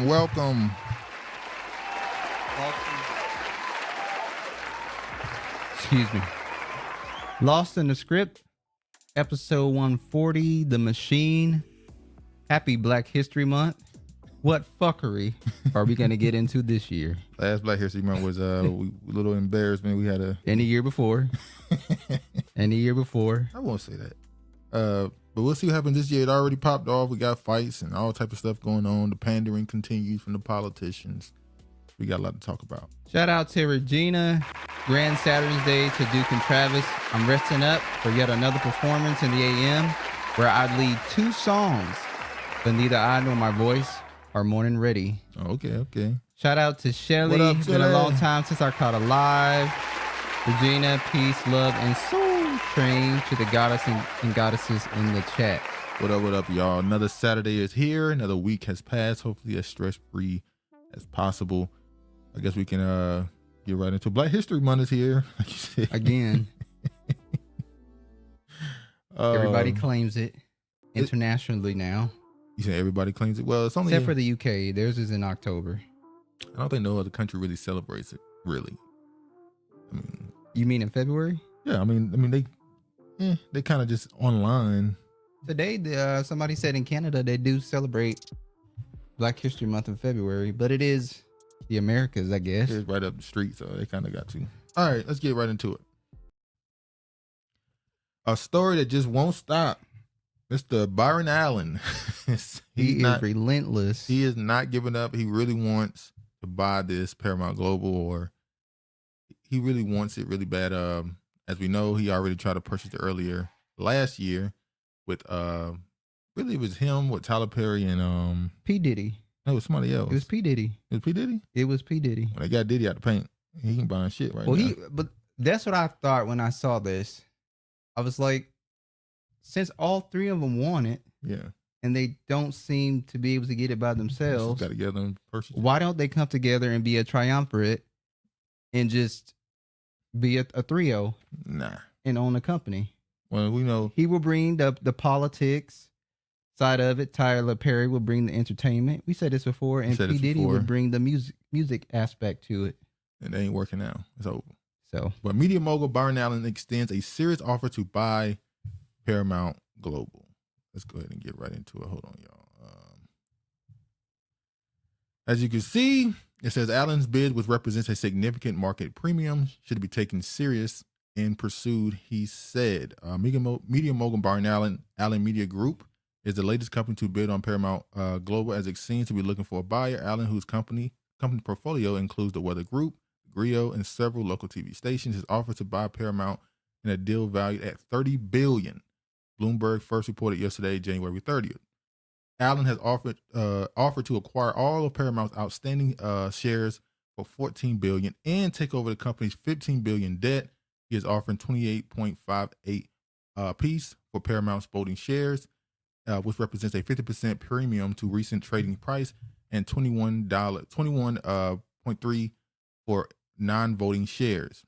Welcome. Excuse me. Lost in the Script, episode 140, The Machine. Happy Black History Month. What fuckery are we going to get into this year? Last Black History Month was a little embarrassment. We had And the year before. I won't say that. But we'll see what happens this year. It already popped off. We got fights and all type of stuff going on. The pandering continues from the politicians. We got a lot to talk about. Shout out to Regina. Grand Saturday's Day to Duke and Travis. I'm resting up for yet another performance in the AM where I lead two songs, but neither I nor my voice are morning ready. Okay. Shout out to Shelly. What up, It's been a long time since I caught a live. Regina, peace, love, and soul train to the goddess and goddesses in the chat. What up, y'all? Another Saturday is here. Another week has passed. Hopefully as stress-free as possible. I guess we can get right into Black History Month is here. Like you said. Again. Everybody claims it internationally now. You said everybody claims it? Well, it's only... Except for the UK. Theirs is in October. I don't think no other country really celebrates it, really. I mean... You mean in February? Yeah, I mean they kind of just online. Today, somebody said in Canada they do celebrate Black History Month in February, but it is the Americas, I guess. It's right up the street, so they kind of got to. All right, let's get right into it. A story that just won't stop. Mr. Byron Allen. He is relentless. He is not giving up. He really wants to buy this Paramount Global, or he really wants it really bad. As we know, he already tried to purchase it earlier last year with really it was him with Tyler Perry and P. Diddy. No, it was somebody else. It was P. Diddy. It was P. Diddy? It was P. Diddy. When they got Diddy out the paint, he ain't buying shit right now. But that's what I thought when I saw this. I was like, since all three of them want it, yeah, and they don't seem to be able to get it by themselves, got together and purchase. Why don't they come together and be a triumvirate and just be a trio? Nah. And own a company. Well, we know he will bring the politics side of it. Tyler Perry will bring the entertainment. We said this before, and P. Diddy would bring the music aspect to it. And they ain't working now. It's over. So, but media mogul Byron Allen extends a serious offer to buy Paramount Global. Let's go ahead and get right into it. Hold on, y'all. As you can see, it says Allen's bid, which represents a significant market premium, should be taken serious and pursued, he said. Media mogul Byron Allen Media Group is the latest company to bid on Paramount Global, as it seems to be looking for a buyer. Allen, whose company portfolio includes the Weather Group, Griot, and several local TV stations, has offered to buy Paramount in a deal valued at $30 billion. Bloomberg first reported yesterday, January 30th. Allen has offered to acquire all of Paramount's outstanding shares for $14 billion and take over the company's $15 billion debt. He is offering 28.58 piece for Paramount's voting shares, which represents a 50% premium to recent trading price, and $21.3 for non-voting shares.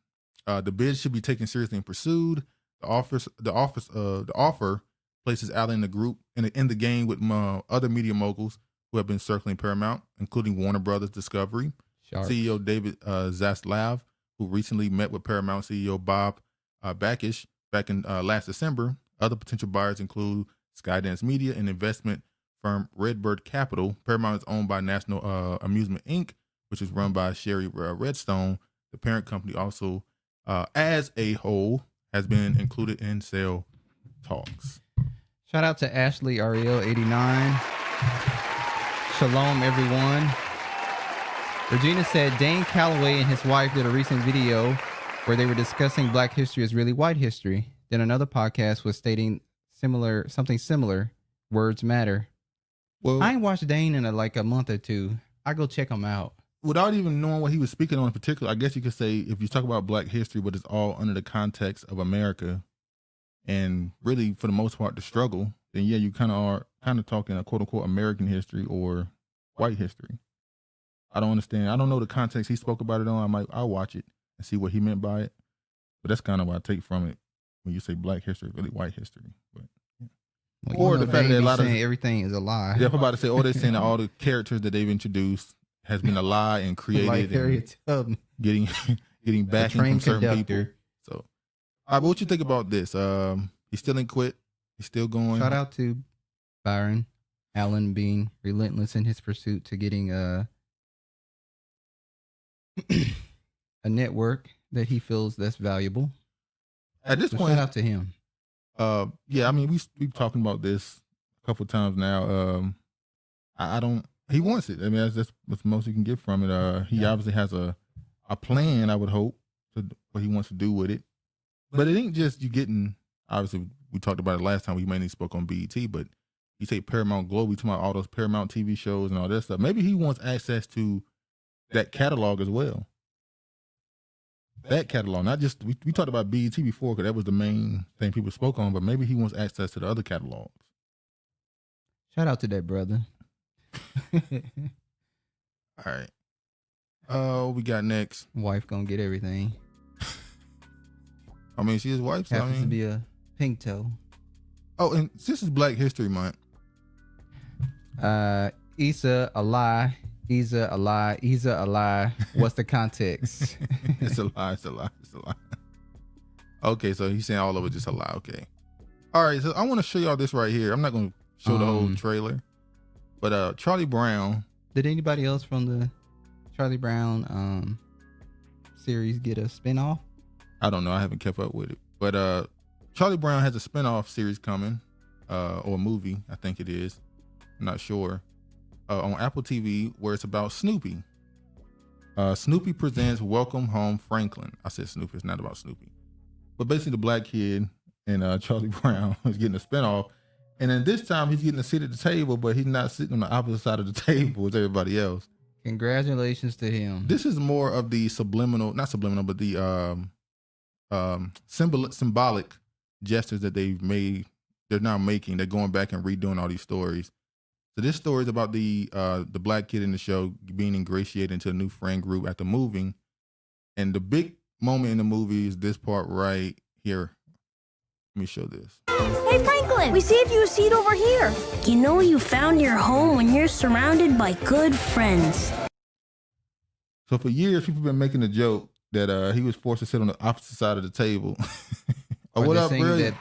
The bid should be taken seriously and pursued. The offer places Allen in the group in the game with other media moguls who have been circling Paramount, including Warner Brothers Discovery, CEO David Zaslav, who recently met with Paramount CEO Bob Bakish back in last December. Other potential buyers include Skydance Media and investment firm Redbird Capital. Paramount is owned by National Amusement Inc., which is run by Sherry Redstone. The parent company also, as a whole, has been included in sale talks. Shout out to Ashley Ariel 89. Shalom, everyone. Regina said Dane Calloway and his wife did a recent video where they were discussing Black history as really white history. Then another podcast was stating something similar. Words matter. Well, I ain't watched Dane in like a month or two. I go check him out. Without even knowing what he was speaking on in particular, I guess you could say if you talk about Black history, but it's all under the context of America and really for the most part the struggle, then yeah, you kind of talking a quote unquote American history or white history. I don't understand. I don't know the context he spoke about it on. I'll watch it and see what he meant by it. But that's kind of what I take from it when you say Black history, really white history. But well, or the fact that a lot of everything is a lie. Yeah, I'm about to say, they're saying that all the characters that they've introduced has been a lie and created, like Harriet and getting backing from certain people. So, all right, but what you think about this? He's still ain't quit. He's still going. Shout out to Byron Allen being relentless in his pursuit to getting a network that he feels that's valuable. At this point, shout out to him. Yeah, I mean, we've talking about this a couple of times now. I don't. He wants it. I mean, that's what's most you can get from it. He obviously has a plan. I would hope to what he wants to do with it. But it ain't just you getting. Obviously, we talked about it last time. We mainly spoke on BET, but you say Paramount Global. We talking about all those Paramount TV shows and all that stuff. Maybe he wants access to that catalog as well. That catalog, not just we talked about BET before because that was the main thing people spoke on. But maybe he wants access to the other catalogs. Shout out to that brother. All right. What we got next? Wife gonna get everything. I mean, she his wife. So Happens to be a pink toe. Oh, and this is Black History Month. Issa a lie. Issa a lie. Issa a lie. What's the context? It's a lie. It's a lie. It's a lie. Okay, so he's saying all of it just a lie. Okay. All right, so I want to show y'all this right here. I'm not going to show the whole trailer, but Charlie Brown. Did anybody else from the Charlie Brown series get a spinoff? I don't know. I haven't kept up with it, but Charlie Brown has a spinoff series coming, or a movie. I think it is. I'm not sure. On Apple TV, where it's about Snoopy. Snoopy presents Welcome Home Franklin. I said Snoopy. It's not about Snoopy, but basically the black kid and Charlie Brown is getting a spinoff. And then this time he's getting a seat at the table, but he's not sitting on the opposite side of the table as everybody else. Congratulations to him. This is more of the not subliminal, but the symbolic gestures that they've made. They're now making. They're going back and redoing all these stories. So this story is about the black kid in the show being ingratiated into a new friend group after moving. And the big moment in the movie is this part right here. Let me show this. Hey, Franklin, we saved you a seat over here. You know you found your home when you're surrounded by good friends. So for years, people have been making the joke that he was forced to sit on the opposite side of the table. What up, bro?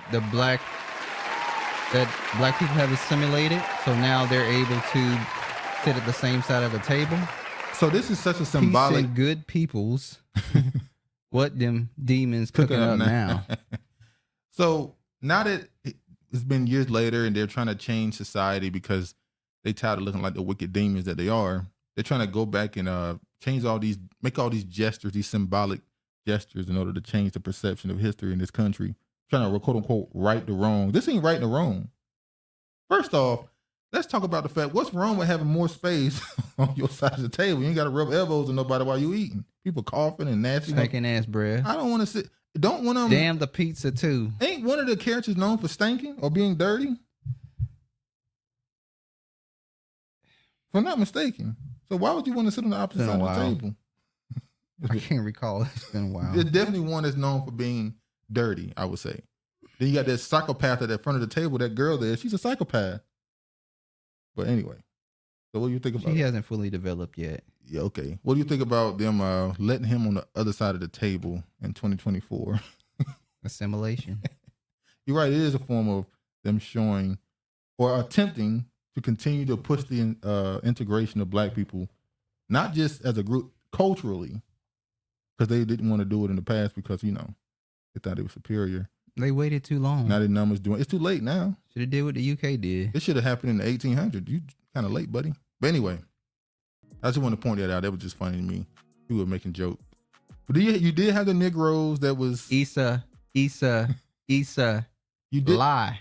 That black people have assimilated, so now they're able to sit at the same side of the table. So this is such a symbolic. Peace and good peoples. What them demons cooking up now? So now that it's been years later and they're trying to change society because they tired of looking like the wicked demons that they are, they're trying to go back and make all these gestures, these symbolic gestures in order to change the perception of history in this country. Trying to quote unquote right the wrong. This ain't right the wrong. First off, let's talk about the fact, what's wrong with having more space on your side of the table? You ain't got to rub elbows with nobody while you eating. People coughing and nasty. Stinking ass breath. I don't want to sit. Don't want to. Damn the pizza too. Ain't one of the characters known for stinking or being dirty? If I'm not mistaken. So why would you want to sit on the opposite side of the table? I can't recall. It's been a while. There's definitely one that's known for being dirty, I would say. Then you got that psychopath at the front of the table, that girl there. She's a psychopath. But anyway, so what do you think about it? She hasn't fully developed yet. Yeah, okay. What do you think about them letting him on the other side of the table in 2024? Assimilation. You're right. It is a form of them showing or attempting to continue to push the integration of black people, not just as a group, culturally, because they didn't want to do it in the past because, they thought it was superior. They waited too long. Now the numbers doing it's too late now. Should have did what the UK did. It should have happened in the 1800s. You kind of late, buddy. But anyway, I just want to point that out. That was just funny to me. He was making jokes. But you did have the Negroes that was Issa. You did lie.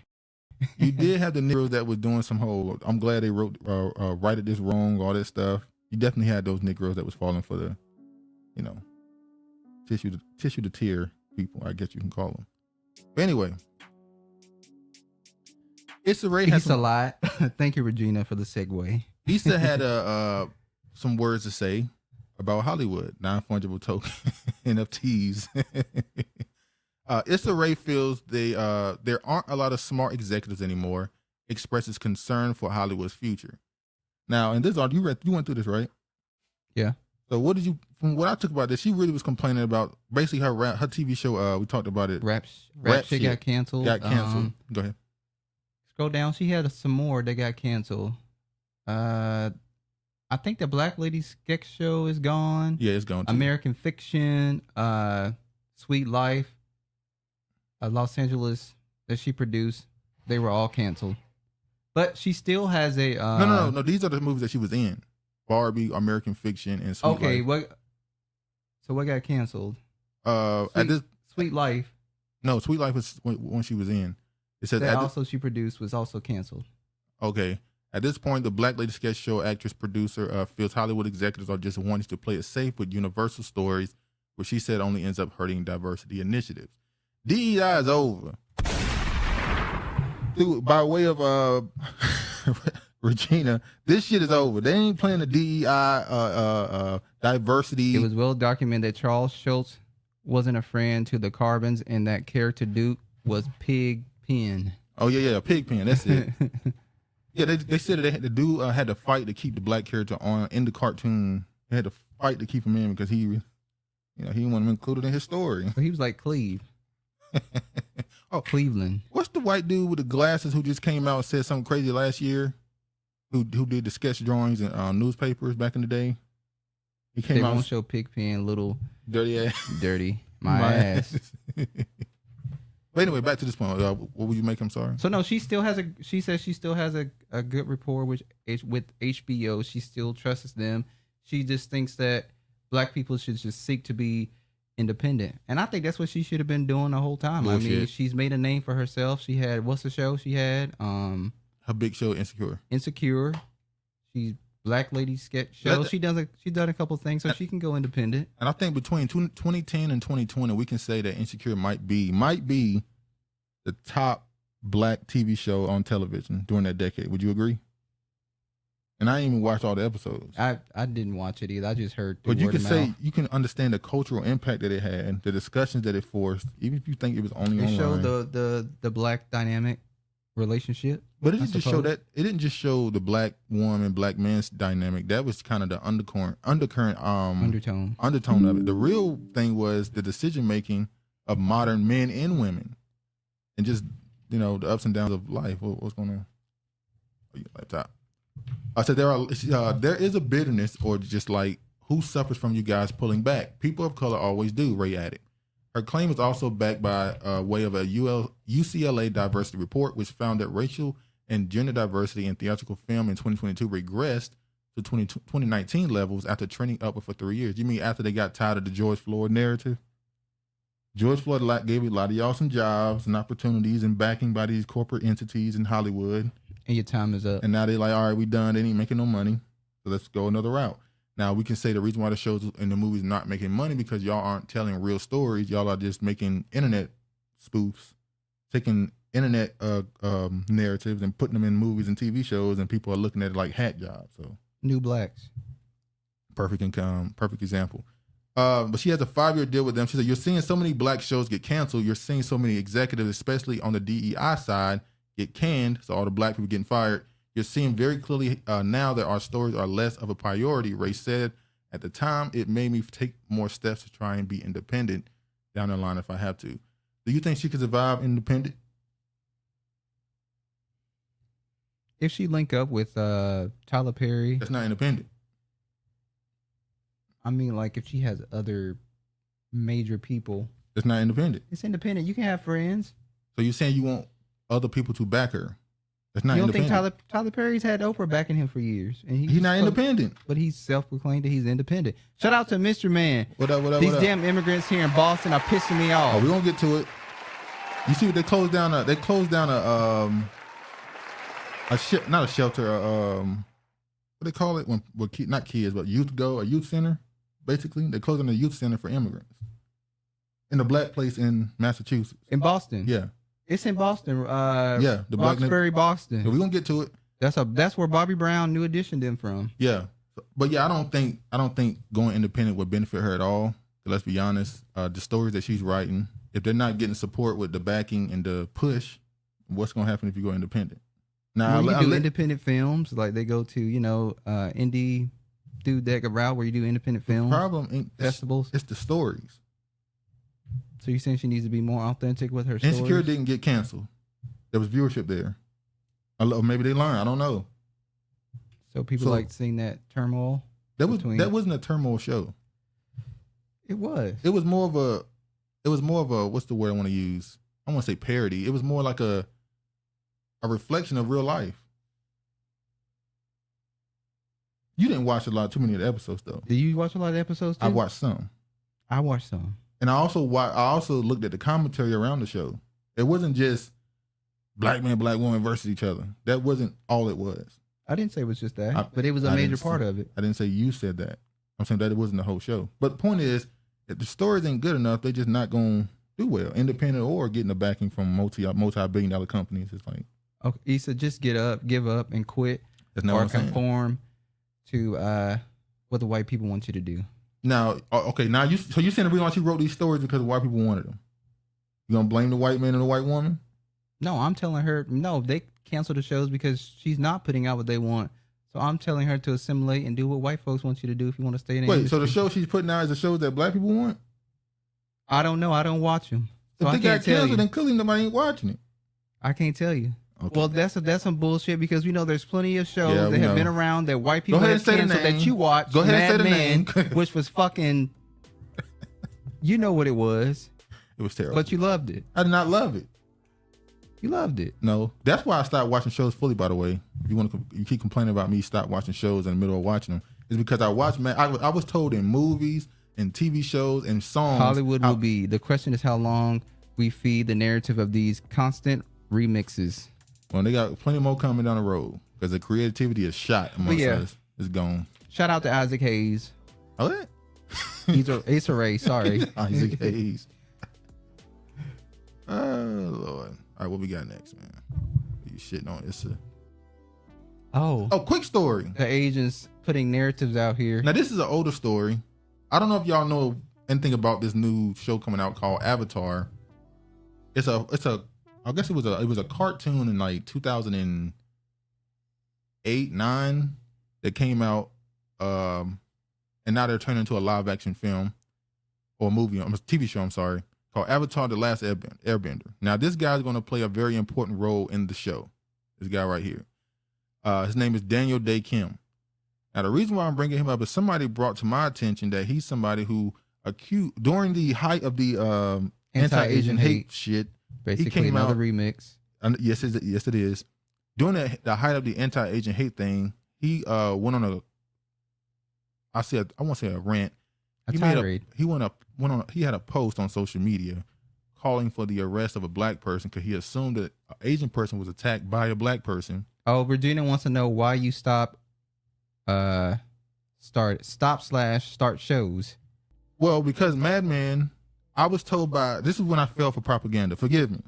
You did have the Negroes that was doing some whole. I'm glad they wrote righted this wrong, all that stuff. You definitely had those Negroes that was falling for the, tissue to tear people. I guess you can call them. But anyway, Issa Rae has a lot. Thank you, Regina, for the segue. Issa had some words to say about Hollywood, non-fungible token NFTs. Issa Rae feels there aren't a lot of smart executives anymore. Expresses concern for Hollywood's future. Now, and this you went through this, right? Yeah. So what did you? From what I took about this, she really was complaining about basically her TV show. We talked about it. Rap shit got canceled. Got canceled. Go ahead. Scroll down. She had some more that got canceled. I think the Black Lady sketch show is gone. Yeah, it's gone too. American Fiction, Sweet Life, Los Angeles that she produced, they were all canceled. But she still has a No. These are the movies that she was in: Barbie, American Fiction, and Sweet Life. So what got canceled? Sweet Life. No, Sweet Life was when she was in. It says that she produced was also canceled. Okay. At this point, the Black Lady sketch show actress producer feels Hollywood executives are just wanting to play it safe with universal stories, which she said only ends up hurting diversity initiatives. DEI is over. Dude, by way of Regina, this shit is over. They ain't playing the DEI diversity. It was well documented that Charles Schultz wasn't a friend to the Carbons, and that character Duke was Pigpen. Oh yeah, Pigpen. That's it. Yeah, they said that the dude had to fight to keep the black character on in the cartoon. They had to fight to keep him in because he didn't want him included in his story. So he was like Cleve. Cleveland. What's the white dude with the glasses who just came out and said something crazy last year? Who did the sketch drawings in newspapers back in the day? He came they out. Won't show Pigpen, little dirty ass. Dirty. My ass. But anyway, back to this point. What would you make? I'm sorry. So no, she says she still has a good rapport with HBO. She still trusts them. She just thinks that black people should just seek to be independent. And I think that's what she should have been doing the whole time. Bullshit. I mean, she's made a name for herself. She had, what's the show she had? Her big show, Insecure. She's Black Lady sketch show. She's done a couple things, so she can go independent. And I think between 2010 and 2020, we can say that Insecure might be the top black TV show on television during that decade. Would you agree? And I didn't even watch all the episodes. I didn't watch it either. I just heard. But you can say you can understand the cultural impact that it had, the discussions that it forced, even if you think it was only online. It showed the black dynamic relationship. But it didn't just show that. It didn't just show the black woman, black man's dynamic. That was kind of the undertone of it. The real thing was the decision making of modern men and women, and just the ups and downs of life. What's going on? Oh, your laptop. I said there is a bitterness, or just like, who suffers from you guys pulling back? People of color always do. Ray added. Her claim is also backed by way of a UCLA diversity report, which found that racial and gender diversity in theatrical film in 2022 regressed to 2019 levels after trending upward for 3 years. You mean after they got tired of the George Floyd narrative? George Floyd gave a lot of y'all some jobs and opportunities and backing by these corporate entities in Hollywood. And your time is up. And now they're like, all right, we done. They ain't making no money. So let's go another route. Now, we can say the reason why the shows and the movies not making money because y'all aren't telling real stories. Y'all are just making internet spoofs, taking internet narratives and putting them in movies and TV shows, and people are looking at it like hat jobs. So New Blacks. Perfect example. But she has a 5-year deal with them. She said, you're seeing so many black shows get canceled. You're seeing so many executives, especially on the DEI side, get canned. So all the black people getting fired. You're seeing very clearly now that our stories are less of a priority. Ray said, at the time, it made me take more steps to try and be independent down the line if I have to. Do you think she could survive independent? If she link up with Tyler Perry. That's not independent. I mean, like, if she has other major people. That's not independent. It's independent. You can have friends. So you're saying you want other people to back her? That's not You don't think independent. Tyler Perry's had Oprah backing him for years, and He's not independent. but he's self-proclaimed that he's independent. Shout out to Mr. Man. What up? What up? These what up? damn immigrants here in Boston are pissing me off. Oh, we gonna get to it. You see what they closed down? They closed down not a shelter. What they call it when not kids but youth go, a youth center. Basically, they closed down a youth center for immigrants in a black place in Massachusetts. In Boston. Yeah, It's in Boston. yeah, the black. Roxbury, Boston. Yeah, we gonna get to it. That's where Bobby Brown, New Edition, them from. Yeah, but yeah, I don't think going independent would benefit her at all. Let's be honest. The stories that she's writing, if they're not getting support with the backing and the push, what's gonna happen if you go independent? Now, When you do independent films, like they go to, indie do that route where you do independent films, problem festivals. It's the stories. So you're saying she needs to be more authentic with her stories? Insecure didn't get canceled. There was viewership there. Or maybe they learned. I don't know. So people like seeing that turmoil. That wasn't a turmoil show. It was. It was more of a what's the word I want to use? I want to say parody. It was more like a reflection of real life. You didn't watch too many of the episodes though. Did you watch a lot of episodes too? I watched some. I watched some. And I also looked at the commentary around the show. It wasn't just black man, black woman versus each other. That wasn't all it was. I didn't say it was just that, but it was a major part of it. I didn't say you said that. I'm saying that it wasn't the whole show. But the point is, if the stories ain't good enough, they just not going to do well, independent or getting the backing from multi-billion-dollar companies. It's like, okay, Issa, just give up, and quit, that's not what I'm saying. Conform to what the white people want you to do. Now, okay, you're saying the reason why she wrote these stories because the white people wanted them. You gonna blame the white man and the white woman? No, I'm telling her, no, they canceled the shows because she's not putting out what they want. So I'm telling her to assimilate and do what white folks want you to do if you want to stay in the industry. So the show she's putting out is the shows that black people want? I don't know. I don't watch them. So if I they can't got tell you. canceled, then clearly nobody ain't watching it. I can't tell you. Okay. Well, that's some bullshit because we know there's plenty of shows that have been around that white people have say the canceled name. that you watch. Go ahead and say the Men, name. which was fucking, you know what it was. It was terrible. But you loved it. I did not love it. You loved it. No, that's why I stopped watching shows fully. By the way, if you keep complaining about me stop watching shows in the middle of watching them, it's because I watch. Man, I was told in movies and TV shows and songs, Hollywood will be. The question is how long we feed the narrative of these constant remixes. Well, they got plenty more coming down the road because the creativity is shot amongst us. It's gone. Shout out to Isaac Hayes. Oh, yeah? He's a Ray. Sorry, Isaac Hayes. Oh Lord. All right, what we got next, man? You shitting on Issa. Oh, quick story. The agents putting narratives out here. Now this is an older story. I don't know if y'all know anything about this new show coming out called Avatar. It's a I guess it was a cartoon in like 2008-9 that came out, and now they're turning into a live action film or a movie, a TV show. I'm sorry. Called Avatar: The Last Airbender. Now, this guy's going to play a very important role in the show. This guy right here. His name is Daniel Day Kim. Now, the reason why I'm bringing him up is somebody brought to my attention that he's somebody who during the height of the anti-Asian hate shit. Basically, he came another out, remix. Yes, it is. During the height of the anti-Asian hate thing, he went on I won't say a rant. A tirade. He had a post on social media calling for the arrest of a black person because he assumed that an Asian person was attacked by a black person. Oh, Regina wants to know why you start shows. Well, because Mad Men, I was told this is when I fell for propaganda. Forgive me.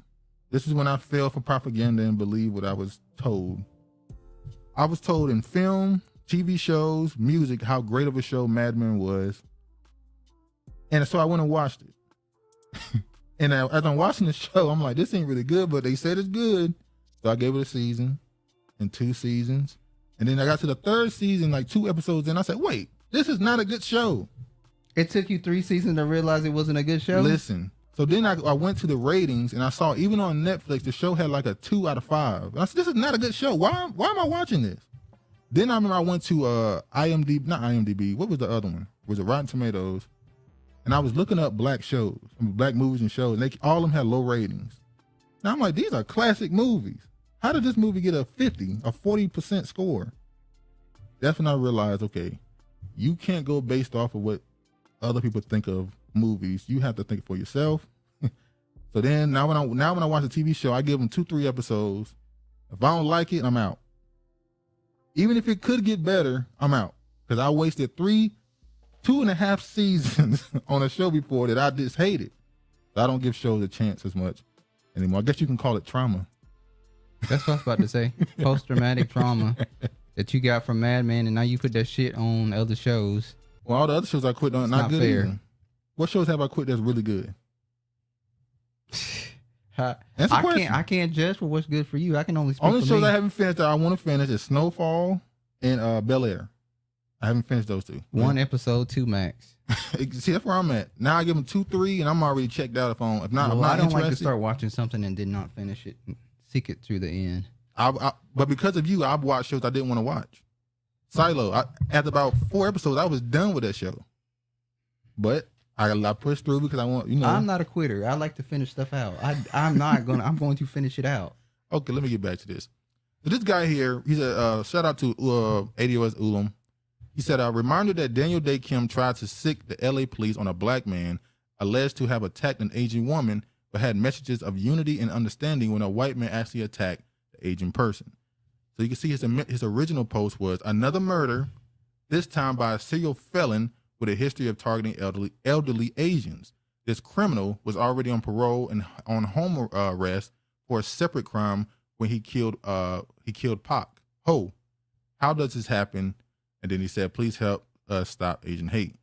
This is when I fell for propaganda and believed what I was told. I was told in film, TV shows, music, how great of a show Mad Men was. And so I went and watched it. And as I'm watching the show, I'm like, this ain't really good, but they said it's good. So I gave it a season and 2 seasons. And then I got to the 3rd season, like 2 episodes in. I said, wait, this is not a good show. It took you 3 seasons to realize it wasn't a good show? Listen. So then I went to the ratings and I saw even on Netflix, the show had like a 2 out of 5. I said, this is not a good show. Why am I watching this? Then I remember I went to not IMDb. What was the other one? Was it Rotten Tomatoes? And I was looking up black shows, black movies and shows, and all of them had low ratings. Now I'm like, these are classic movies. how did this movie get a 50, a 40% score? That's when I realized, okay, you can't go based off of what other people think of movies. You have to think for yourself. So then now when I watch a TV show, I give them 2-3 episodes. If I don't like it, I'm out. Even if it could get better, I'm out. Because I wasted 2.5 seasons on a show before that I just hated. So I don't give shows a chance as much anymore. I guess you can call it trauma. That's what I was about to say. Post-traumatic trauma that you got from Mad Men, and now you put that shit on other shows. Well, all the other shows I quit on not good fair. either. What shows have I quit that's really good? I can't judge for what's good for you. I can only speak Only for shows me. I haven't finished that I want to finish is Snowfall and Bel Air. I haven't finished those two. One episode, 2 max. See, that's where I'm at. Now I give them 2-3 and I'm already checked out if not, Well, I'm not I don't interested. like to start watching something and did not finish it. Seek it through the end. But because of you, I've watched shows I didn't want to watch. Silo, after about 4 episodes, I was done with that show. But I pushed through because I want, I'm not a quitter. I like to finish stuff out. I'm going to finish it out. Okay, let me get back to this. So this guy here, he's a shout out to ADOS Ulam. He said, a reminder that Daniel Day Kim tried to sick the LA police on a black man alleged to have attacked an Asian woman, but had messages of unity and understanding when a white man actually attacked the Asian person. So you can see his original post was another murder, this time by a serial felon with a history of targeting elderly Asians. This criminal was already on parole and on home arrest for a separate crime when he killed Pac. Ho, how does this happen? And then he said, please help us stop Asian hate.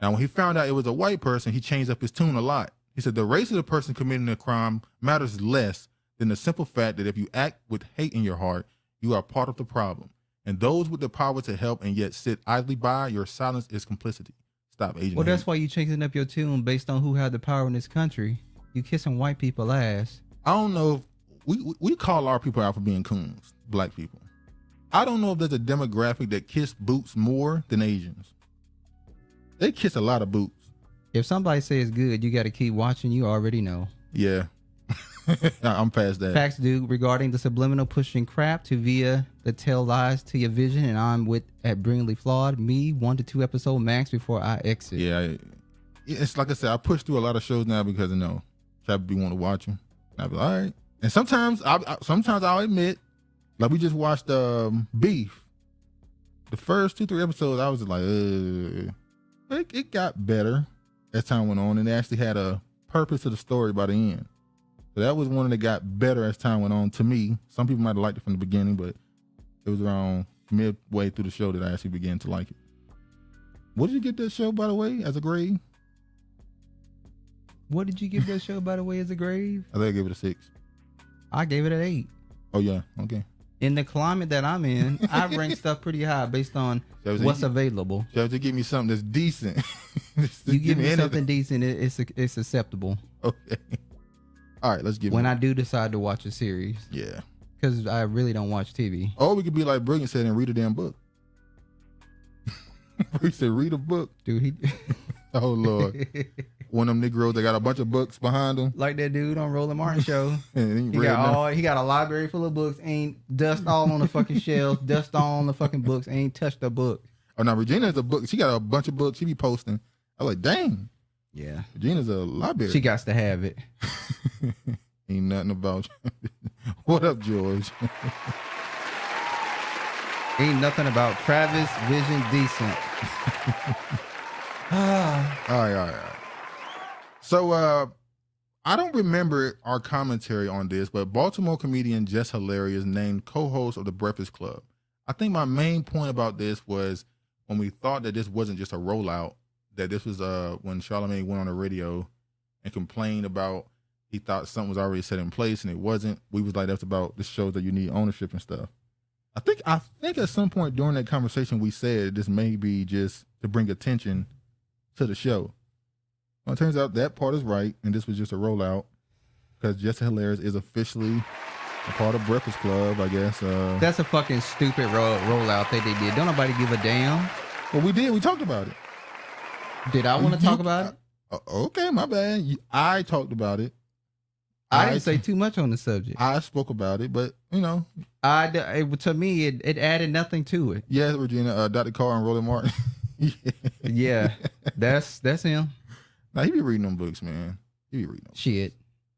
Now, when he found out it was a white person, he changed up his tune a lot. He said, the race of the person committing the crime matters less than the simple fact that if you act with hate in your heart, you are part of the problem. And those with the power to help and yet sit idly by, your silence is complicity. Stop Asian hate. Well, that's why you changing up your tune based on who had the power in this country. You kissing white people ass. I don't know. We call our people out for being coons, black people. I don't know if there's a demographic that kiss boots more than Asians. They kiss a lot of boots. If somebody says good, you got to keep watching. You already know. Yeah. I'm past that. Facts, dude, regarding the subliminal pushing crap to via the tell lies to your vision, and I'm with at Brilliantly Flawed. Me, 1 to 2 episode max before I exit. Yeah. It's like I said, I push through a lot of shows now because try to be want to watch them. And I'll be like, all right. And sometimes I'll admit, like we just watched Beef. The first 2-3 episodes, I was just like, it got better as time went on, and it actually had a purpose to the story by the end. So that was one that got better as time went on to me. Some people might have liked it from the beginning, but it was around midway through the show that I actually began to like it. What did you get that show, by the way, as a grade? What did you give that show, by the way, as a grade? I think I gave it a 6. I gave it an 8. Oh, yeah. Okay. In the climate that I'm in, I rank stuff pretty high based on what's available. You have to give me something that's decent. You give me something decent, it's acceptable. Okay. All right, let's give when I do decide to watch a series. Yeah. Because I really don't watch TV. Or we could be like Brilliant said and read a damn book. He said, read a book. Dude, he... Oh, Lord. One of them Negroes that got a bunch of books behind him. Like that dude on Roland Martin show. And he got a library full of books, ain't dust all on the fucking shelves, dust all on the fucking books, ain't touched a book. Oh, now Regina's a book. She got a bunch of books she be posting. I was like, dang. Yeah. Regina's a library. She got to have it. Ain't nothing about you. What up, George? Ain't nothing about Travis Vision Decent. All right. So, I don't remember our commentary on this, but Baltimore comedian Jess Hilarious named co-host of The Breakfast Club. I think my main point about this was when we thought that this wasn't just a rollout, that this was when Charlamagne went on the radio and complained about he thought something was already set in place and it wasn't. We was like, that's about, this shows that you need ownership and stuff. I think at some point during that conversation we said this may be just to bring attention to the show. Well, it turns out that part is right, and this was just a rollout because Jess Hilarious is officially a part of Breakfast Club, I guess. That's a fucking stupid rollout that they did. Don't nobody give a damn. Well, we did. We talked about it. Did I want to talk about it? Okay, my bad. I talked about it. I didn't say too much on the subject. I spoke about it, but you know, to me, it added nothing to it. Yeah, Regina, Dr. Carr and Roland Martin. Yeah, that's him. Now he be reading them books, man. He be reading them. Shit.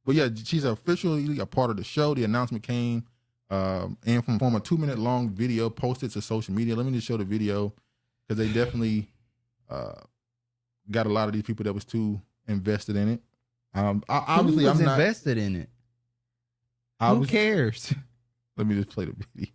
But yeah, she's officially a part of the show. The announcement came in from a 2-minute long video posted to social media. Let me just show the video because they definitely got a lot of these people that was too invested in it. Obviously, Who was I'm not invested in it. Who cares? Let me just play the video.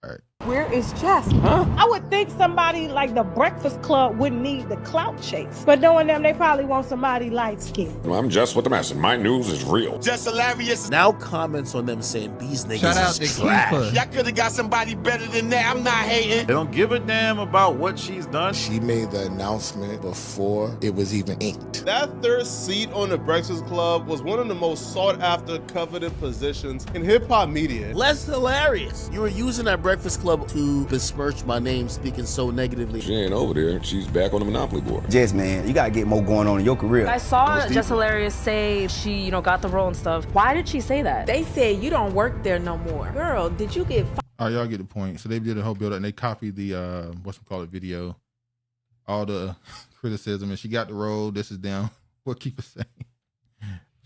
All right. Where is Jess? Huh? I would think somebody like the Breakfast Club wouldn't need the clout chase. But knowing them, they probably want somebody light skinned. Well, I'm Jess with the message. My news is real. Jess Hilarious now comments on them saying these niggas Shout out is to trash. Keefa. Y'all could have got somebody better than that. I'm not hating. They don't give a damn about what she's done. She made the announcement before it was even inked. That third seat on the Breakfast Club was one of the most sought after coveted positions in hip hop media. Less hilarious. You were using that Breakfast Club to besmirch my name, speaking so negatively. She ain't over there. She's back on the Monopoly board. Jess, man, you gotta get more going on in your career. I saw Jess Hilarious say she, got the role and stuff. Why did she say that? They said you don't work there no more. Girl, did you get All right, y'all get the point. So they did a whole build up and they copied the video, all the criticism, and she got the role. This is down. What Keefa saying?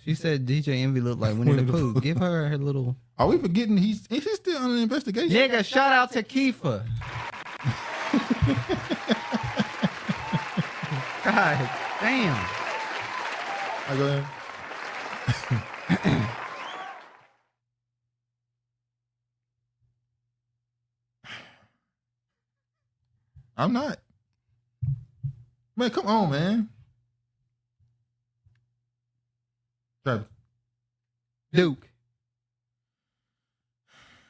She said DJ Envy looked like Winnie the Pooh. Give her little. Are we forgetting he's still under investigation? Nigga, shout out to Keefa. God damn. I go ahead. I'm not. Man, come on, man. Travis. Duke.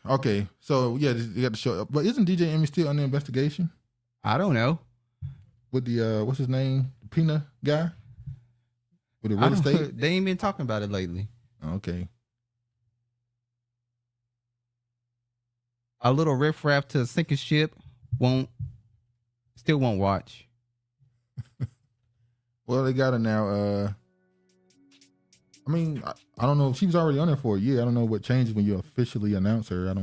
Okay, so yeah, you got to show up. But isn't DJ Emmy still under investigation? I don't know. With the what's his name? The peanut guy? With the real estate? They ain't been talking about it lately. Okay. A little riffraff to sink a ship still won't watch. Well, they got her now. I mean, I don't know. She was already on there for a year. I don't know what changes when you officially announce her. I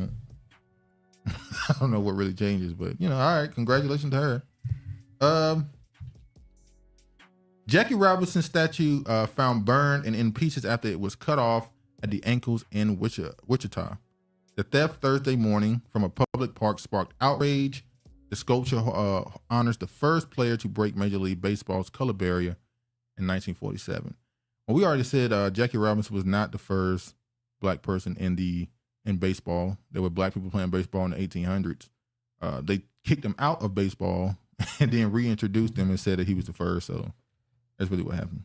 don't know what really changes, but all right. Congratulations to her. Jackie Robinson's statue found burned and in pieces after it was cut off at the ankles in Wichita. The theft Thursday morning from a public park sparked outrage. The sculpture honors the first player to break Major League Baseball's color barrier in 1947. Well, we already said Jackie Robinson was not the first black person in baseball. There were black people playing baseball in the 1800s. They kicked him out of baseball and then reintroduced him and said that he was the first. So that's really what happened.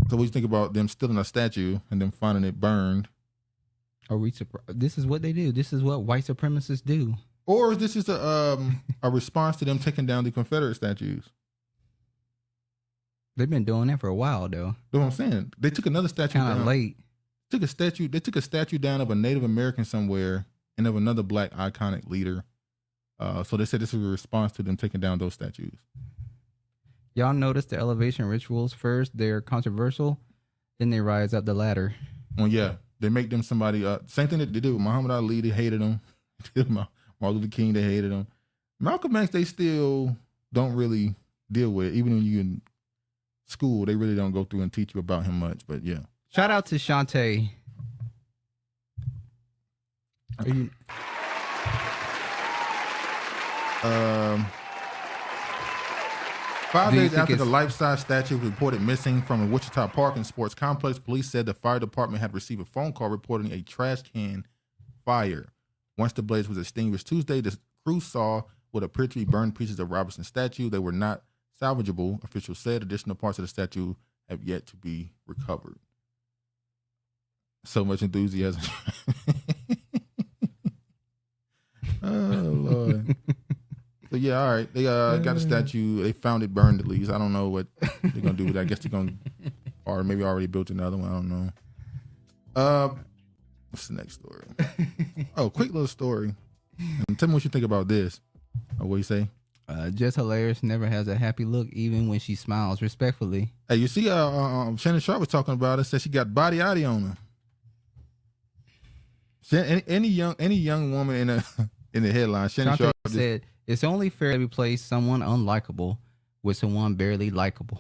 So what do you think about them stealing a statue and then finding it burned? Are we surprised? This is what they do. This is what white supremacists do. Or is this just a response to them taking down the Confederate statues? They've been doing that for a while, though. That's what I'm saying. They took another statue down. Kind of late. They took a statue down of a Native American somewhere and of another black iconic leader. So they said this was a response to them taking down those statues. Y'all notice the elevation rituals first. They're controversial. Then they rise up the ladder. Well, yeah. They make them somebody. Same thing that they do with Muhammad Ali. They hated him. Martin Luther King, they hated him. Malcolm X, they still don't really deal with. Even when you're in school, they really don't go through and teach you about him much. But yeah. Shout out to Shantae. 5 days after the life-size statue was reported missing from a Wichita park and sports complex, police said the fire department had received a phone call reporting a trash can fire. Once the blaze was extinguished Tuesday, the crew saw what appeared to be burned pieces of Robinson's statue. They were not salvageable, officials said. Additional parts of the statue have yet to be recovered. So much enthusiasm. Oh, Lord. So yeah, all right. They got a statue. They found it burned at least. I don't know what they're gonna do with it. I guess they're gonna, or maybe already built another one. I don't know. What's the next story? Oh, quick little story. And tell me what you think about this. What you say? Jess Hilarious never has a happy look, even when she smiles. Respectfully. Hey, you see, Shannon Sharp was talking about it. Said she got body oddy on her. Any young woman in the headline, Shannon Sharp said it's only fair to replace someone unlikable with someone barely likable.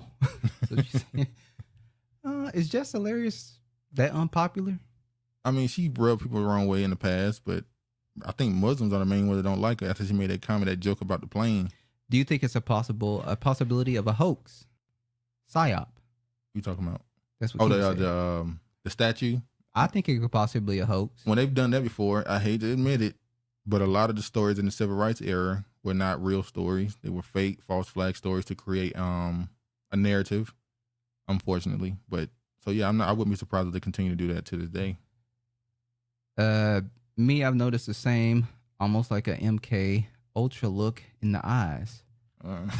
So she said, is Jess Hilarious that unpopular? I mean, she rubbed people the wrong way in the past, but I think Muslims are the main ones that don't like her after she made that comment, that joke about the plane. Do you think it's a possibility of a hoax? PSYOP. You talking about? That's what the statue? I think it could possibly be a hoax. When they've done that before, I hate to admit it, but a lot of the stories in the civil rights era were not real stories. They were fake, false flag stories to create a narrative, unfortunately. But so yeah, I wouldn't be surprised if they continue to do that to this day. Me, I've noticed the same, almost like a MK Ultra look in the eyes.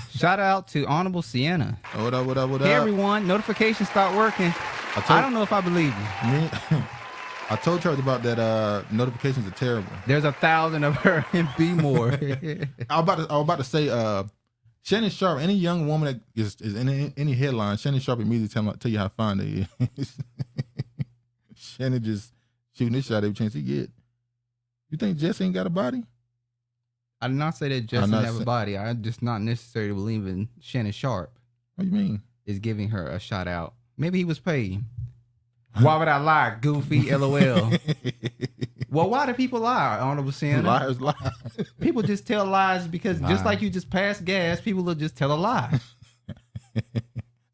Shout out to Honorable Sienna. What up? Hey everyone, notifications start working. I don't know if I believe you. I told you about that. Notifications are terrible. There's 1,000 of her and be more. I was about to say, Shannon Sharp. Any young woman that is in any headline, Shannon Sharp immediately tell you how fine they is. Shannon just shooting this shot every chance he get. You think Jess ain't got a body? I did not say that Jess doesn't have a body. I just not necessarily believe in Shannon Sharp. What do you mean? Is giving her a shout out. Maybe he was paid. Why would I lie? Goofy, LOL. Well, why do people lie, Honorable Sienna? Liars lie. People just tell lies because just like you just pass gas, people will just tell a lie.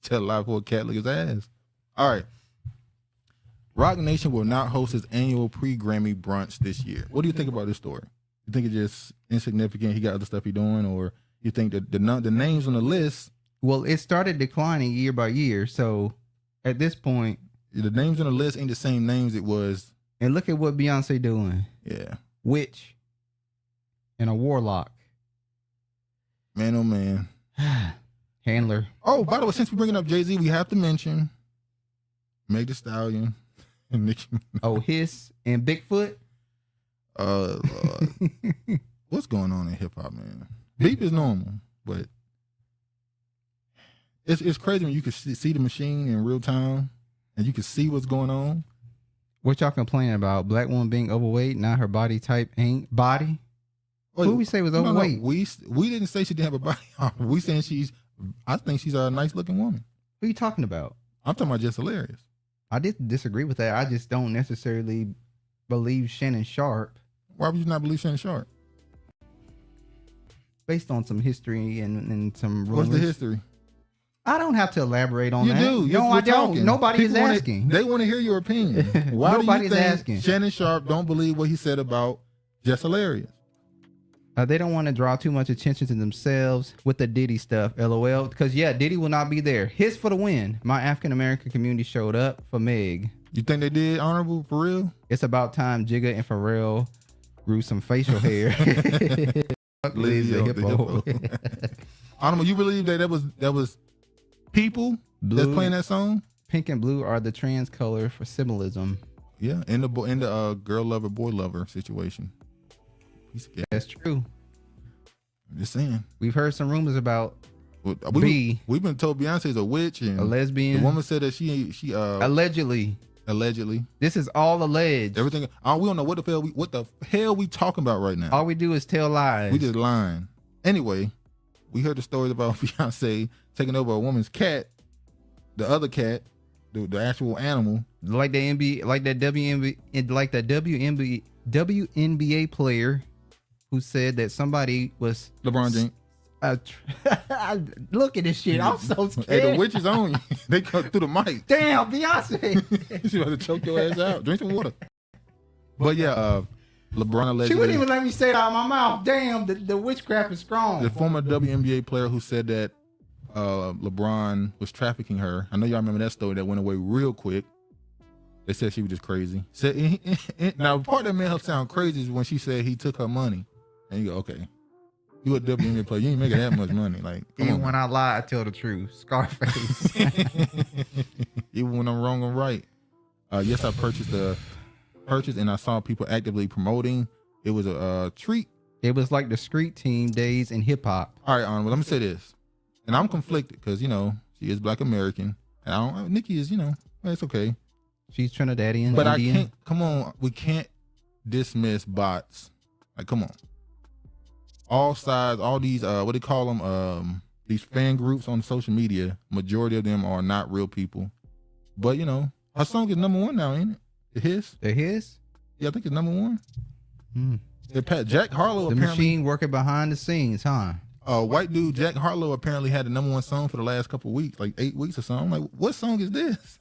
Tell a lie for a cat lick his ass. All right. Roc Nation will not host its annual pre-Grammy brunch this year. What do you think about this story? You think it's just insignificant? He got other stuff he doing, or you think that the names on the list? Well, it started declining year by year, so at this point, the names on the list ain't the same names it was. And look at what Beyonce doing. Yeah, witch and a warlock. Man, oh man. Handler. Oh, by the way, since we're bringing up Jay-Z, we have to mention Meg Thee Stallion. Hiss and Bigfoot. What's going on in hip hop, man? Beep is normal, but it's crazy when you can see the machine in real time and you can see what's going on. What y'all complaining about? Black woman being overweight, not her body type ain't body. Who we say was overweight? No, we didn't say she didn't have a body. We saying I think she's a nice looking woman. Who are you talking about? I'm talking about Jess Hilarious. I didn't disagree with that. I just don't necessarily believe Shannon Sharp. Why would you not believe Shannon Sharp? Based on some history and some rumors. What's the history? I don't have to elaborate on that. You do. No, I don't. Talking. Nobody is asking. They want to hear your opinion. Why Nobody's do you think asking. Shannon Sharp don't believe what he said about Jess Hilarious? They don't want to draw too much attention to themselves with the Diddy stuff, LOL. Because, yeah, Diddy will not be there. His for the win. My African-American community showed up for Meg. You think they did, Honorable, for real? It's about time Jigga and Pharrell grew some facial hair. Liz the hippo. Honorable, you believe that was people that's playing that song? Pink and blue are the trans color for symbolism. Yeah, in the girl lover, boy lover situation. That's true. I'm just saying. We've heard some rumors about B. We've been told Beyonce's a witch and a lesbian. The woman said that she allegedly. This is all alleged. Everything. We don't know what the hell we talking about right now. All we do is tell lies. We just lying. Anyway, we heard the stories about Beyonce taking over a woman's cat, the other cat, the actual animal, like the NBA, like that WNBA player who said that somebody was LeBron James. Look at this shit. I'm so scared. Hey, the witch is on you. They cut through the mic. Damn, Beyonce. She about to choke your ass out. Drink some water. But yeah, LeBron allegedly. She wouldn't even let me say it out of my mouth. Damn, the witchcraft is strong. The former WNBA player who said that LeBron was trafficking her. I know y'all remember that story that went away real quick. They said she was just crazy. Now, part that made her sound crazy is when she said he took her money. And you go, okay. You a WNBA player. You ain't making that much money. Like, even when I lie, I tell the truth. Scarface. Even when I'm wrong, I'm right. Yes, I purchased and I saw people actively promoting. It was a treat It was like the street team days in hip hop. All right, well, let me say this, and I'm conflicted because she is Black American, and Nikki is it's okay. She's Trinidadian, but Indian. I can't. Come on, we can't dismiss bots. Like, come on. All sides, all these what do you call them? These fan groups on social media. Majority of them are not real people. But her song is number 1 now, ain't it? The his? Yeah, I think it's number 1. Yeah, Jack Harlow. The apparently, machine working behind the scenes, huh? White dude Jack Harlow apparently had the number 1 song for the last couple of weeks, like 8 weeks or something. I'm like, what song is this?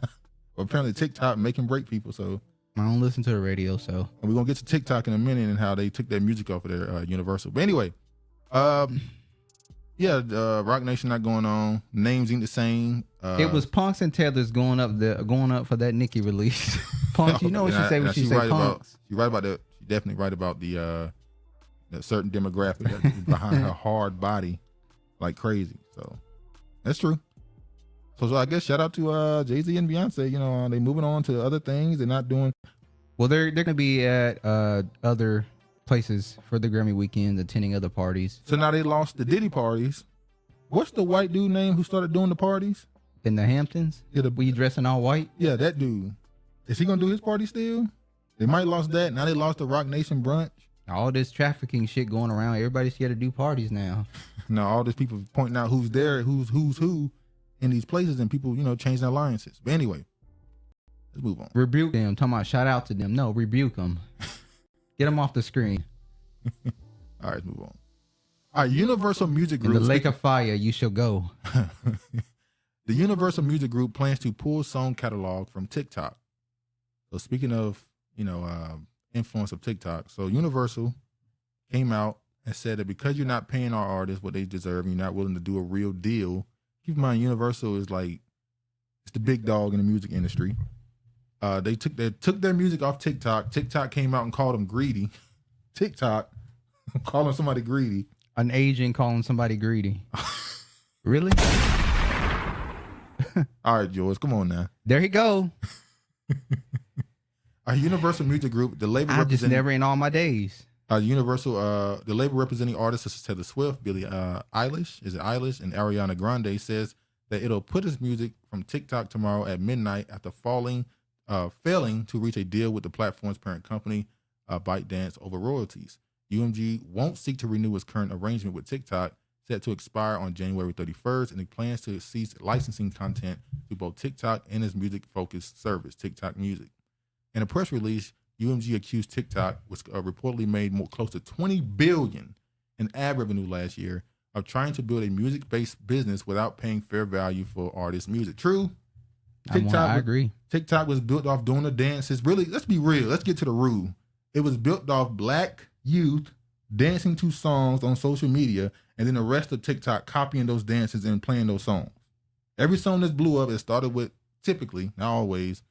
Well, apparently TikTok making break people. So I don't listen to the radio, so we're gonna get to TikTok in a minute and how they took their music off of their Universal. But anyway, Roc Nation not going on. Names ain't the same. It was Punks and Tethers going up for that Nicki release. Punks, you know what she said when she said right Punks. She's right about that. She's definitely right about the certain demographic that's behind her hard body, like crazy. So that's true. So I guess shout out to Jay-Z and Beyonce. They moving on to other things. They're not doing. Well, they're gonna be at other places for the Grammy weekend, attending other parties. So now they lost the Diddy parties. What's the white dude name who started doing the parties in the Hamptons? We dressing all white. Yeah, that dude. Is he gonna do his party still? They might lost that. Now they lost the Roc Nation brunch. All this trafficking shit going around. Everybody's scared to do parties now. Now all these people pointing out who's there, who's who in these places, and people changing alliances. But anyway, let's move on. Rebuke them. Talking about shout out to them. No, rebuke them. Get them off the screen. All right, let's move on. All right, Universal Music Group. In the lake of fire, you shall go. The Universal Music Group plans to pull song catalog from TikTok. So speaking of, influence of TikTok. So Universal came out and said that because you're not paying our artists what they deserve and you're not willing to do a real deal. Keep in mind, Universal is it's the big dog in the music industry. They took their music off TikTok. TikTok came out and called them greedy. TikTok calling somebody greedy. An agent calling somebody greedy. Really? All right, George, come on now. There he go. Our Universal Music Group, the label I just never in all my days. The label representing artists such as Taylor Swift, Billie Eilish, and Ariana Grande says that it'll put its music from TikTok tomorrow at midnight after failing to reach a deal with the platform's parent company, ByteDance, over royalties. UMG won't seek to renew its current arrangement with TikTok, set to expire on January 31st, and it plans to cease licensing content to both TikTok and its music-focused service, TikTok Music. In a press release, UMG accused TikTok, which reportedly made close to $20 billion in ad revenue last year, of trying to build a music-based business without paying fair value for artists' music. True. I agree. TikTok was built off doing the dances. Really, let's be real. Let's get to the root. It was built off Black youth dancing to songs on social media, and then the rest of TikTok copying those dances and playing those songs. Every song that blew up, it started with, typically, not always,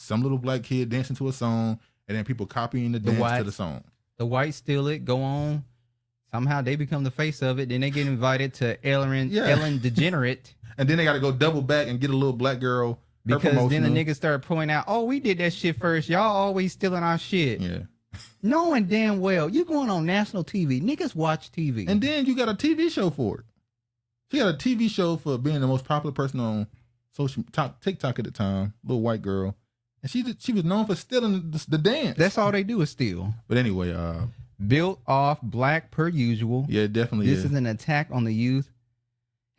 some little Black kid dancing to a song, and then people copying the dance to the song. The whites steal it, go on. Somehow they become the face of it. Then they get invited to Ellen DeGenerate. And then they got to go double back and get a little Black girl. Because then the niggas start pointing out, oh, we did that shit first. Y'all always stealing our shit. Yeah. Knowing damn well you going on national TV. Niggas watch TV. And then you got a TV show for it. She got a TV show for being the most popular person on TikTok at the time. Little white girl. And she was known for stealing the dance. That's all they do is steal. But anyway, built off Black per usual. Yeah, it definitely This is an attack on the youth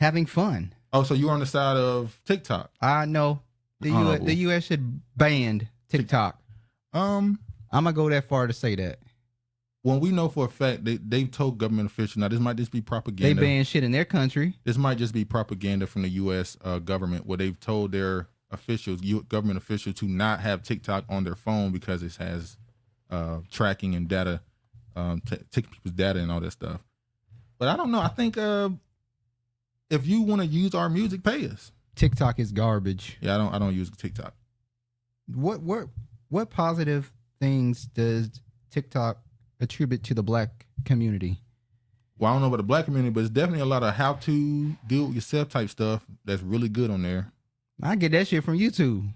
having fun. Oh, so you're on the side of TikTok? I know. The U.S. should ban TikTok. I'm gonna go that far to say that. When we know for a fact they've told government officials, now this might just be propaganda. They ban shit in their country. This might just be propaganda from the U.S. Government, where they've told their officials, government officials, to not have TikTok on their phone because it has tracking and data, taking people's data and all that stuff. But I don't know. I think if you want to use our music, pay us. TikTok is garbage. Yeah, I don't use TikTok. What positive things does TikTok attribute to the Black community? Well, I don't know about the Black community, but it's definitely a lot of how to deal with yourself type stuff that's really good on there. I get that shit from YouTube.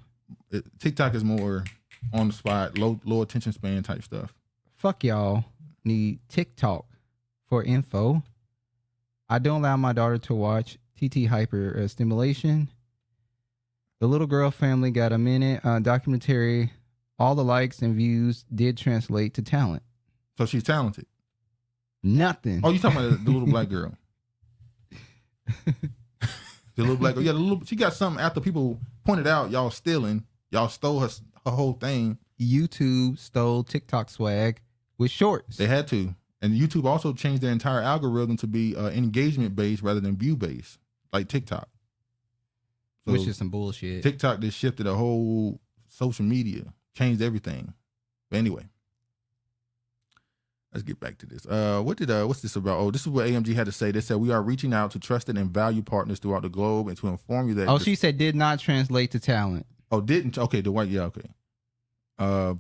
TikTok is more on the spot, low attention span type stuff. Fuck y'all need TikTok. for info. I don't allow my daughter to watch TT Hyper Stimulation. The Little Girl Family got a minute documentary. All the likes and views did translate to talent. So she's talented. Nothing. Oh, you talking about the little black girl? The little black girl. Yeah, she got something after people pointed out y'all stealing. Y'all stole her whole thing. YouTube stole TikTok swag with shorts. They had to. And YouTube also changed their entire algorithm to be engagement based rather than view based, like TikTok. So which is some bullshit. TikTok just shifted a whole social media, changed everything. But anyway, let's get back to this. What's this about? Oh, this is what AMG had to say. They said, we are reaching out to trusted and valued partners throughout the globe and to inform you that. Oh, she said did not translate to talent. Oh, didn't? Okay, the white, yeah, okay.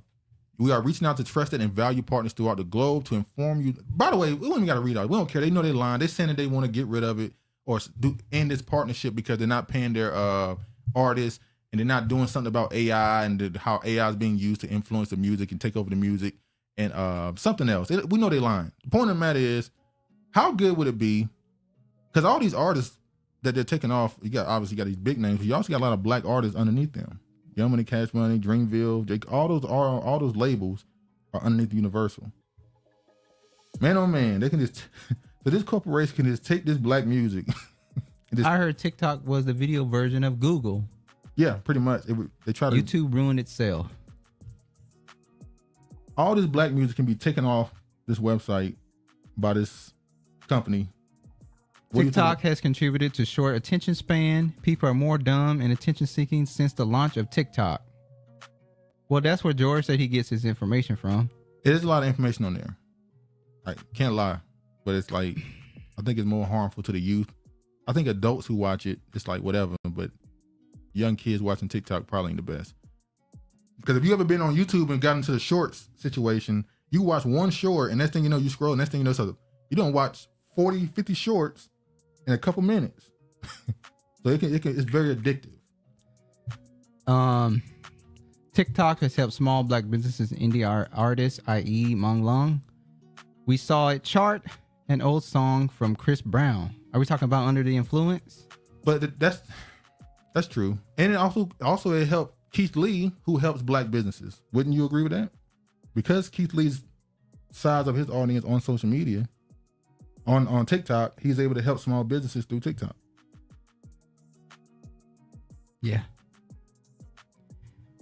We are reaching out to trusted and valued partners throughout the globe to inform you. By the way, we don't even got to read out. We don't care. They know they lying. They're saying that they want to get rid of it or end this partnership because they're not paying their artists and they're not doing something about AI and how AI is being used to influence the music and take over the music and something else. We know they're lying. The point of the matter is, how good would it be? Because all these artists that they're taking off, obviously got these big names, but you also got a lot of black artists underneath them. Young Money, Cash Money, Dreamville, Jake, all those labels are underneath Universal. Man, oh man, they can just so this corporation can just take this black music. I heard TikTok was the video version of Google. Yeah, pretty much. They try to. YouTube ruined itself. All this black music can be taken off this website by this company. TikTok has contributed to short attention span. People are more dumb and attention seeking since the launch of TikTok. Well, that's where George said he gets his information from. It is a lot of information on there. I can't lie, but it's like, I think it's more harmful to the youth. I think adults who watch it, it's like whatever, but young kids watching TikTok probably ain't the best. Because if you ever been on YouTube and got into the shorts situation, you watch one short and next thing you know, you scroll, next thing you know, so you don't watch 40, 50 shorts in a couple minutes. So it's very addictive. TikTok has helped small black businesses and indie artists, i.e. Mong Long. We saw it chart an old song from Chris Brown. Are we talking about Under the Influence? But that's true. And it also it helped Keith Lee, who helps black businesses. Wouldn't you agree with that? Because Keith Lee's size of his audience on social media, on TikTok, he's able to help small businesses through TikTok. Yeah.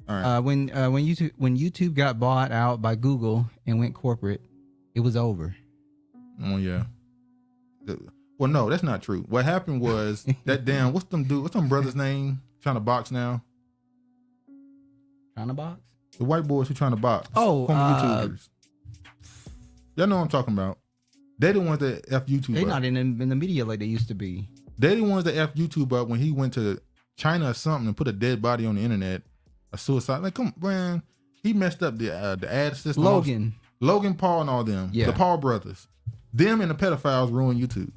All right. When YouTube got bought out by Google and went corporate, it was over. Oh yeah. Well, no, that's not true. What happened was that damn what's them brothers' name trying to box now? Trying to box? The white boys who trying to box. Oh, YouTubers. Y'all know what I'm talking about. They the ones that F YouTube. They're not in the media like they used to be. They the ones that F YouTube up when he went to China or something and put a dead body on the internet, a suicide. Like, come on, man, he messed up the ad system. Logan Paul and all them. Yeah. The Paul brothers. Them and the pedophiles ruined YouTube.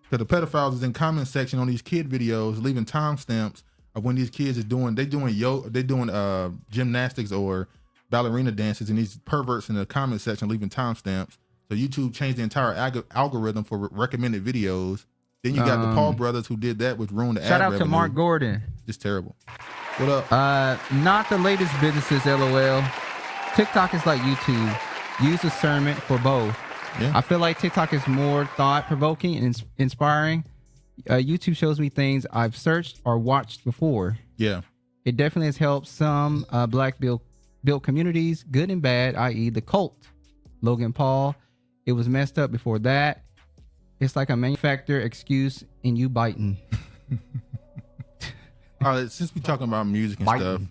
Because the pedophiles is in comment section on these kid videos, leaving timestamps of when these kids is doing gymnastics or ballerina dances, and these perverts in the comment section leaving timestamps. So YouTube changed the entire algorithm for recommended videos. Then you got the Paul brothers who did that, which ruined the ad revenue. Shout out to Mark Gordon. Just terrible. What up? Not the latest businesses, LOL. TikTok is like YouTube. Use discernment for both. Yeah. I feel like TikTok is more thought-provoking and inspiring. YouTube shows me things I've searched or watched before. Yeah. It definitely has helped some black built communities, good and bad, i.e. the cult. Logan Paul. It was messed up before that. It's like a manufacturer excuse and you biting. All right, since we're talking about music and stuff,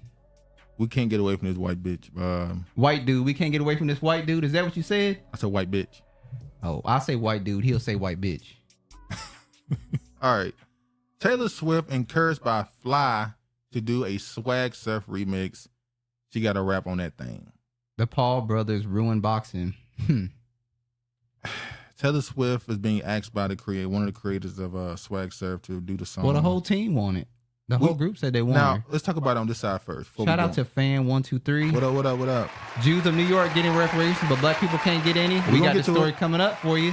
we can't get away from this white bitch. White dude. We can't get away from this white dude. Is that what you said? I said white bitch. Oh, I say white dude. He'll say white bitch. All right. Taylor Swift encouraged by Fly to do a Swag Surf remix. She got a rap on that thing. The Paul brothers ruined boxing. Taylor Swift is being asked by one of the creators of Swag Surf to do the song. Well, the whole team wanted. The whole group said they want Now, her. let's talk about it on this side first. Shout out to Fan123. What up, what up, what up? Jews of New York getting reparations, but black people can't get any. We got the story coming up for you.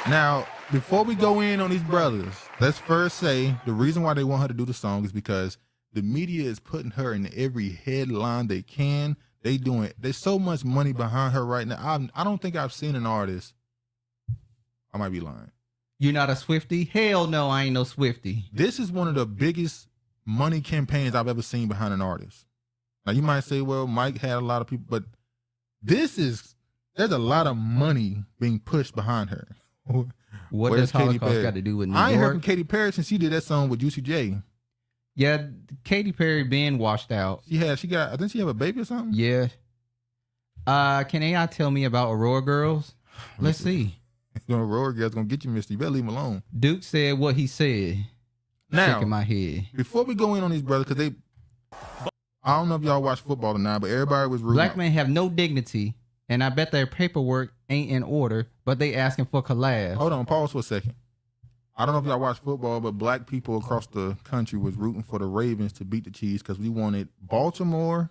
Now, before we go in on these brothers, let's first say the reason why they want her to do the song is because the media is putting her in every headline they can. There's so much money behind her right now. I don't think I've seen an artist. I might be lying. You're not a Swiftie? Hell no, I ain't no Swiftie. This is one of the biggest money campaigns I've ever seen behind an artist. Now you might say, well, Mike had a lot of people, but there's a lot of money being pushed behind her. What does Holocaust got to do with New York? I ain't heard from Katy Perry since she did that song with Juicy J. Yeah, Katy Perry been washed out. I think she have a baby or something? Yeah. Can AI tell me about Aurora Girls? Let's see. Aurora Girls gonna get you, mister. You better leave him alone. Duke said what he said. Now, shaking my head. Before we go in on these brothers, because I don't know if y'all watch football or not, but everybody was rooting. Black men have no dignity, and I bet their paperwork ain't in order, but they asking for collabs. Hold on, pause for a second. I don't know if y'all watch football, but black people across the country was rooting for the Ravens to beat the Chiefs because we wanted Baltimore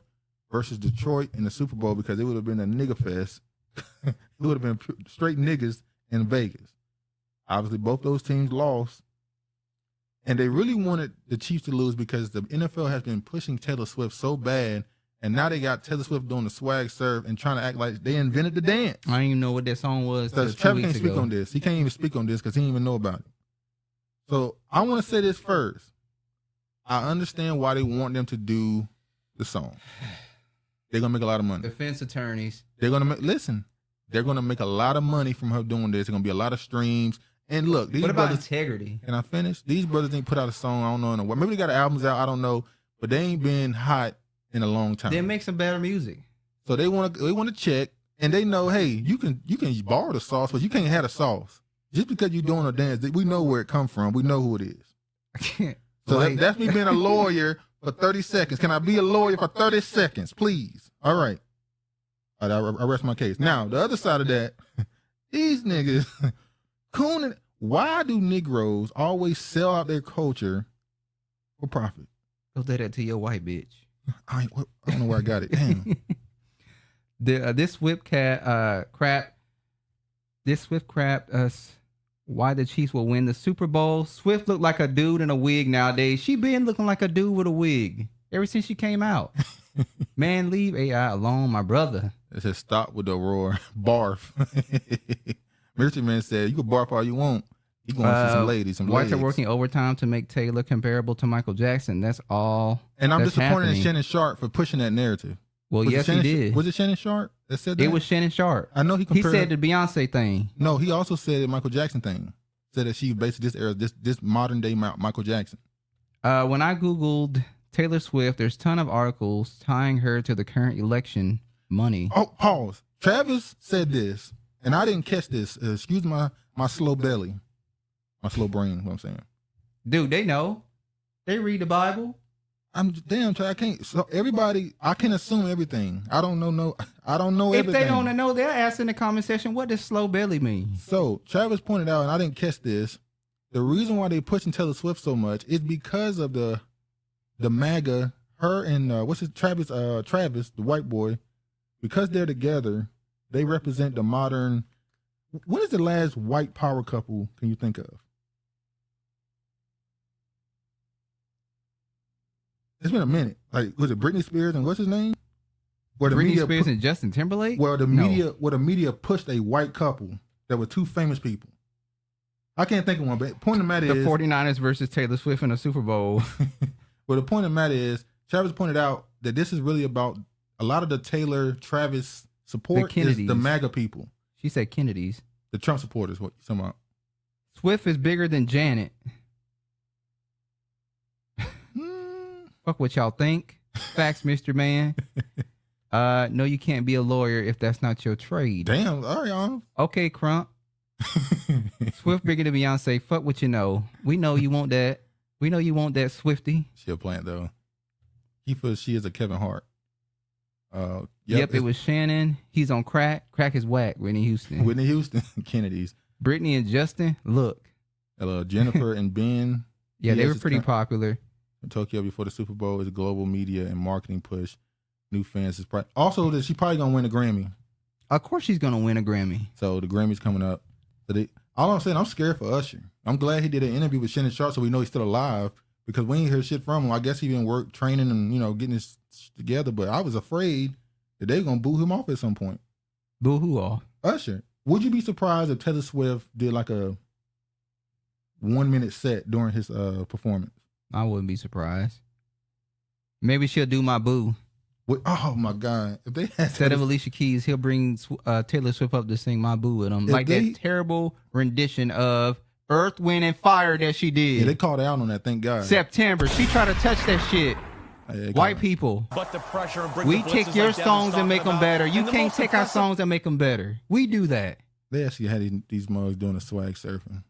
versus Detroit in the Super Bowl because it would have been a nigga fest. It would have been straight niggas in Vegas. Obviously, both those teams lost. And they really wanted the Chiefs to lose because the NFL has been pushing Taylor Swift so bad. And now they got Taylor Swift doing the swag serve and trying to act like they invented the dance. I didn't even know what that song was. Because Trevor can't speak on this. He can't even speak on this because he didn't even know about it. So I want to say this first. I understand why they want them to do the song. They're going to make a lot of money. Defense attorneys. They're going to listen. They're going to make a lot of money from her doing this. There's going to be a lot of streams. And look, these what about brothers, integrity? Can I finish? These brothers ain't put out a song. I don't know in a while. Maybe they got albums out. I don't know. But they ain't been hot in a long time. Then make some better music. So they want to check, and they know, hey, you can borrow the sauce, but you can't have the sauce. Just because you're doing a dance, we know where it come from. We know who it is. I can't. So that's me being a lawyer for 30 seconds. Can I be a lawyer for 30 seconds, please? All right. I rest my case. Now, the other side of that, these niggas, why do Negroes always sell out their culture for profit? Go say that to your white bitch. I don't know where I got it. Damn. This Swift crap. Why the Chiefs will win the Super Bowl. Swift looked like a dude in a wig nowadays. She been looking like a dude with a wig ever since she came out. Man, leave AI alone, my brother. It says stop with the roar. Barf. Richard Man said, you can barf all you want. You going to see some ladies, some Whites legs. are working overtime to make Taylor comparable to Michael Jackson. That's all. And I'm that's disappointed happening. in Shannon Sharp for pushing that narrative. Well, yes, he did. Was it Shannon Sharp that said that? It was Shannon Sharp. I know he compared. He said the Beyonce thing. No, he also said the Michael Jackson thing. Said that she based this era, this modern day Michael Jackson. When I Googled Taylor Swift, there's a ton of articles tying her to the current election money. Oh, pause. Travis said this, and I didn't catch this. Excuse my slow belly. My slow brain, what I'm saying. Dude, they know. They read the Bible. I'm damn. I can't. So everybody, I can assume everything. I don't know. I don't know if everything. If they don't know, they'll ask in the comment section, what does slow belly mean? So Travis pointed out, and I didn't catch this. The reason why they pushing Taylor Swift so much is because of the MAGA. Her and Travis, the white boy, because they're together, they represent the modern. When is the last white power couple can you think of? It's been a minute. Like, was it Britney Spears and what's his name? Britney Spears and Justin Timberlake? Well, the media pushed a white couple that were two famous people. I can't think of one, but point of the matter is... The 49ers versus Taylor Swift in a Super Bowl. Well, the point of the matter is, Travis pointed out that this is really about a lot of the Taylor-Travis support is the MAGA people. She said Kennedys. The Trump supporters, what you talking about? Swift is bigger than Janet. Fuck what y'all think. Facts, Mr. Man. No, you can't be a lawyer if that's not your trade. Damn, all right, Arnold. Okay, Crump. Swift bigger than Beyonce. Fuck what you know. We know you want that. We know you want that, Swifty. She a plant, though. He feels she is a Kevin Hart. Yep, it was Shannon. He's on crack. Crack is whack. Whitney Houston. Kennedy's. Brittany and Justin, look. Jennifer and Ben. Yeah, they were pretty popular. in Tokyo before the Super Bowl is a global media and marketing push. New fans is also that she probably gonna win a Grammy. Of course she's gonna win a Grammy. So the Grammy's coming up. So all I'm saying, I'm scared for Usher. I'm glad he did an interview with Shannon Sharp so we know he's still alive because we ain't hear shit from him. I guess he been training and getting his together. But I was afraid that they gonna boo him off at some point. Boo who off? Usher. Would you be surprised if Taylor Swift did like a 1-minute set during his performance? I wouldn't be surprised. Maybe she'll do My Boo. Oh my God! If they had instead of Alicia Keys, he'll bring Taylor Swift up to sing My Boo with him, like that terrible rendition of Earth, Wind, and Fire that she did. Yeah, they called her out on that. Thank God. September, she tried to touch that shit. White people, but the pressure we take your songs and make them better. You can't take our songs and make them better. We do that. They actually had these mugs doing a swag surfing.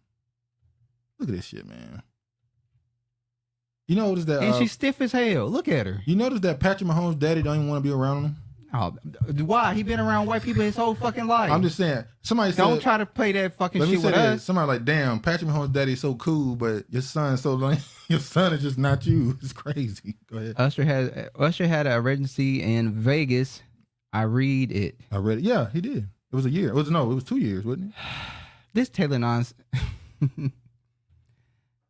Look at this shit, man. You notice that, and she's stiff as hell. Look at her. You notice that Patrick Mahomes' daddy don't even want to be around him. Oh, why? He been around white people his whole fucking life. I'm just saying. Somebody said, don't try to play that fucking shit with us. Somebody like, damn, Patrick Mahomes' daddy is so cool, but your son is so lame. Your son is just not you. It's crazy. Go ahead. Usher had a residency in Vegas. I read it. Yeah, he did. It was a year. It was 2 years, wasn't it? This Taylor nonsense.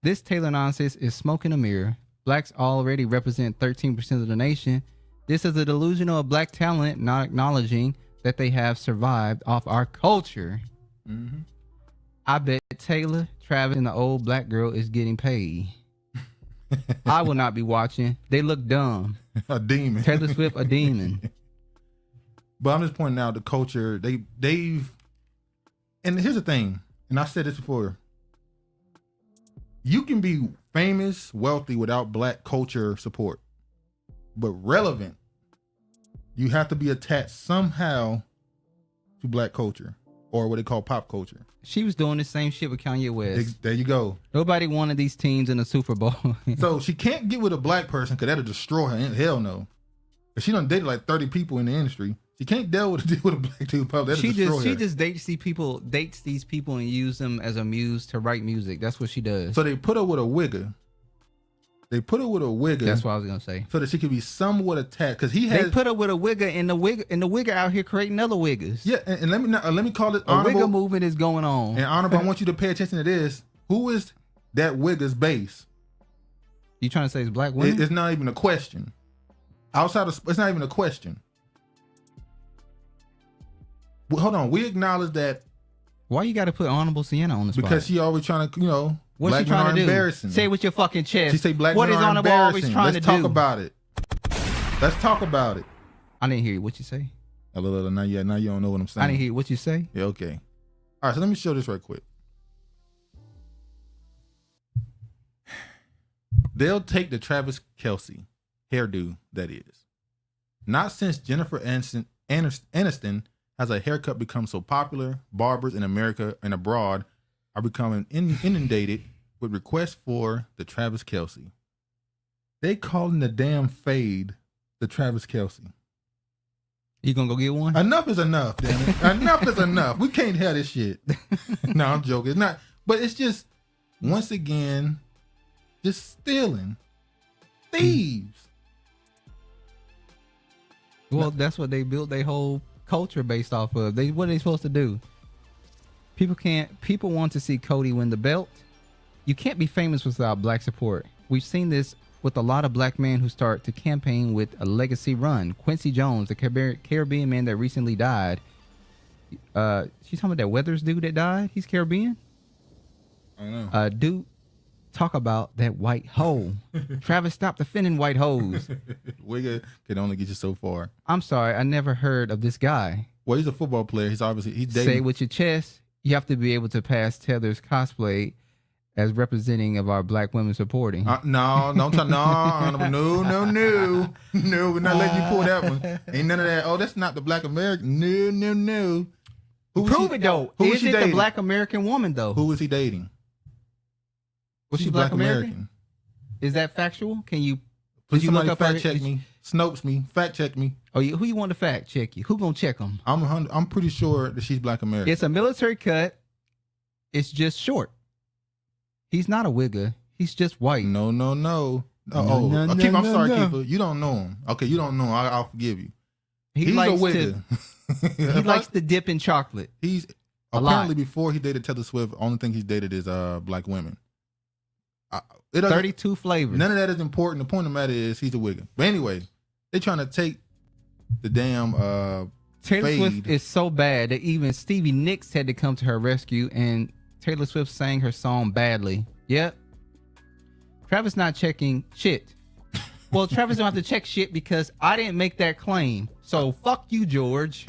This Taylor nonsense is smoke in a mirror. Blacks already represent 13% of the nation. This is a delusional of black talent not acknowledging that they have survived off our culture. Mm-hmm. I bet Taylor, Travis, and the old black girl is getting paid. I will not be watching. They look dumb. A demon. Taylor Swift, a demon. But I'm just pointing out the culture. They've, and here's the thing, and I said this before. You can be famous, wealthy without black culture support. But relevant, you have to be attached somehow to black culture or what they call pop culture. She was doing the same shit with Kanye West. There you go. Nobody wanted these teams in the Super Bowl. So she can't get with a black person because that'll destroy her. Hell no. If she done dated like 30 people in the industry, she can't deal with a black dude. She just dates these people and use them as a muse to write music. That's what she does. So they put her with a wigger. That's what I was gonna say. So that she could be somewhat attached. Because they put her with a wigger, and the wigger out here creating other wiggers. Yeah, and let me call it a wigger movement is going on. And honorable, I want you to pay attention to this. Who is that wigger's base? You trying to say it's black women? It's not even a question. It's not even a question. Well, hold on. We acknowledge that. Why you got to put Honorable Sienna on the spot? Because she always trying to, what's black she trying to do? Embarrassing. Say it with your fucking chest. She say black what men is are Honorable always trying Let's to talk do? about it. Let's talk about it. I didn't hear you. What you say? Now you don't know what I'm saying. I didn't hear what you say. Yeah, okay. All right, so let me show this right quick. They'll take the Travis Kelce hairdo, that is. Not since Jennifer Aniston has a haircut become so popular, barbers in America and abroad are becoming inundated with requests for the Travis Kelce. They calling the damn fade the Travis Kelce. You gonna go get one? Enough is enough, damn it. Enough is enough. We can't have this shit. No, I'm joking. It's not, but it's just, once again, just stealing. Thieves. Well, that's what they built their whole culture based off of. What are they supposed to do? People want to see Cody win the belt. You can't be famous without black support. We've seen this with a lot of black men who start to campaign with a legacy run. Quincy Jones, the Caribbean man that recently died. She's talking about that Weathers dude that died? He's Caribbean? I don't know. Dude, talk about that white hole. Travis, stop defending white hoes. Wigger can only get you so far. I'm sorry, I never heard of this guy. Well, he's a football player. He's dating. Say with your chest, you have to be able to pass Tether's cosplay as representing of our black women supporting. No, we're not letting you pull that one. Ain't none of that. Oh, that's not the black American. No. Prove it though. Is it the black American woman though? Who is he dating? Was she black American? Is that factual? Can you? Please somebody fact check me. Snopes me. Fact check me. Oh, who you want to fact check you? Who gonna check them? I'm pretty sure that she's black American. It's a military cut. It's just short. He's not a wigger. He's just white. No. Keith, I'm sorry, Keith. You don't know him. Okay, you don't know him. I'll forgive you. He's a likes wigger. he likes to dip in chocolate. He's apparently before he dated Taylor Swift, only thing he's dated is black women. 32 flavors. None of that is important. The point of the matter is he's a wigger. But anyway, they're trying to take the damn Taylor fade. Swift is so bad that even Stevie Nicks had to come to her rescue, and Taylor Swift sang her song badly. Yep. Travis not checking shit. Well, Travis don't have to check shit because I didn't make that claim. So fuck you, George.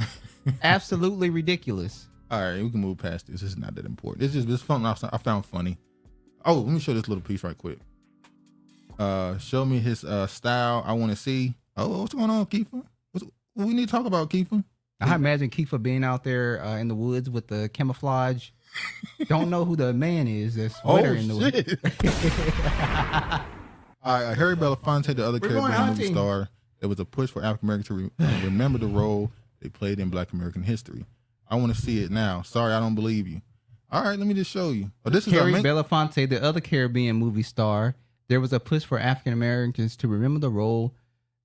Absolutely ridiculous. All right, we can move past this. It's not that important. It's just something I found funny. Oh, let me show this little piece right quick. Show me his style. I want to see. Oh, what's going on, Kiefer? What we need to talk about, Kiefer? I imagine Kiefer being out there in the woods with the camouflage. Don't know who the man is that's in the woods. All right, Harry Belafonte, the other Caribbean movie star. There was a push for African Americans to remember the role they played in Black American history. I want to see it now. Sorry, I don't believe you. All right, let me just show you. Oh, this is Harry Belafonte, the other Caribbean movie star. There was a push for African Americans to remember the role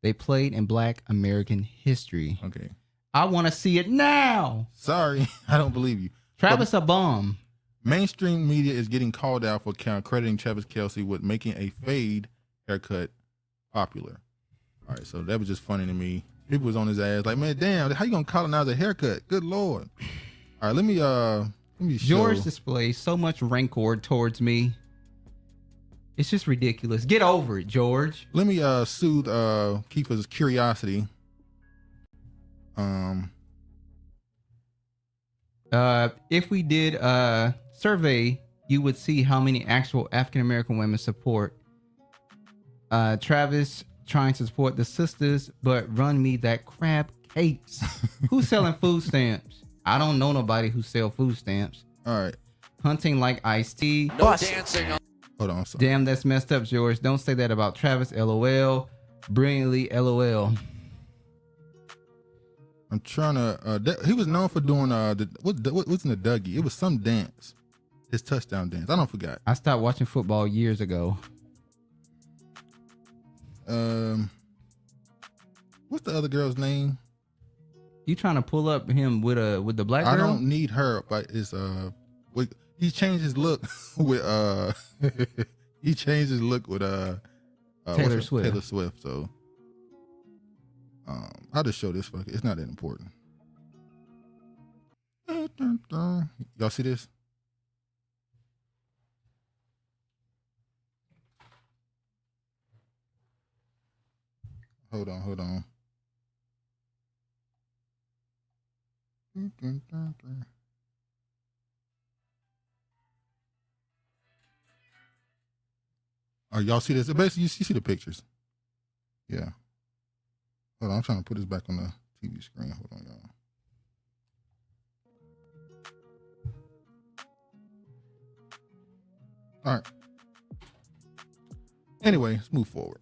they played in Black American history. Okay. I want to see it now. Sorry, I don't believe you. Travis a bum. Mainstream media is getting called out for crediting Travis Kelce with making a fade haircut popular. All right, so that was just funny to me. People was on his ass like, man, damn, how you gonna colonize a haircut? Good Lord. All right, let me show. George displays so much rancor towards me. It's just ridiculous. Get over it, George. Let me soothe Keefer's curiosity. If we did a survey, you would see how many actual African American women support Travis trying to support the sisters, but run me that crab cakes. Who's selling food stamps? I don't know nobody who sell food stamps. All right. Hunting like Ice-T. No dancing. Hold on. Sorry. Damn, that's messed up, George. Don't say that about Travis. LOL. Brilliantly LOL. I'm trying to. He was known for doing what's in the Dougie? It was some dance. His touchdown dance. I don't forgot. I stopped watching football years ago. What's the other girl's name? You trying to pull up him with the black girl? I don't need her, but it's he changed his look with he changed his look with Taylor Swift. Taylor Swift. So I'll just show this. It's not that important. Y'all see this? Hold on. Oh, y'all see this? Basically, you see the pictures. Yeah. Hold on, I'm trying to put this back on the TV screen. Hold on, y'all. All right. Anyway, let's move forward.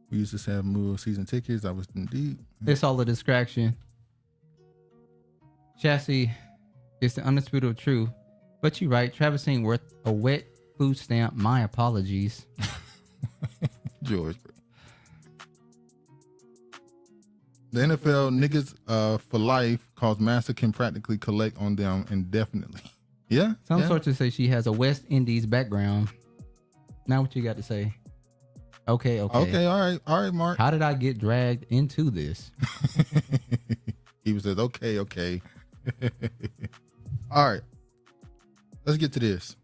We used to have more season tickets. I was indeed. It's all a distraction. Chassis, it's the undisputed truth. But you're right. Travis ain't worth a wet food stamp. My apologies. George. The NFL niggas for life cause Master can practically collect on them indefinitely. Yeah? Some sources say she has a West Indies background. Now what you got to say? Okay. All right, Mark. How did I get dragged into this? He says, okay. All right. Let's get to this.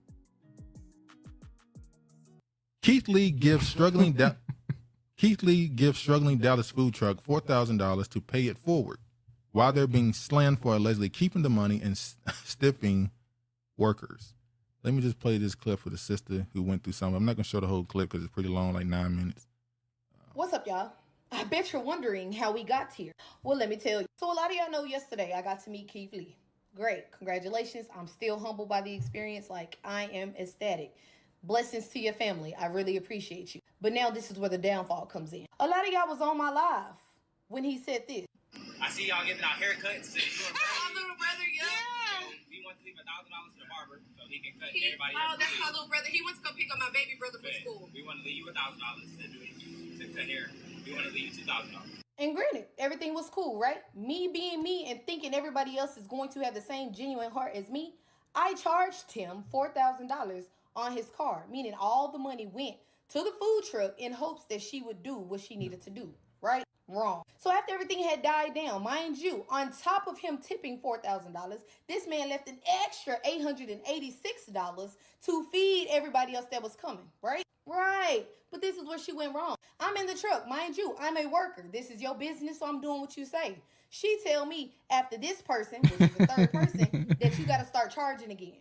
Keith Lee gives struggling Dallas food truck $4,000 to pay it forward, while they're being slammed for allegedly keeping the money and stiffing workers. Let me just play this clip for the sister who went through something. I'm not going to show the whole clip because it's pretty long, like 9 minutes. What's up, y'all? I bet you're wondering how we got here. Well, let me tell you. So a lot of y'all know yesterday I got to meet Keith Lee. Great. Congratulations. I'm still humbled by the experience. Like, I am ecstatic. Blessings to your family. I really appreciate you. But now this is where the downfall comes in. A lot of y'all was on my live when he said this. I see y'all giving out haircuts. Little brother, yeah. We want leave $1,000 to the barber so he can cut everybody. Oh, that's my little brother. He went to go pick up my baby brother from school. We want to leave you $1,000 to cut hair. We want to leave you $2,000. And granted, everything was cool, right? Me being me and thinking everybody else is going to have the same genuine heart as me, I charged him $4,000 on his car, meaning all the money went to the food truck in hopes that she would do what she needed to do, right? Wrong. So after everything had died down, mind you, on top of him tipping $4,000, this man left an extra $886 to feed everybody else that was coming, right? Right. But this is where she went wrong. I'm in the truck, mind you, I'm a worker. This is your business, so I'm doing what you say. She tell me after this person, which is the third person, that you got to start charging again.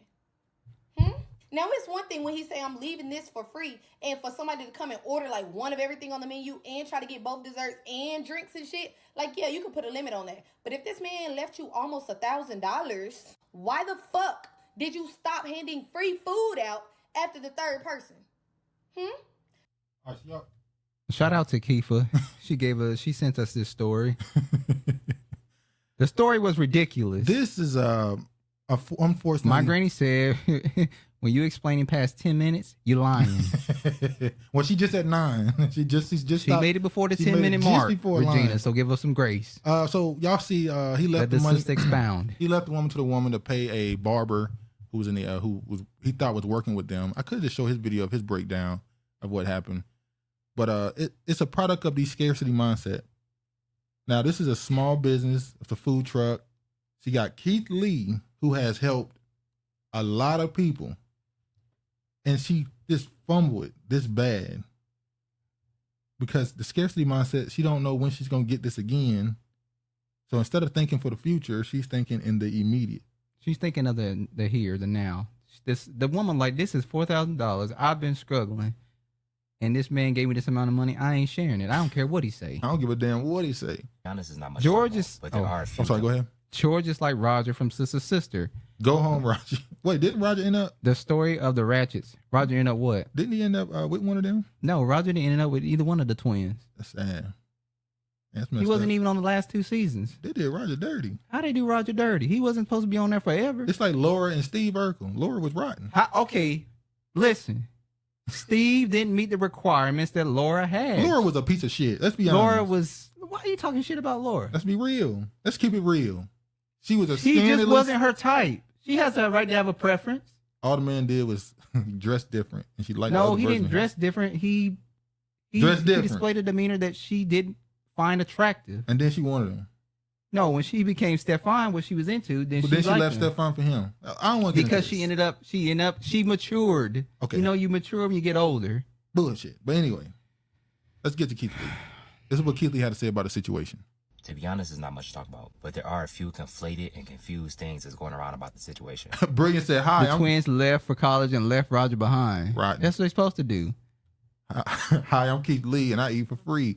Now, it's one thing when he say, I'm leaving this for free, and for somebody to come and order like one of everything on the menu and try to get both desserts and drinks and shit, like, yeah, you can put a limit on that. But if this man left you almost $1,000, why the fuck did you stop handing free food out after the third person? Shout out to Kifa. She sent us this story. The story was ridiculous. This is unfortunately. My granny said, when you explaining past 10 minutes, you're lying. Well, she just at 9. She made it before the 10-minute mark, Regina. So give us some grace. So y'all see, he left the money. Expound. He left the woman to the woman to pay a barber who was in the he thought was working with them. I could just show his video of his breakdown of what happened, but it's a product of the scarcity mindset. Now, this is a small business. It's a food truck. She got Keith Lee, who has helped a lot of people, and she just fumbled it this bad because the scarcity mindset, she don't know when she's going to get this again. So instead of thinking for the future, she's thinking in the immediate. She's thinking of the here, the now. The woman like, this is $4,000. I've been struggling, and this man gave me this amount of money. I ain't sharing it. I don't care what he say. I don't give a damn what he say. Honest is not much. George is. But there are. I'm sorry. Go ahead. George is like Roger from Sister Sister. Go home, Roger. Wait, didn't Roger end up? The story of the Ratchets. Roger ended up what? Didn't he end up with one of them? No, Roger didn't end up with either one of the twins. That's sad. He wasn't even on the last 2 seasons. They did Roger dirty. How they do Roger dirty? He wasn't supposed to be on there forever. It's like Laura and Steve Urkel. Laura was rotten. Okay, listen. Steve didn't meet the requirements that Laura had. Laura was a piece of shit. Let's be honest. Laura was. Why are you talking shit about Laura? Let's be real. Let's keep it real. She was a She just wasn't her type. She has a right to have a preference. All the man did was dress different, and she liked. No, he didn't dress different. He dressed different. He displayed a demeanor that she didn't find attractive. And then she wanted him. No, when she became Stefan, what she was into, then she left Stefan for him. I don't want to because she matured. Okay, you know, you mature when you get older. Bullshit. But anyway, let's get to Keith Lee. This is what Keith Lee had to say about the situation. To be honest, there's not much to talk about, but there are a few conflated and confused things that's going around about the situation. Brilliant said, "Hi." The twins left for college and left Roger behind. Right. That's what they're supposed to do. Hi, I'm Keith Lee, and I eat for free.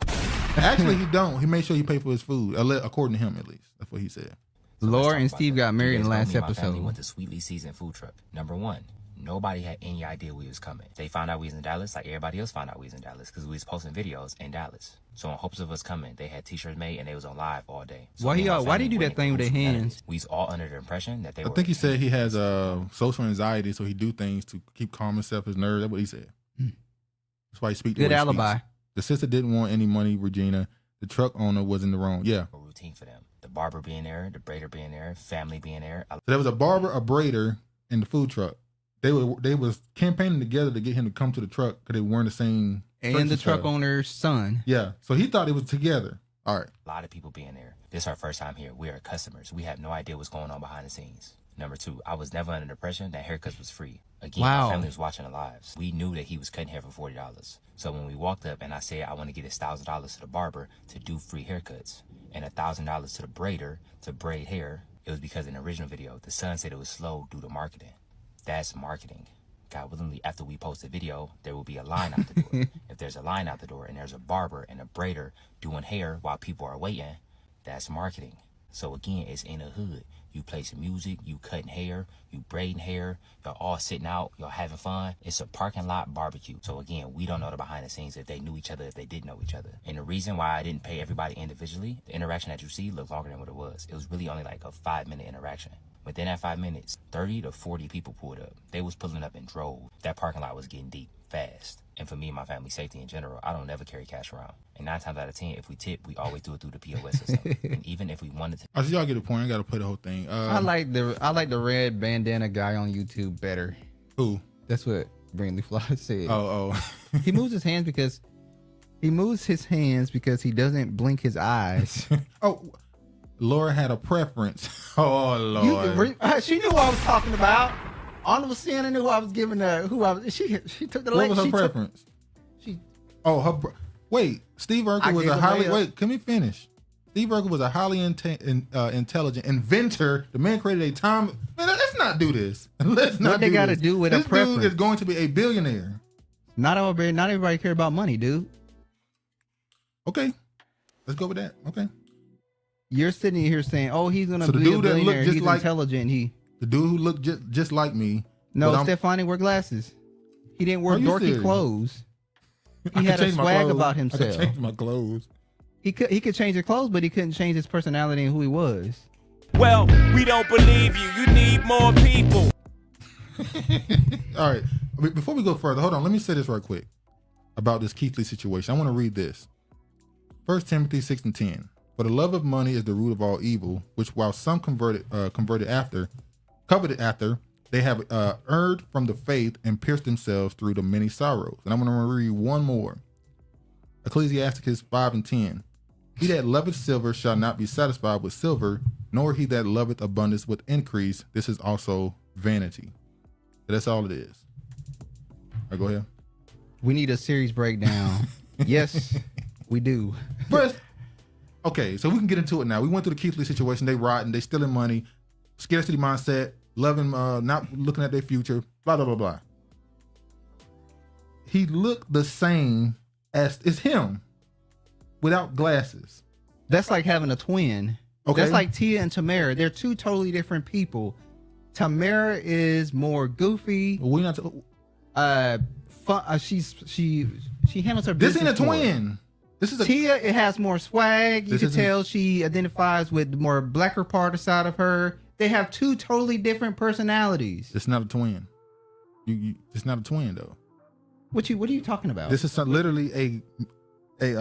Actually, he don't. He made sure he paid for his food, according to him, at least. That's what he said. So Laura and Steve got married in the last episode. My family went to Sweetly Seasoned Food Truck. Number one, nobody had any idea we was coming. They found out we was in Dallas like everybody else found out we was in Dallas because we was posting videos in Dallas. So in hopes of us coming, they had t-shirts made and they was on live all day. So why do you do that thing with their hands? We was all under the impression that they were. I think he said he has social anxiety, so he do things to keep calm himself, his nerves. That's what he said. That's why he speaks. Good alibi. The sister didn't want any money, Regina. The truck owner was in the wrong. Yeah. A routine for them. The barber being there, the braider being there, family being there. So there was a barber, a braider, and the food truck. They was campaigning together to get him to come to the truck because they weren't the same. And the truck owner's son. Yeah. So he thought it was together. All right. A lot of people being there. This is our first time here. We are customers. We have no idea what's going on behind the scenes. Number two, I was never under the impression that haircuts was free. Again, my family was watching the lives. We knew that he was cutting hair for $40. So when we walked up and I said I want to get $1,000 to the barber to do free haircuts and $1,000 to the braider to braid hair, it was because in the original video, the son said it was slow due to marketing. That's marketing. God willingly, after we post the video, there will be a line out the door. If there's a line out the door and there's a barber and a braider doing hair while people are waiting, that's marketing. So again, it's in the hood. You play some music, you cutting hair, you braiding hair, y'all all sitting out, y'all having fun. It's a parking lot barbecue. So again, we don't know the behind the scenes if they knew each other, if they didn't know each other. And the reason why I didn't pay everybody individually, the interaction that you see looked longer than what it was. It was really only like a 5-minute interaction. Within that 5 minutes, 30 to 40 people pulled up. They was pulling up in droves. That parking lot was getting deep fast. And for me and my family's safety in general, I don't never carry cash around. And 9 times out of 10, if we tip, we always do it through the POS system. And even if we wanted to. I see y'all get the point. I got to play the whole thing. I like the red bandana guy on YouTube better. Who? That's what Brandley Fly said. Oh. He moves his hands because he doesn't blink his eyes. Oh, Laura had a preference. Oh Lord. She knew what I was talking about. All of a sudden, I knew I was giving her she took the What was her preference? Wait, Steve Urkel was a highly wait. Can we finish? Steve Urkel was a highly intelligent inventor. The man created a time. Man, let's not do this. Let's not. What they got to do with a preference? This dude is going to be a billionaire. Not everybody care about money, dude. Okay, let's go with that. Okay. You're sitting here saying, "Oh, he's gonna be a billionaire. He's intelligent." The dude who looked just like me. No, Stefani wore glasses. He didn't wear dorky clothes. He had a swag about himself. I could change my clothes. He could change his clothes, but he couldn't change his personality and who he was. Well, we don't believe you. You need more people. All right. Before we go further, hold on. Let me say this right quick about this Keith Lee situation. I want to read this. 1 Timothy 6:10. For the love of money is the root of all evil, which while some coveted after, they have erred from the faith and pierced themselves through the many sorrows. And I'm going to read one more. Ecclesiasticus 5:10. He that loveth silver shall not be satisfied with silver, nor he that loveth abundance with increase. This is also vanity. So that's all it is. All right, go ahead. We need a series breakdown. Yes, we do. First, okay, so we can get into it now. We went through the Keith Lee situation. They rotting, they stealing money, scarcity mindset, loving, not looking at their future, blah, blah, blah, blah. He looked the same as it's him without glasses. That's like having a twin. Okay. That's like Tia and Tamara. They're two totally different people. Tamara is more goofy. We're not. She handles her business. This ain't a twin. This is Tia. It has more swag. You can tell she identifies with the more blacker part side of her. They have two totally different personalities. It's not a twin. It's not a twin though. What are you talking about? This is literally a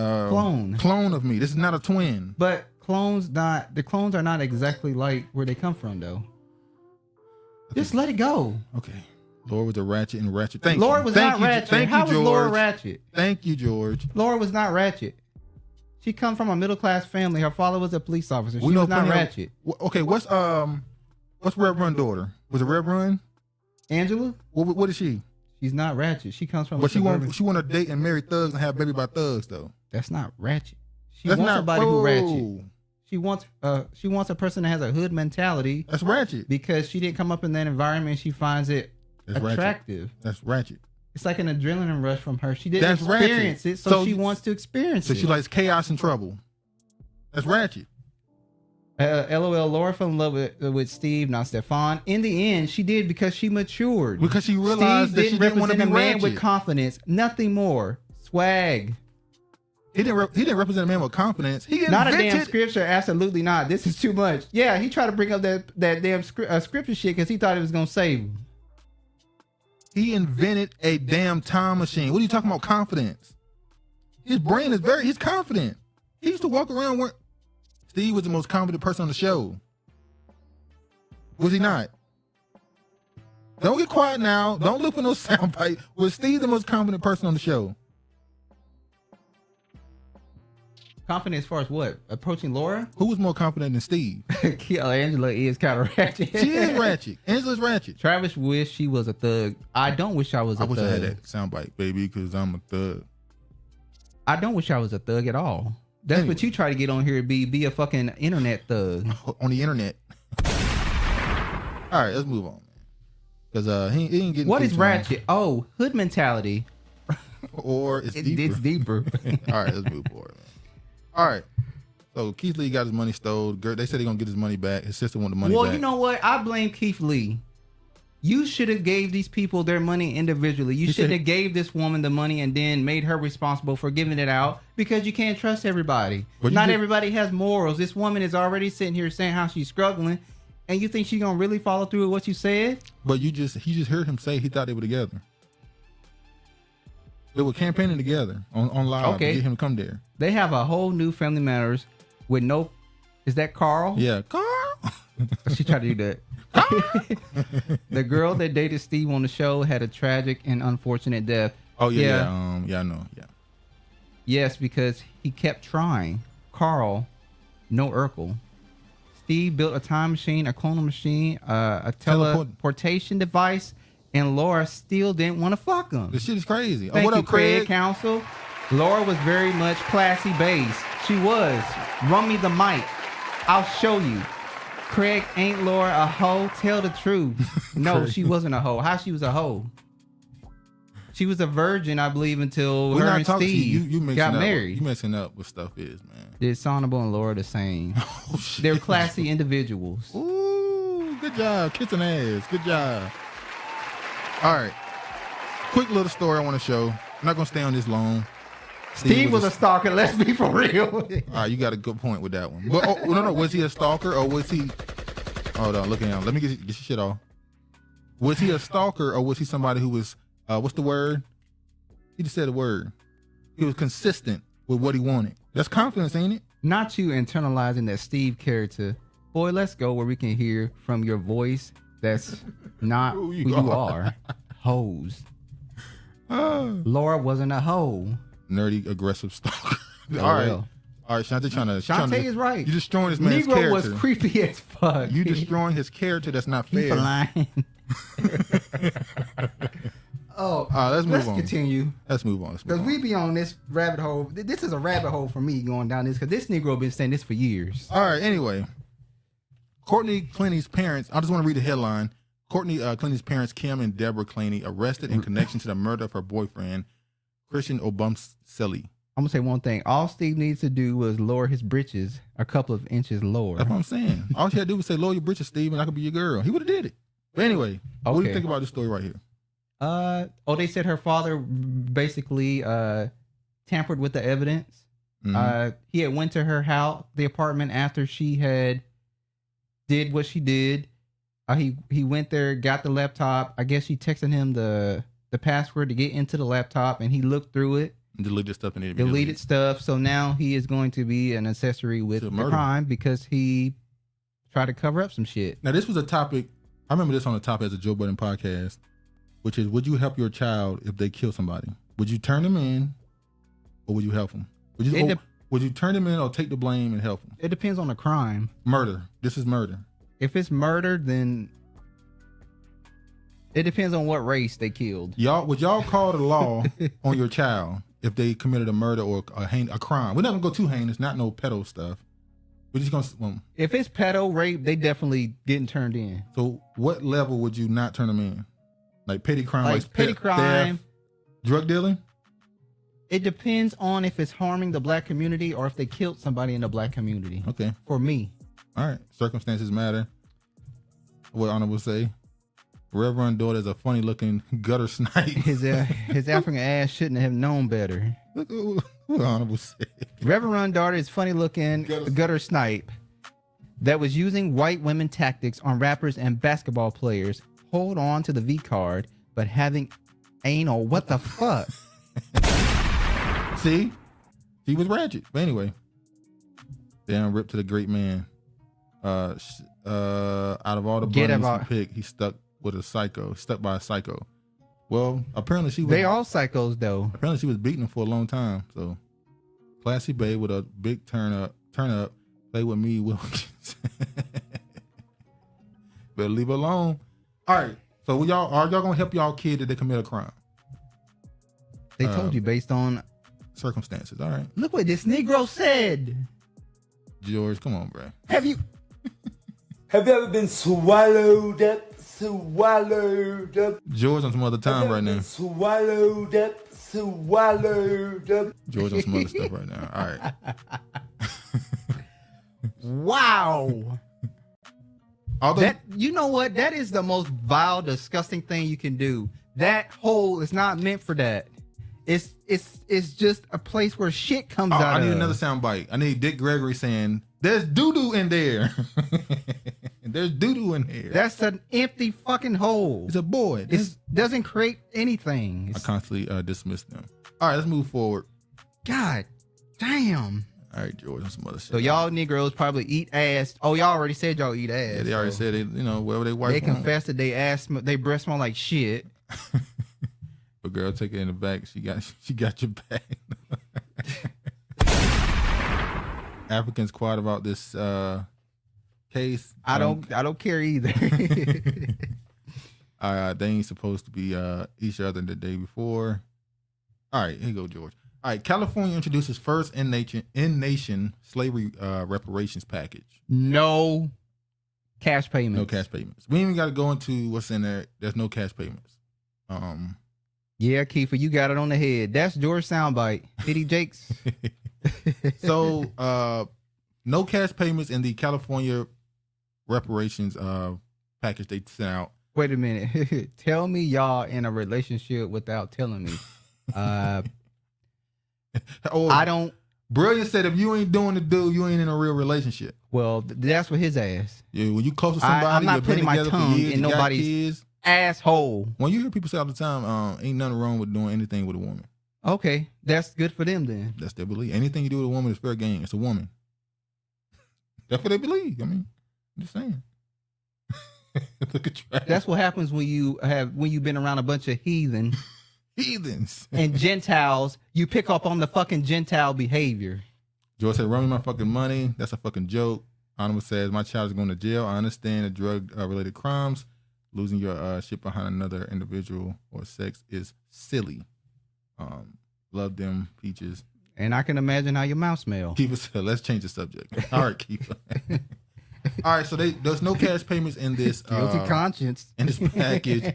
clone of me. This is not a twin. But the clones are not exactly like where they come from though. Okay. Just let it go. Okay. Laura was a ratchet and ratchet. Laura was not ratchet. How was Laura ratchet? Thank you, George. Laura was not ratchet. She come from a middle class family. Her father was a police officer. She was not ratchet. Okay, what's Red Run daughter? Was it Red Run? Angela? What is she? She's not ratchet. She comes from. But she want to date and marry thugs and have baby by thugs though. That's not ratchet. That's wants somebody who ratchet. She wants a person that has a hood mentality. That's ratchet. Because she didn't come up in that environment. She finds it attractive. That's ratchet. It's like an adrenaline rush from her. She didn't experience it, so she wants to experience it. So she likes chaos and trouble. That's ratchet. LOL, Laura fell in love with Steve, not Stefan. In the end, she did because she matured. Because she realized Steve that she didn't want to be a man ratchet. with confidence, nothing more. Swag. He didn't represent a man with confidence. He not a damn scripture. Absolutely not. This is too much. Yeah, he tried to bring up that damn scripture shit because he thought it was gonna save him. He invented a damn time machine. What are you talking about confidence? His brain is he's confident. He used to walk around where Steve was the most confident person on the show. Was he not? Don't get quiet now. Don't look for no soundbite. Was Steve the most confident person on the show? Confident as far as what? Approaching Laura? Who was more confident than Steve? Angela is kind of ratchet. She is ratchet. Angela's ratchet. Travis wished she was a thug. I don't wish I was a thug. I wish I had that soundbite, baby, because I'm a thug. I don't wish I was a thug at all. That's anyway. What you try to get on here, be a fucking internet thug. On the internet. All right, let's move on, man. Because he ain't getting. What is ratchet? Oh, hood mentality. Or it's deeper. It's deeper. All right, let's move forward, man. All right. So Keith Lee got his money stolen. They said they're going to get his money back. His sister want the money back. Well, you know what? I blame Keith Lee. You should have gave these people their money individually. You should have gave this woman the money and then made her responsible for giving it out because you can't trust everybody. Not everybody has morals. This woman is already sitting here saying how she's struggling. And you think she gonna really follow through with what you said? But he just heard him say he thought they were together. They were campaigning together on live to get him to come there. They have a whole new Family Matters with no. Is that Carl? Yeah, Carl. She tried to do that. The girl that dated Steve on the show had a tragic and unfortunate death. Oh yeah. I know. Yeah. Yes, because he kept trying. Carl, no Urkel. Steve built a time machine, a clonal machine, a teleportation device, and Laura still didn't want to fuck him. This shit is crazy. Thank what you, up, Craig? Council. Laura was very much classy based. She was. Run me the mic. I'll show you. Craig, ain't Laura a hoe? Tell the truth. No, she wasn't a hoe. How she was a hoe? She was a virgin, I believe, until her and Steve got married. You messing up what stuff is, man. Did Sonable and Laura the same? Oh, shit. They're classy individuals. Ooh, good job. Kissing ass. Good job. All right. Quick little story I want to show. I'm not going to stay on this long. Steve was a stalker. Let's be for real. All right, you got a good point with that one. But no. Was he a stalker or was he... Hold on, look at him. Let me get your shit off. Was he a stalker or was he somebody who was... what's the word? He just said a word. He was consistent with what he wanted. That's confidence, ain't it? Not you internalizing that Steve character. Boy, let's go where we can hear from your voice that's not who you are. Hoes. Laura wasn't a hoe. Nerdy, aggressive stalker. All right. All right, Shantae trying to... Shantae is right. You're destroying this man's Negro character. was creepy as fuck. You destroying his character that's not fair. He's lying. Let's move on. Continue. Let's move on. Because we be on this rabbit hole. This is a rabbit hole for me going down this because this Negro been saying this for years. All right. Anyway, Courtney Clooney's parents. I just want to read the headline. Courtney Clooney's parents, Kim and Deborah Clooney, arrested in connection to the murder of her boyfriend, Christian Obumseli. I'm gonna say one thing. All Steve needs to do was lower his britches a couple of inches lower. That's what I'm saying. All she had to do was say, "Lower your britches, Steve, and I could be your girl." He would have did it. But anyway, what do you think about this story right here? They said her father basically tampered with the evidence. Mm-hmm. He had went to her house, the apartment, after she had did what she did. He went there, got the laptop. I guess she texted him the password to get into the laptop, and he looked through it. And deleted stuff. Deleted stuff. So now he is going to be an accessory with the crime because he tried to cover up some shit. Now, this was a topic. I remember this on the top as a Joe Budden podcast, which is, would you help your child if they kill somebody? Would you turn them in or would you help them? Would you turn them in or take the blame and help them? It depends on the crime. Murder. This is murder. If it's murder, then it depends on what race they killed. Would y'all call the law on your child if they committed a murder or a crime? We're not gonna go too heinous, not no pedo stuff. We're just gonna. If it's pedo rape, they definitely getting turned in. So, what level would you not turn them in? Like petty crime, like petty crime, theft, drug dealing. It depends on if it's harming the black community or if they killed somebody in the black community. Okay. For me. All right. Circumstances matter. What Honor will say. Reverend daughter is a funny looking gutter snipe. His African ass shouldn't have known better. Look what Honor will say. Reverend daughter is funny looking gutter snipe that was using white women tactics on rappers and basketball players. Hold on to the V card, but having anal. What the fuck? See? He was ratchet. But anyway. Damn, rip to the great man. Out of all the bunnies he picked, he stuck with a psycho. Stuck by a psycho. Well, apparently she was. They all psychos though. Apparently she was beating him for a long time. So, classy babe with a big turn up. Play with me, Wilkins. Better leave her alone. All right. So are y'all gonna help y'all kid that they commit a crime? They told you based on circumstances. All right. Look what this Negro said. George, come on, bro. Have you ever been swallowed up? George on some other time right now. Swallowed up. George on some other stuff right now. All right. Wow. You know what? That is the most vile, disgusting thing you can do. That hole is not meant for that. It's just a place where shit comes out. I need another sound bite. I need Dick Gregory saying, "There's doo-doo in there." There's doo-doo in here. That's an empty fucking hole. It's a boy. It doesn't create anything. I constantly dismiss them. All right, let's move forward. God damn. All right, George, and some other shit. So y'all Negroes probably eat ass. Oh, y'all already said y'all eat ass. Yeah, they already said they, wherever they wife. They confessed that they breast smell like shit. But girl, take it in the back. She got your back. Africans quiet about this case. I don't care either. They ain't supposed to be each other the day before. All right, here you go, George. All right, California introduces first in-nation slavery reparations package. No cash payments. No cash payments. We ain't even got to go into what's in there. There's no cash payments. Yeah, Kiefer, you got it on the head. That's George soundbite. Pity Jakes. So, no cash payments in the California reparations package they sent out. Wait a minute. Tell me y'all in a relationship without telling me. I don't. Brilliant said if you ain't doing the do, you ain't in a real relationship. Well, that's for his ass. Yeah, when you close to somebody, I'm not putting my tongue in nobody's asshole. When you hear people say all the time, ain't nothing wrong with doing anything with a woman. Okay, that's good for them then. That's their belief. Anything you do with a woman is fair game. It's a woman. That's what they believe. I mean, I'm just saying. Look at trash. That's what happens when you've been around a bunch of heathens and Gentiles. You pick up on the fucking Gentile behavior. George said, "Run me my fucking money." That's a fucking joke. Honorable says, "My child is going to jail. I understand the drug related crimes. Losing your shit behind another individual or sex is silly. Love them peaches." And I can imagine how your mouth smells. Keeper said, "Let's change the subject." All right, Keeper. All right, so there's no cash payments in this guilty conscience in this package.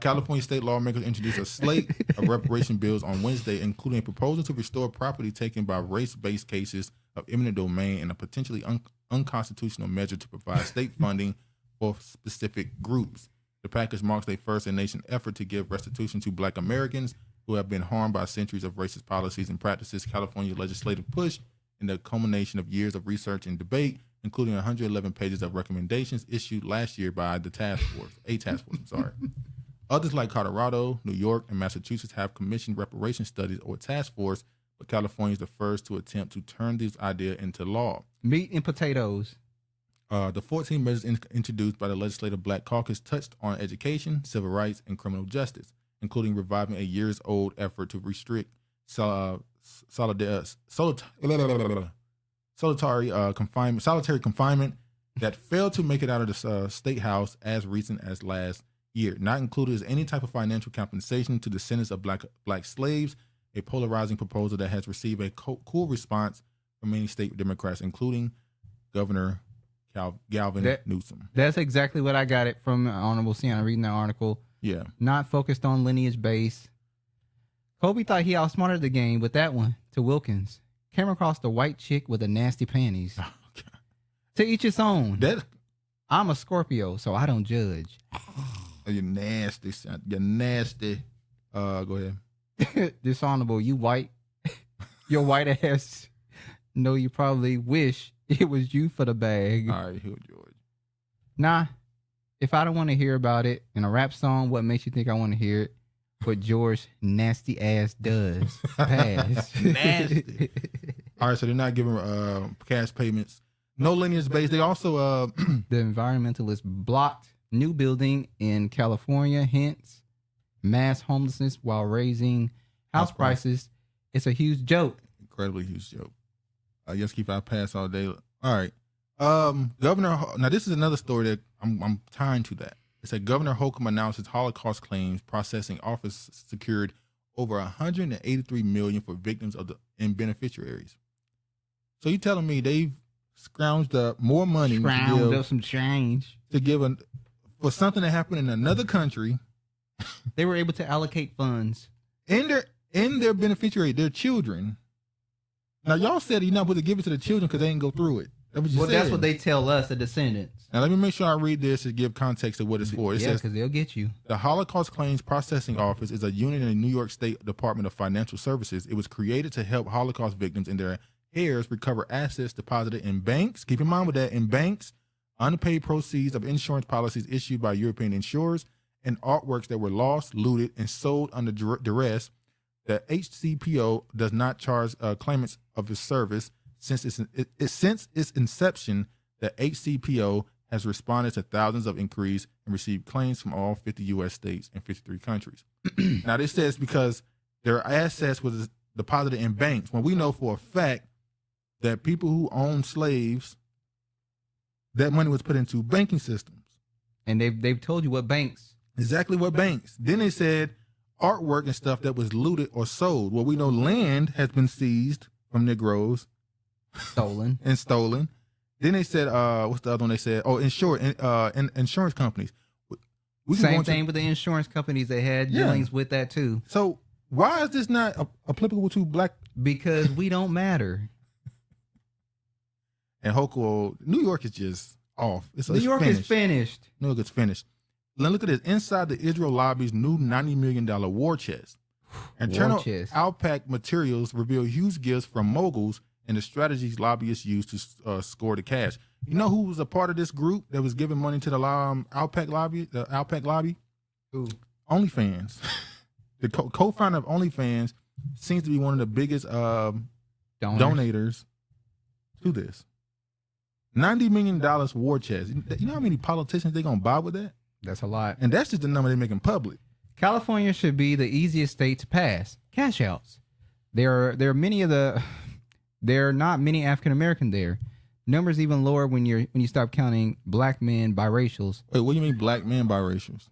California state lawmakers introduced a slate of reparation bills on Wednesday, including a proposal to restore property taken by race-based cases of eminent domain and a potentially unconstitutional measure to provide state funding for specific groups. The package marks a first-in-nation effort to give restitution to Black Americans who have been harmed by centuries of racist policies and practices. California's legislative push in the culmination of years of research and debate, including 111 pages of recommendations issued last year by the task force. Others like Colorado, New York, and Massachusetts have commissioned reparation studies or task force, but California is the first to attempt to turn this idea into law. Meat and potatoes. The 14 measures introduced by the Legislative Black Caucus touched on education, civil rights, and criminal justice, including reviving a years-old effort to restrict solitary confinement that failed to make it out of the state house as recent as last year. Not included is any type of financial compensation to descendants of black slaves, a polarizing proposal that has received a cool response from many state Democrats, including Governor Gavin Newsom. That's exactly what I got it from Honorable Sienna reading that article. Yeah. Not focused on lineage base. Kobe thought he outsmarted the game with that one to Wilkins. Came across the white chick with the nasty panties. Oh, God. To each his own. I'm a Scorpio, so I don't judge. You're nasty, son. You're nasty. Go ahead. Dishonorable. You white. Your white ass. No, you probably wish it was you for the bag. All right, here, George. Nah, if I don't want to hear about it in a rap song, what makes you think I want to hear it? What George nasty ass does. Pass. Nasty. All right, so they're not giving cash payments. No lineage base. They also the environmentalists blocked new building in California, hence mass homelessness while raising house prices. It's a huge joke. Incredibly huge joke. Yes, keep our pass all day. All right. Governor, now this is another story that I'm tying to that. It said Governor Holcomb announced his Holocaust claims processing office secured over $183 million for victims and beneficiaries. So you telling me they've scrounged up more money to give for something that happened in another country? They were able to allocate funds in their beneficiary, their children. Now y'all said you're not supposed to give it to the children because they didn't go through it. That's what they tell us, the descendants. Now let me make sure I read this to give context of what it's for. It says, because they'll get you. The Holocaust Claims Processing Office is a unit in the New York State Department of Financial Services. It was created to help Holocaust victims and their heirs recover assets deposited in banks. Keep in mind with that, in banks, unpaid proceeds of insurance policies issued by European insurers, and artworks that were lost, looted, and sold under duress. The HCPO does not charge claimants of its service. Since its inception, the HCPO has responded to thousands of inquiries and received claims from all 50 U.S. states and 53 countries. Now, this says because their assets was deposited in banks, when we know for a fact that people who own slaves, that money was put into banking systems. And they've told you what banks. Exactly what banks. Then they said artwork and stuff that was looted or sold. Well, we know land has been seized from Negroes. Stolen. And stolen. Then they said, what's the other one they said? Oh, insurance companies. Same thing with the insurance companies. They had dealings with that too. So why is this not applicable to black? Because we don't matter. And Hoko, New York is just off. New York is finished. New York is finished. Now look at this. Inside the Israel lobby's new $90 million war chest. Internal Alpac materials reveal huge gifts from moguls and the strategies lobbyists use to score the cash. You know who was a part of this group that was giving money to the Alpac lobby? The Alpac lobby? Who? OnlyFans. The co-founder of OnlyFans seems to be one of the biggest donators to this. $90 million war chest. You know how many politicians they're going to buy with that? That's a lot. And that's just the number they make in public. California should be the easiest state to pass cash outs. There are not many African American there. Numbers even lower when you stop counting black men biracials. Wait, what do you mean black men biracials?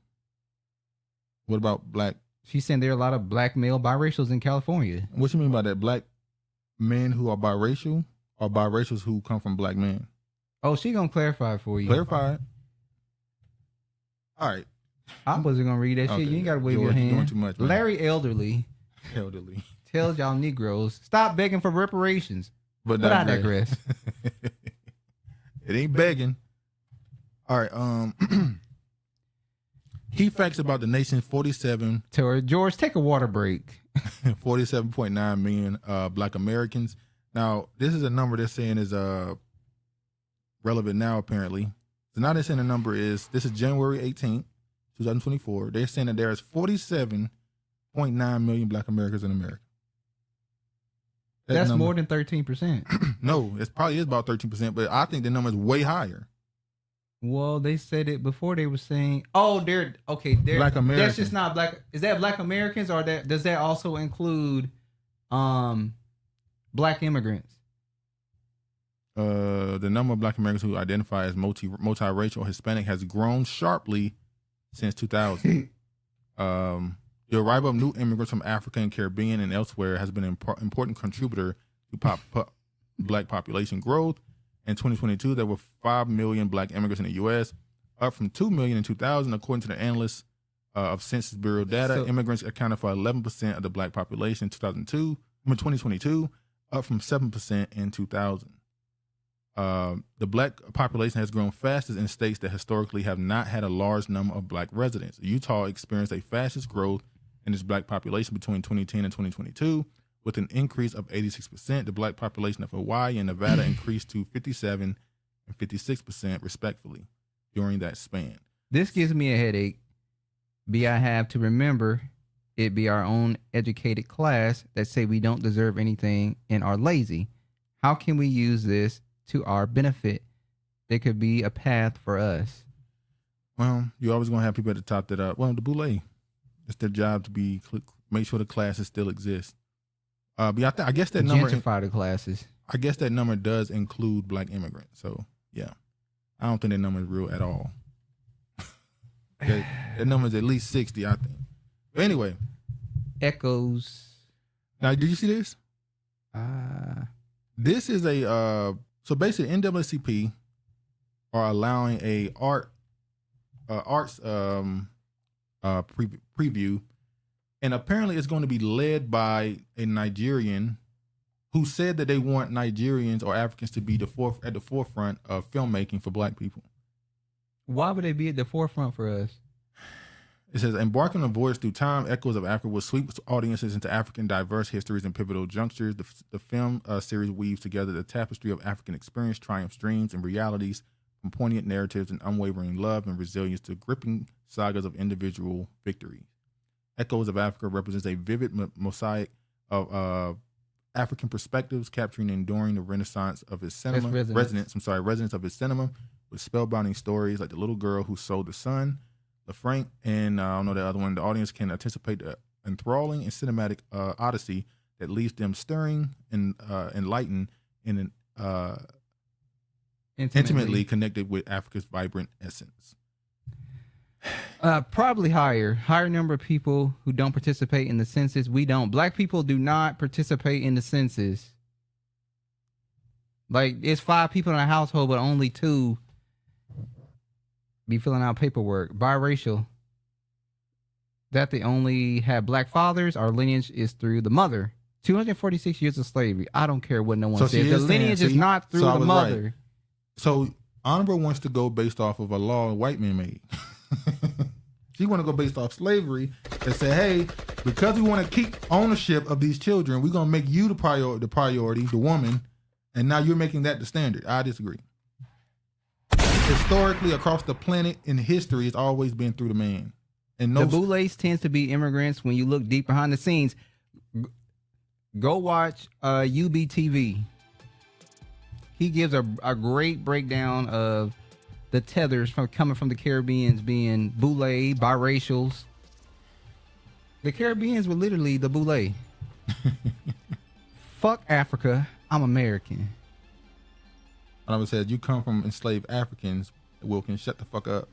What about black? She's saying there are a lot of black male biracials in California. What you mean by that? Black men who are biracial or biracials who come from black men? Oh, she gonna clarify for you. Clarify. All right. I wasn't gonna read that shit. You ain't gotta wave your hand. Doing too much, man. Larry Elderly tells y'all Negroes stop begging for reparations. But I digress. It ain't begging. All right. Key facts about the nation's 47. George, take a water break. 47.9 million black Americans. Now, this is a number they're saying is relevant now, apparently. So now they're saying the number is, this is January 18th, 2024. They're saying that there is 47.9 million black Americans in America. That's more than 13%. No, it probably is about 13%, but I think the number is way higher. Well, they said it before. They were saying, they're black Americans. That's just not black. Is that black Americans, or does that also include black immigrants? The number of black Americans who identify as multiracial or Hispanic has grown sharply since 2000. The arrival of new immigrants from Africa and Caribbean and elsewhere has been an important contributor to black population growth. In 2022, there were 5 million black immigrants in the U.S., up from 2 million in 2000, according to the analysts of Census Bureau data. Immigrants accounted for 11% of the black population in 2022, up from 7% in 2000. The black population has grown fastest in states that historically have not had a large number of black residents. Utah experienced a fastest growth in its black population between 2010 and 2022, with an increase of 86%. The black population of Hawaii and Nevada increased to 57 and 56% respectively during that span. This gives me a headache. I have to remember it be our own educated class that say we don't deserve anything and are lazy. How can we use this to our benefit? There could be a path for us. Well, you're always going to have people at the top that are, the boule. It's their job to make sure the classes still exist. But I guess that number gentrify the classes. I guess that number does include black immigrants. So yeah, I don't think that number is real at all. that number is at least 60, I think. But anyway, echoes. Now, did you see this? This is a so basically NAACP are allowing a arts preview. And apparently it's going to be led by a Nigerian who said that they want Nigerians or Africans to be at the forefront of filmmaking for black people. Why would they be at the forefront for us? It says, embarking on a voyage through time, Echoes of Africa will sweep audiences into African diverse histories and pivotal junctures. The film series weaves together the tapestry of African experience, triumphs, dreams, and realities, from poignant narratives and unwavering love and resilience to gripping sagas of individual victory. Echoes of Africa represents a vivid mosaic of African perspectives, capturing and enduring the renaissance of his cinema. Resonance of his cinema with spellbinding stories like The Little Girl Who Sold the Sun, LaFranc, and I don't know the other one. The audience can anticipate the enthralling and cinematic odyssey that leaves them stirring and enlightened and intimately connected with Africa's vibrant essence. Probably higher number of people who don't participate in the census. We don't. Black people do not participate in the census. Like, it's 5 people in a household, but only 2 be filling out paperwork. Biracial. That they only have black fathers. Our lineage is through the mother. 246 years of slavery. I don't care what no one says. The lineage is not through the mother. Right. So Honorable wants to go based off of a law white men made. She want to go based off slavery and say, hey, because we want to keep ownership of these children, we're going to make you the priority, the woman, and now you're making that the standard. I disagree. Historically, across the planet in history, it's always been through the man. And the Boulets tends to be immigrants when you look deep behind the scenes. Go watch UBTV. He gives a great breakdown of the tethers coming from the Caribbeans being Boule, biracials. The Caribbeans were literally the Boule. Fuck Africa. I'm American. I always said, you come from enslaved Africans. Wilkins, shut the fuck up.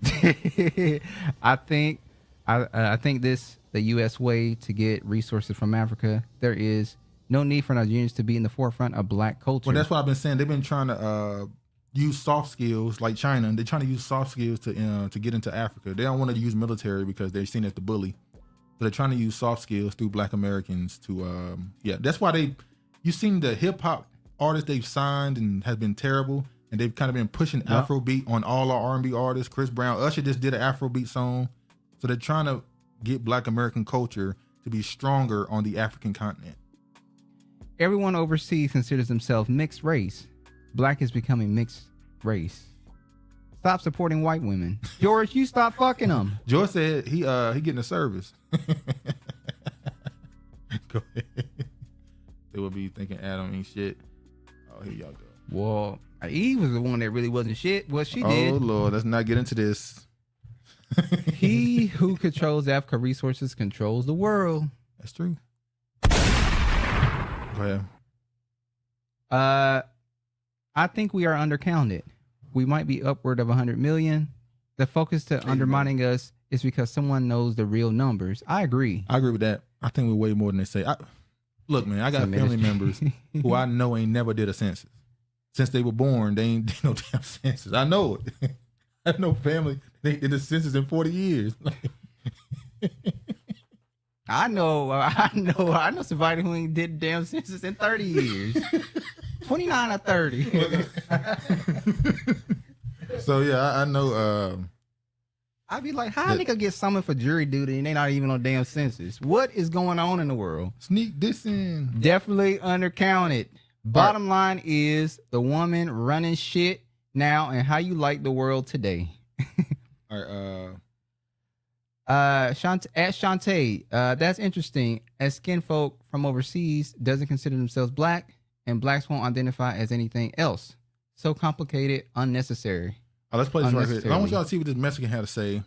I think the U.S. way to get resources from Africa, there is no need for Nigerians to be in the forefront of black culture. Well, that's what I've been saying. They've been trying to use soft skills like China. They're trying to use soft skills to get into Africa. They don't want to use military because they're seen as the bully. So they're trying to use soft skills through black Americans to, that's why you've seen the hip hop artists they've signed and has been terrible. And they've kind of been pushing Afrobeat on all our R&B artists. Chris Brown, Usher just did an Afrobeat song. So they're trying to get black American culture to be stronger on the African continent. Everyone overseas considers themselves mixed race. Black is becoming mixed race. Stop supporting white women. George, you stop fucking them. George said he getting a service. Go ahead. They will be thinking Adam ain't shit. Oh, here y'all go. Well, Eve was the one that really wasn't shit. What she did. Oh, Lord, let's not get into this. He who controls Africa resources controls the world. That's true. Go ahead. I think we are undercounted. We might be upward of 100 million. The focus to undermining us is because someone knows the real numbers. I agree. I agree with that. I think we're way more than they say. Look, man, I got family members who I know ain't never did a census. Since they were born, they ain't did no damn census. I know it. I know family, they did the census in 40 years. I know somebody who ain't did the damn census in 30 years. 29 or 30. So yeah, I know. I'd be like, how a nigga get summoned for jury duty and they not even on damn census? What is going on in the world? Sneak this in. Definitely undercounted. Bottom line is the woman running shit now and how you like the world today. All right. Shantae, that's interesting. As skinfolk from overseas doesn't consider themselves black, and blacks won't identify as anything else. So complicated, unnecessary. Let's play this right here. I want y'all to see what this Mexican had to say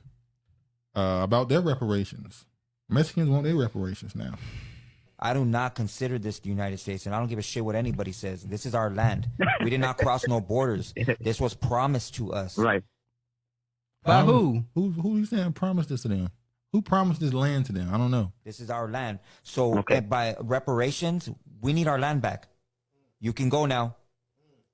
about their reparations. Mexicans want their reparations now. I do not consider this the United States, and I don't give a shit what anybody says. This is our land. We did not cross no borders. This was promised to us. Right. By who? Who you saying promised this to them? Who promised this land to them? I don't know. This is our land. So by reparations, we need our land back. You can go now.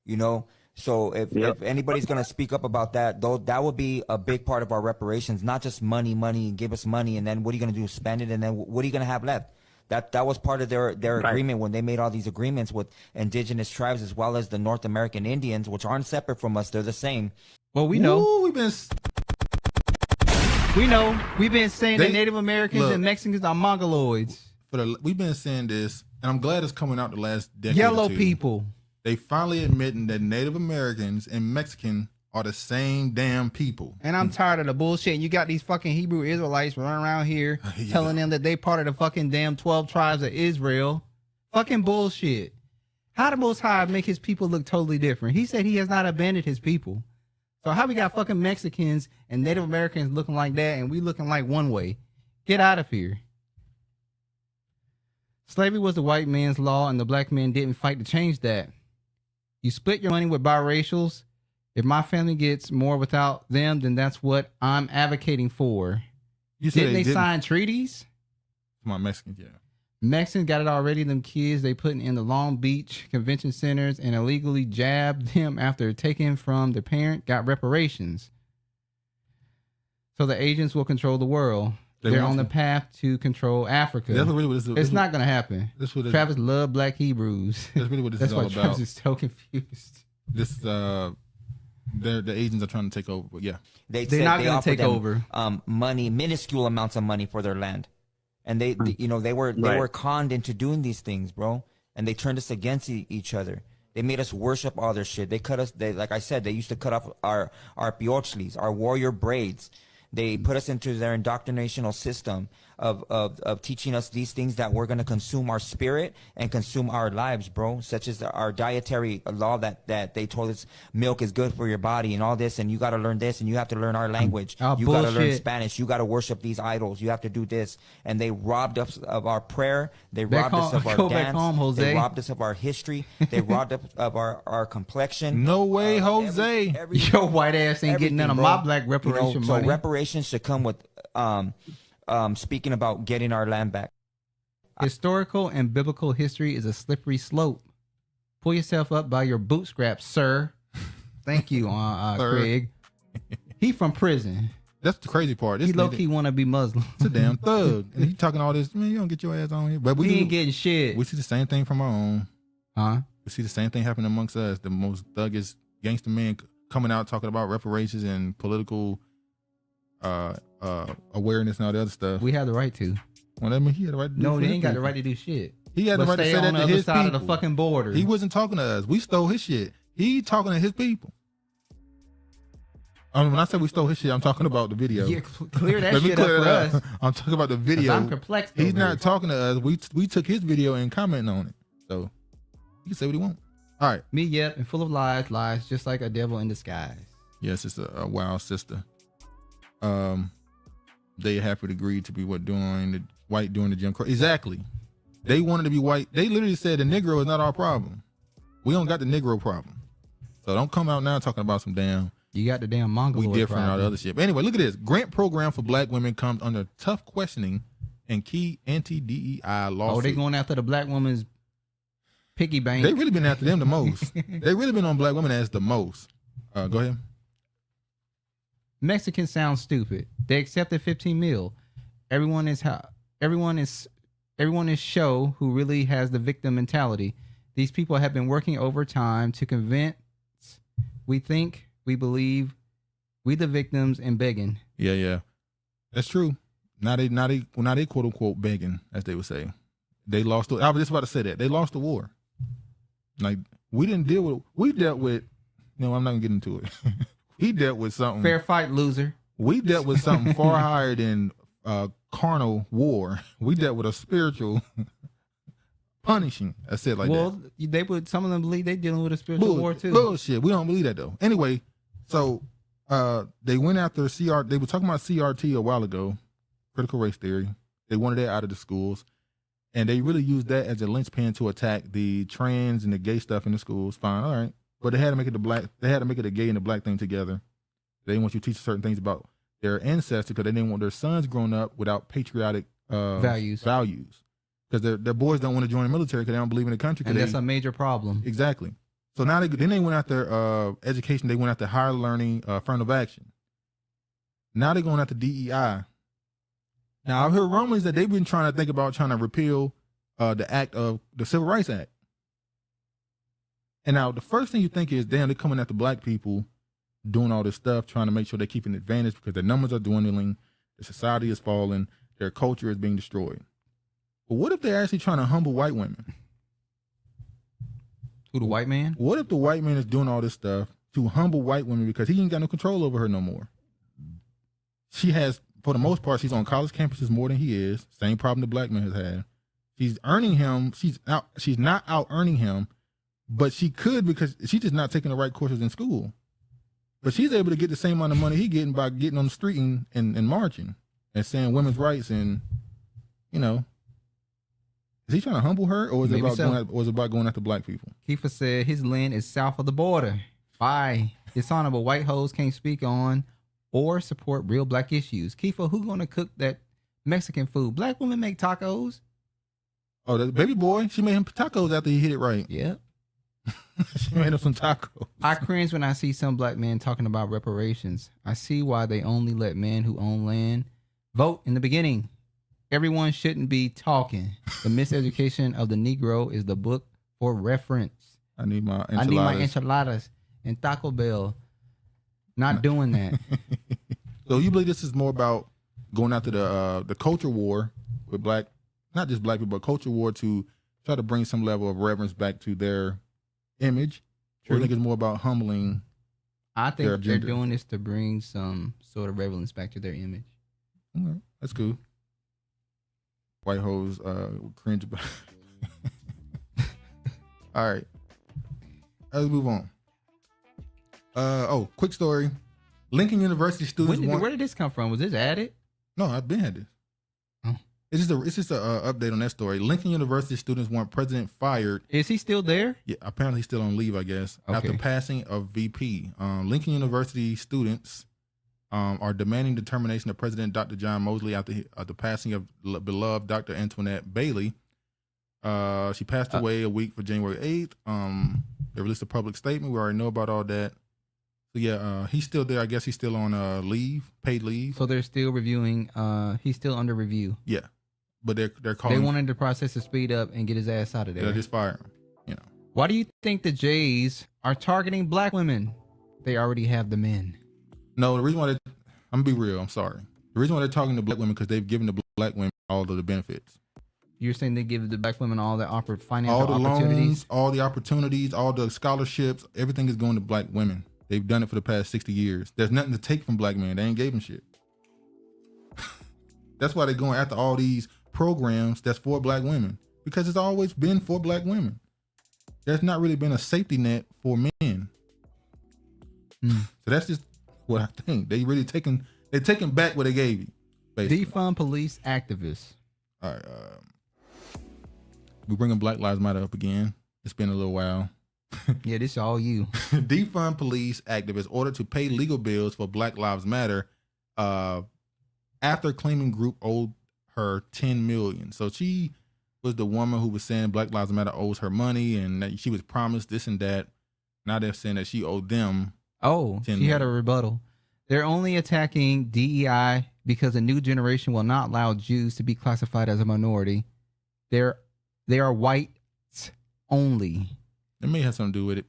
You know, so if anybody's going to speak up about that, though, that would be a big part of our reparations, not just money, give us money, and then what are you going to do? Spend it, and then what are you going to have left? That was part of their agreement when they made all these agreements with indigenous tribes as well as the North American Indians, which aren't separate from us. They're the same. Well, we know. Ooh, We've been saying that Native Americans and Mexicans are Mongoloids. We've been saying this, and I'm glad it's coming out the last decade. Yellow people. They finally admitting that Native Americans and Mexican are the same damn people. And I'm tired of the bullshit. And you got these fucking Hebrew Israelites running around here telling them that they part of the fucking damn 12 tribes of Israel. Fucking bullshit. How the Most High make his people look totally different? He said he has not abandoned his people. So how we got fucking Mexicans and Native Americans looking like that and we looking like one way? Get out of here. Slavery was the white man's law and the black man didn't fight to change that. You split your money with biracials. If my family gets more without them, then that's what I'm advocating for. Didn't they sign treaties? Come on, Mexicans, yeah. Mexicans got it already. Them kids they put in the Long Beach convention centers and illegally jabbed them after taking from their parent got reparations. So the agents will control the world. They're on the path to control Africa. That's really what it's not going to happen. Travis loved black Hebrews. That's really what this is all about. That's why Travis is so confused. This the agents are trying to take over, but yeah, they're not going to take over. Money, minuscule amounts of money for their land. And they were conned into doing these things, bro. And they turned us against each other. They made us worship all their shit. They cut us. Like I said, they used to cut off our piochlis, our warrior braids. They put us into their indoctrinational system of teaching us these things that we're going to consume our spirit and consume our lives, bro. Such as our dietary law that they told us milk is good for your body and all this, and you got to learn this, and you have to learn our language. You got to learn Spanish. You got to worship these idols. You have to do this. And they robbed us of our prayer. They robbed us of our dance. They robbed us of our history. They robbed us of our complexion. No way, Jose. Your white ass ain't getting none of my black reparation money. So reparations should come with speaking about getting our land back. Historical and biblical history is a slippery slope. Pull yourself up by your bootstraps, sir. Thank you, Craig. He from prison. That's the crazy part. He low-key want to be Muslim. It's a damn thug. And he talking all this, man, you don't get your ass on here. But we ain't getting shit. We see the same thing from our own. Huh? We see the same thing happening amongst us. The most thuggish gangster men coming out talking about reparations and political awareness and all the other stuff. We have the right to. Well, I mean, he had the right to do No, they ain't got the right to do shit. He had the right to say that to his side people. Of the fucking border. He wasn't talking to us. We stole his shit. He talking to his people. When I say we stole his shit, I'm talking about the video. Yeah, clear that shit up for us. I'm talking about the video. I'm perplexed. He's not talking to us. We took his video and commenting on it. So he can say what he wants. All right. Me, yep, and full of lies, just like a devil in disguise. Yes, it's a wild sister. They happy to agree to be doing the Jim Crow. Exactly. They wanted to be white. They literally said the Negro is not our problem. We don't got the Negro problem. So don't come out now talking about some damn. You got the damn Mongol. We different and all the other shit. But anyway, look at this. Grant program for black women comes under tough questioning and key anti-DEI lawsuit. Oh, they going after the black woman's piggy bank. They really been after them the most. They really been on black women as the most. Go ahead. Mexicans sound stupid. They accepted 15 mil. Everyone is show who really has the victim mentality. These people have been working overtime to convince we think, we believe, we the victims and begging. Yeah. That's true. Now they quote unquote begging, as they would say. They lost I was just about to say that. They lost the war. Like we dealt with no, I'm not gonna get into it. He dealt with something. Fair fight, loser. We dealt with something far higher than carnal war. We dealt with a spiritual punishing. I said like that. Some of them believe they dealing with a spiritual war too. Bullshit. We don't believe that though. Anyway, so they went after CRT. They were talking about CRT a while ago, critical race theory. They wanted that out of the schools, and they really used that as a linchpin to attack the trans and the gay stuff in the schools. Fine, all right. But they had to make it the gay and the black thing together. They didn't want you to teach certain things about their ancestors because they didn't want their sons growing up without patriotic values. Because their boys don't want to join the military because they don't believe in the country. And that's a major problem. Exactly. So now they went after education. They went after higher learning, affirmative action. Now they're going after DEI. Now I've heard rumblings that they've been trying to repeal the Civil Rights Act. And now the first thing you think is, damn, they're coming after black people doing all this stuff, trying to make sure they keep an advantage because their numbers are dwindling, their society is falling, their culture is being destroyed. But what if they're actually trying to humble white women? Who, the white man? What if the white man is doing all this stuff to humble white women because he ain't got no control over her no more. She has, for the most part, she's on college campuses more than he is. Same problem the black man has had. She's earning him. She's not out earning him, but she could because she's just not taking the right courses in school. But she's able to get the same amount of money he getting by getting on the street and marching and saying women's rights and, you know. Is he trying to humble her, or is it about going after black people? Kiefer said his land is south of the border. Why? Dishonorable white hoes can't speak on or support real black issues. Kiefer, who gonna cook that Mexican food? Black women make tacos. Oh, the baby boy, she made him tacos after he hit it right. Yep. She made him some tacos. I cringe when I see some black men talking about reparations. I see why they only let men who own land vote in the beginning. Everyone shouldn't be talking. The Miseducation of the Negro is the book for reference. I need my enchiladas and Taco Bell. Not doing that. So you believe this is more about going after the culture war with not just black people, but culture war to try to bring some level of reverence back to their image? True. Or you think it's more about humbling? I think they're doing this to bring some sort of reverence back to their image. Okay, that's cool. White hoes cringe about. All right, let's move on. Quick story. Lincoln University students. Where did this come from? Was this added? No, I've been had this. Oh. It's just a update on that story. Lincoln University students want president fired. Is he still there? Yeah, apparently he's still on leave, I guess. Okay. After passing of VP. Lincoln University students are demanding the termination of President Dr. John Mosley after the passing of beloved Dr. Antoinette Bailey. She passed away a week for January 8th. They released a public statement. We already know about all that. So yeah, he's still there. I guess he's still on leave, paid leave. So they're still reviewing. He's still under review. Yeah, but they're calling. They wanted the process to speed up and get his ass out of there. They'll just fire him. You know. Why do you think the Jays are targeting black women? They already have the men. No, the reason why I'm gonna be real. I'm sorry. The reason why they're talking to black women because they've given the black women all of the benefits. You're saying they give the black women all the financial all the opportunities? Loans, all the opportunities, all the scholarships, everything is going to black women. They've done it for the past 60 years. There's nothing to take from black men. They ain't gave them shit. That's why they're going after all these programs that's for black women. Because it's always been for black women. There's not really been a safety net for men. So that's just what I think. They're taking back what they gave you. Basically. Defund-police activists. All right. We're bringing Black Lives Matter up again. It's been a little while. Yeah, this is all you. Defund-police activists ordered to pay legal bills for Black Lives Matter after claiming group owed her $10 million. So she was the woman who was saying Black Lives Matter owes her money and that she was promised this and that. Now they're saying that she owed them. Oh, she had a rebuttal. They're only attacking DEI because a new generation will not allow Jews to be classified as a minority. They are whites only. It may have something to do with it.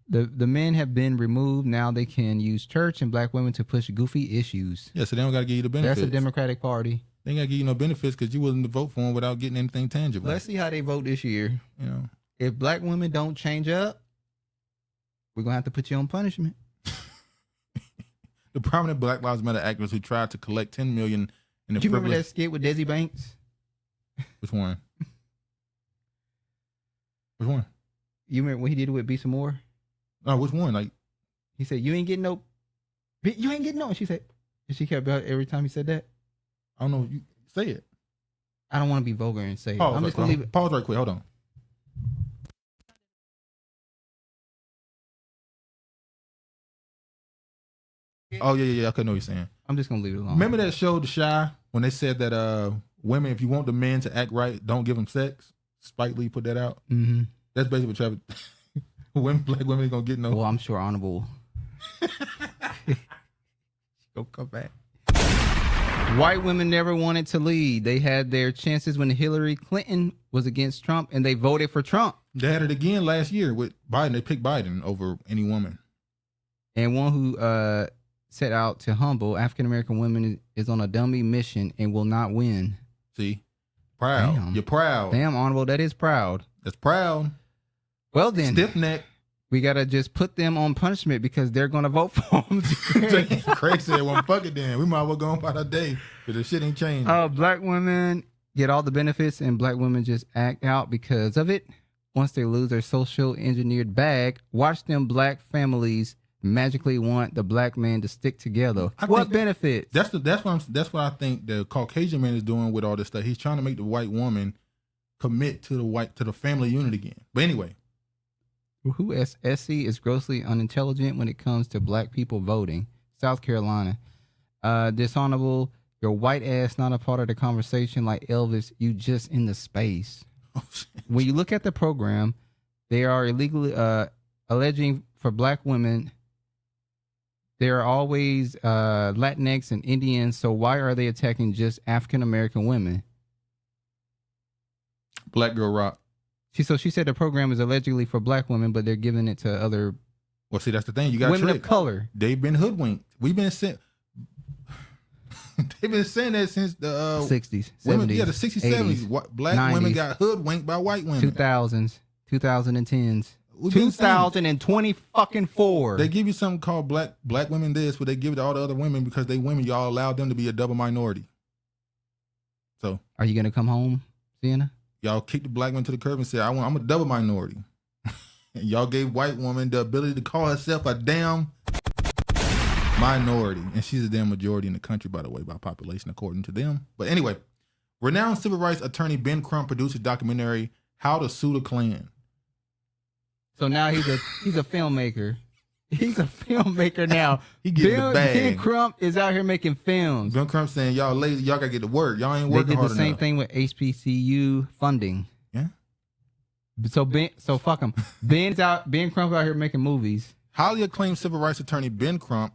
The men have been removed. Now they can use church and black women to push goofy issues. Yeah, so they don't got to give you the benefits. That's the Democratic Party. They ain't got to give you no benefits because you wasn't to vote for them without getting anything tangible. Let's see how they vote this year. You know, if black women don't change up, we're going to have to put you on punishment. The prominent Black Lives Matter activists who tried to collect $10 million in the Do you remember that skit with Desi Banks? Which one? Which one? You remember when he did it with Be Some More? No, which one? Like he said, "You ain't getting no." And she said, and she kept about every time he said that. I don't know. You say it. I don't want to be vulgar and say it. I'm just gonna leave it. Pause right quick. Hold on. Oh yeah. I couldn't know what you're saying. I'm just gonna leave it alone. Remember that show, The Shy, when they said that women, if you want the men to act right, don't give them sex. Spike Lee put that out. Mm-hmm. That's basically what Travis. When black women ain't gonna get no. Well, I'm sure Honorable. Go come back. White women never wanted to lead. They had their chances when Hillary Clinton was against Trump, and they voted for Trump. They had it again last year with Biden. They picked Biden over any woman. And one who set out to humble African American women is on a dummy mission and will not win. See, proud. Damn. You're proud. Damn, Honorable. That is proud. That's proud. Well then, stiff neck. We gotta just put them on punishment because they're gonna vote for them. Craig said, "Well, fuck it then. We might as well go on about our day because the shit ain't changed." Black women get all the benefits and black women just act out because of it. Once they lose their social engineered bag, watch them black families magically want the black man to stick together. What benefits? That's what I think the Caucasian man is doing with all this stuff. He's trying to make the white woman commit to the family unit again. But anyway. Who SC is grossly unintelligent when it comes to black people voting. South Carolina. Dishonorable. Your white ass not a part of the conversation like Elvis. You just in the space. Oh, when you look at the program, they are illegally alleging for black women. There are always Latinx and Indians. So why are they attacking just African American women? Black Girl Rock. She said the program is allegedly for black women, but they're giving it to other. Well, see, that's the thing. You got women of color. They've been hoodwinked. We've been sent. They've been saying that since the 60s, women, 70s, yeah, the 60s, 80s, 70s. Black 90s, women got hoodwinked by white women. 2000s, 2010s, 2024. They give you something called black women this, but they give it to all the other women because they women. Y'all allowed them to be a double minority. So, are you gonna come home, Sienna? Y'all kicked the black woman to the curb and said, I'm a double minority. And y'all gave white woman the ability to call herself a damn minority. And she's a damn majority in the country, by the way, by population, according to them. But anyway, renowned civil rights attorney Ben Crump produced a documentary, How to Sue the Klan. So now he's a filmmaker. He's a filmmaker now. He getting the bag. Ben Crump is out here making films. Ben Crump saying, y'all lazy, y'all gotta get to work. Y'all ain't working hard enough. They did the same thing with HBCU funding. Yeah. So fuck him. Ben Crump out here making movies. Highly acclaimed civil rights attorney Ben Crump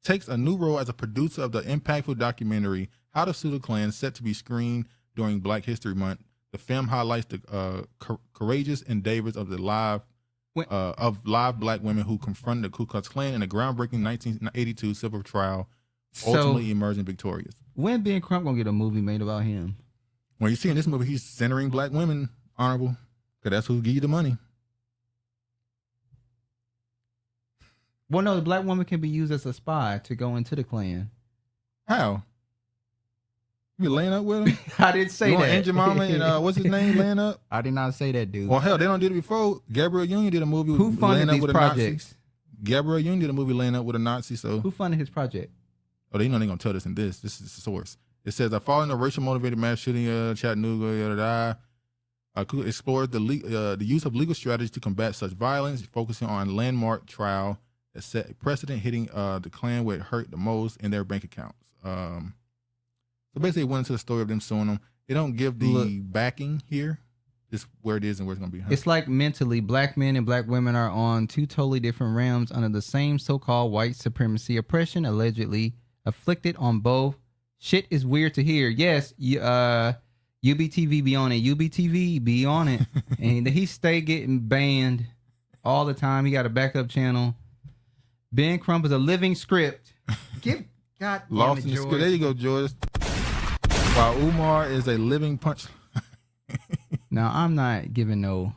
takes a new role as a producer of the impactful documentary How to Sue the Klan, set to be screened during Black History Month. The film highlights the courageous endeavors of live black women who confronted the Ku Klux Klan in a groundbreaking 1982 civil trial, ultimately emerging victorious. When Ben Crump gonna get a movie made about him? When you see in this movie, he's centering black women, honorable, because that's who give you the money. Well, no, the black woman can be used as a spy to go into the Klan. How? You laying up with him? I didn't say that. Aunt Jemima and what's his name laying up? I did not say that, dude. Well, hell, they don't do it before. Gabrielle Union did a movie. Who funded these projects? Gabrielle Union did a movie laying up with a Nazi. So who funded his project? Oh, they know they're gonna tell this in this. This is the source. It says, following a racial motivated mass shooting Chattanooga, explores the use of legal strategies to combat such violence, focusing on landmark trial that set a precedent, hitting the Klan where it hurt the most in their bank accounts. So basically, it went into the story of them suing them. They don't give the backing here. Just where it is and where it's going to be. It's like mentally, black men and black women are on two totally different realms under the same so-called white supremacy oppression, allegedly afflicted on both. Shit is weird to hear. Yes, UBTV be on it. UBTV be on it. And he stay getting banned all the time. He got a backup channel. Ben Crump is a living script. God Lost damn it, in the script. There you go, George. While Umar is a living punch. Now, I'm not giving no.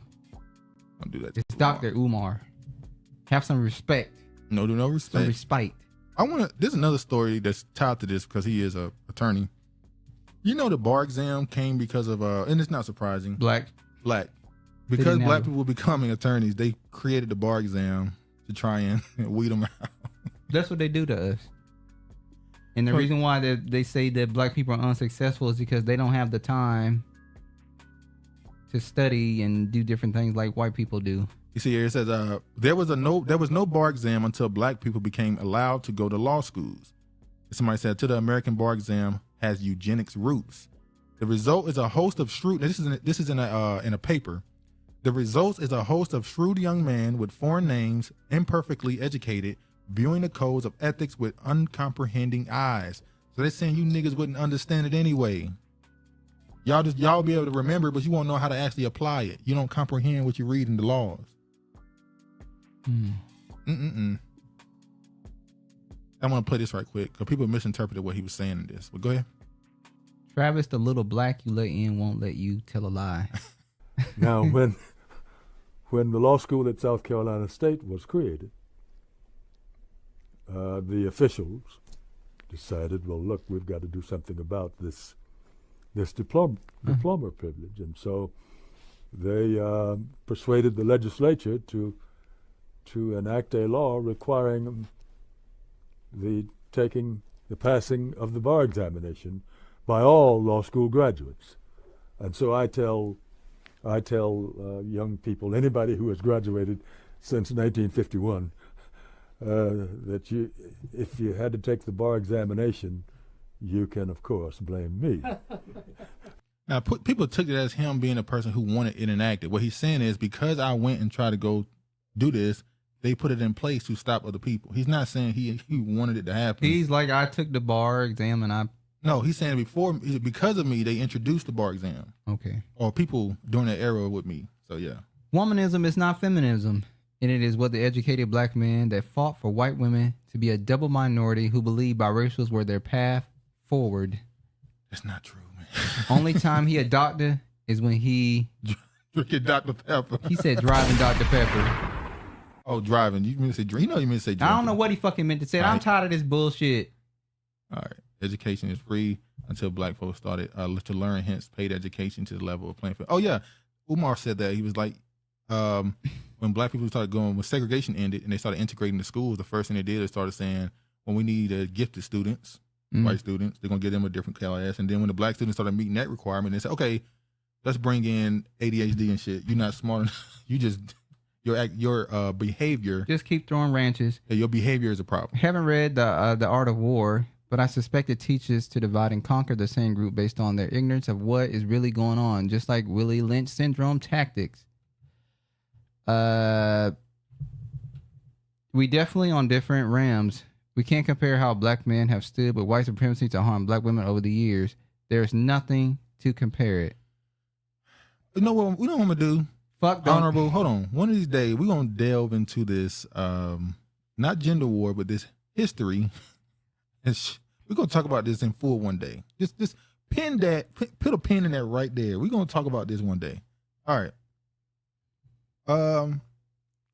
Don't do that. It's Dr. Umar. Have some respect. No respect. Some respect. There's another story that's tied to this because he is a attorney. You know, the bar exam came because of, and it's not surprising. Black. Because black people were becoming attorneys, they created the bar exam to try and weed them out. That's what they do to us. And the reason why they say that black people are unsuccessful is because they don't have the time to study and do different things like white people do. You see here, it says there was no bar exam until black people became allowed to go to law schools. Somebody said, the American bar exam has eugenics roots. The result is a host of shrewd. This is in a paper. The result is a host of shrewd young men with foreign names, imperfectly educated, viewing the codes of ethics with uncomprehending eyes. So they're saying you niggas wouldn't understand it anyway. Y'all be able to remember, but you won't know how to actually apply it. You don't comprehend what you read in the laws. I'm gonna play this right quick because people misinterpreted what he was saying in this. But go ahead. Travis, the little black you let in won't let you tell a lie. Now, when the law school at South Carolina State was created, the officials decided, well, look, we've got to do something about this diploma privilege. And so they persuaded the legislature to enact a law requiring the passing of the bar examination by all law school graduates. And so I tell young people, anybody who has graduated since 1951, that if you had to take the bar examination, you can, of course, blame me. Now, people took it as him being a person who wanted it enacted. What he's saying is, because I went and tried to go do this, they put it in place to stop other people. He's not saying he wanted it to happen. He's like, I took the bar exam and No, he's saying because of me, they introduced the bar exam. Okay. Or people during that era with me. So, yeah. Womanism is not feminism. And it is what the educated black man that fought for white women to be a double minority who believed biracials were their path forward. That's not true, man. Only time he a doctor is when he... Drinking Dr. Pepper. He said driving Dr. Pepper. Oh, driving. You mean to say drink? You know you mean to say drink. I don't know what he fucking meant to say. I'm tired of this bullshit. All right. Education is free until black folks started to learn, hence paid education to the level of playing field. Oh, yeah. Umar said that. He was like... when black people started when segregation ended and they started integrating the schools, the first thing they did is started saying, well, we need gifted students, white students. They're going to give them a different class. And then when the black students started meeting that requirement, they said, okay, let's bring in ADHD and shit. You're not smart enough. You just, your behavior. Just keep throwing ranches. Yeah, your behavior is a problem. Haven't read the Art of War, but I suspect it teaches to divide and conquer the same group based on their ignorance of what is really going on, just like Willie Lynch syndrome tactics. We definitely on different realms. We can't compare how black men have stood with white supremacy to harm black women over the years. There's nothing to compare it. You know what? We know what I'm gonna do. Fuck them. Honorable. Hold on. One of these days, we're gonna delve into this, not gender war, but this history. And we're gonna talk about this in full one day. Just pin that. Put a pin in that right there. We're gonna talk about this one day. All right.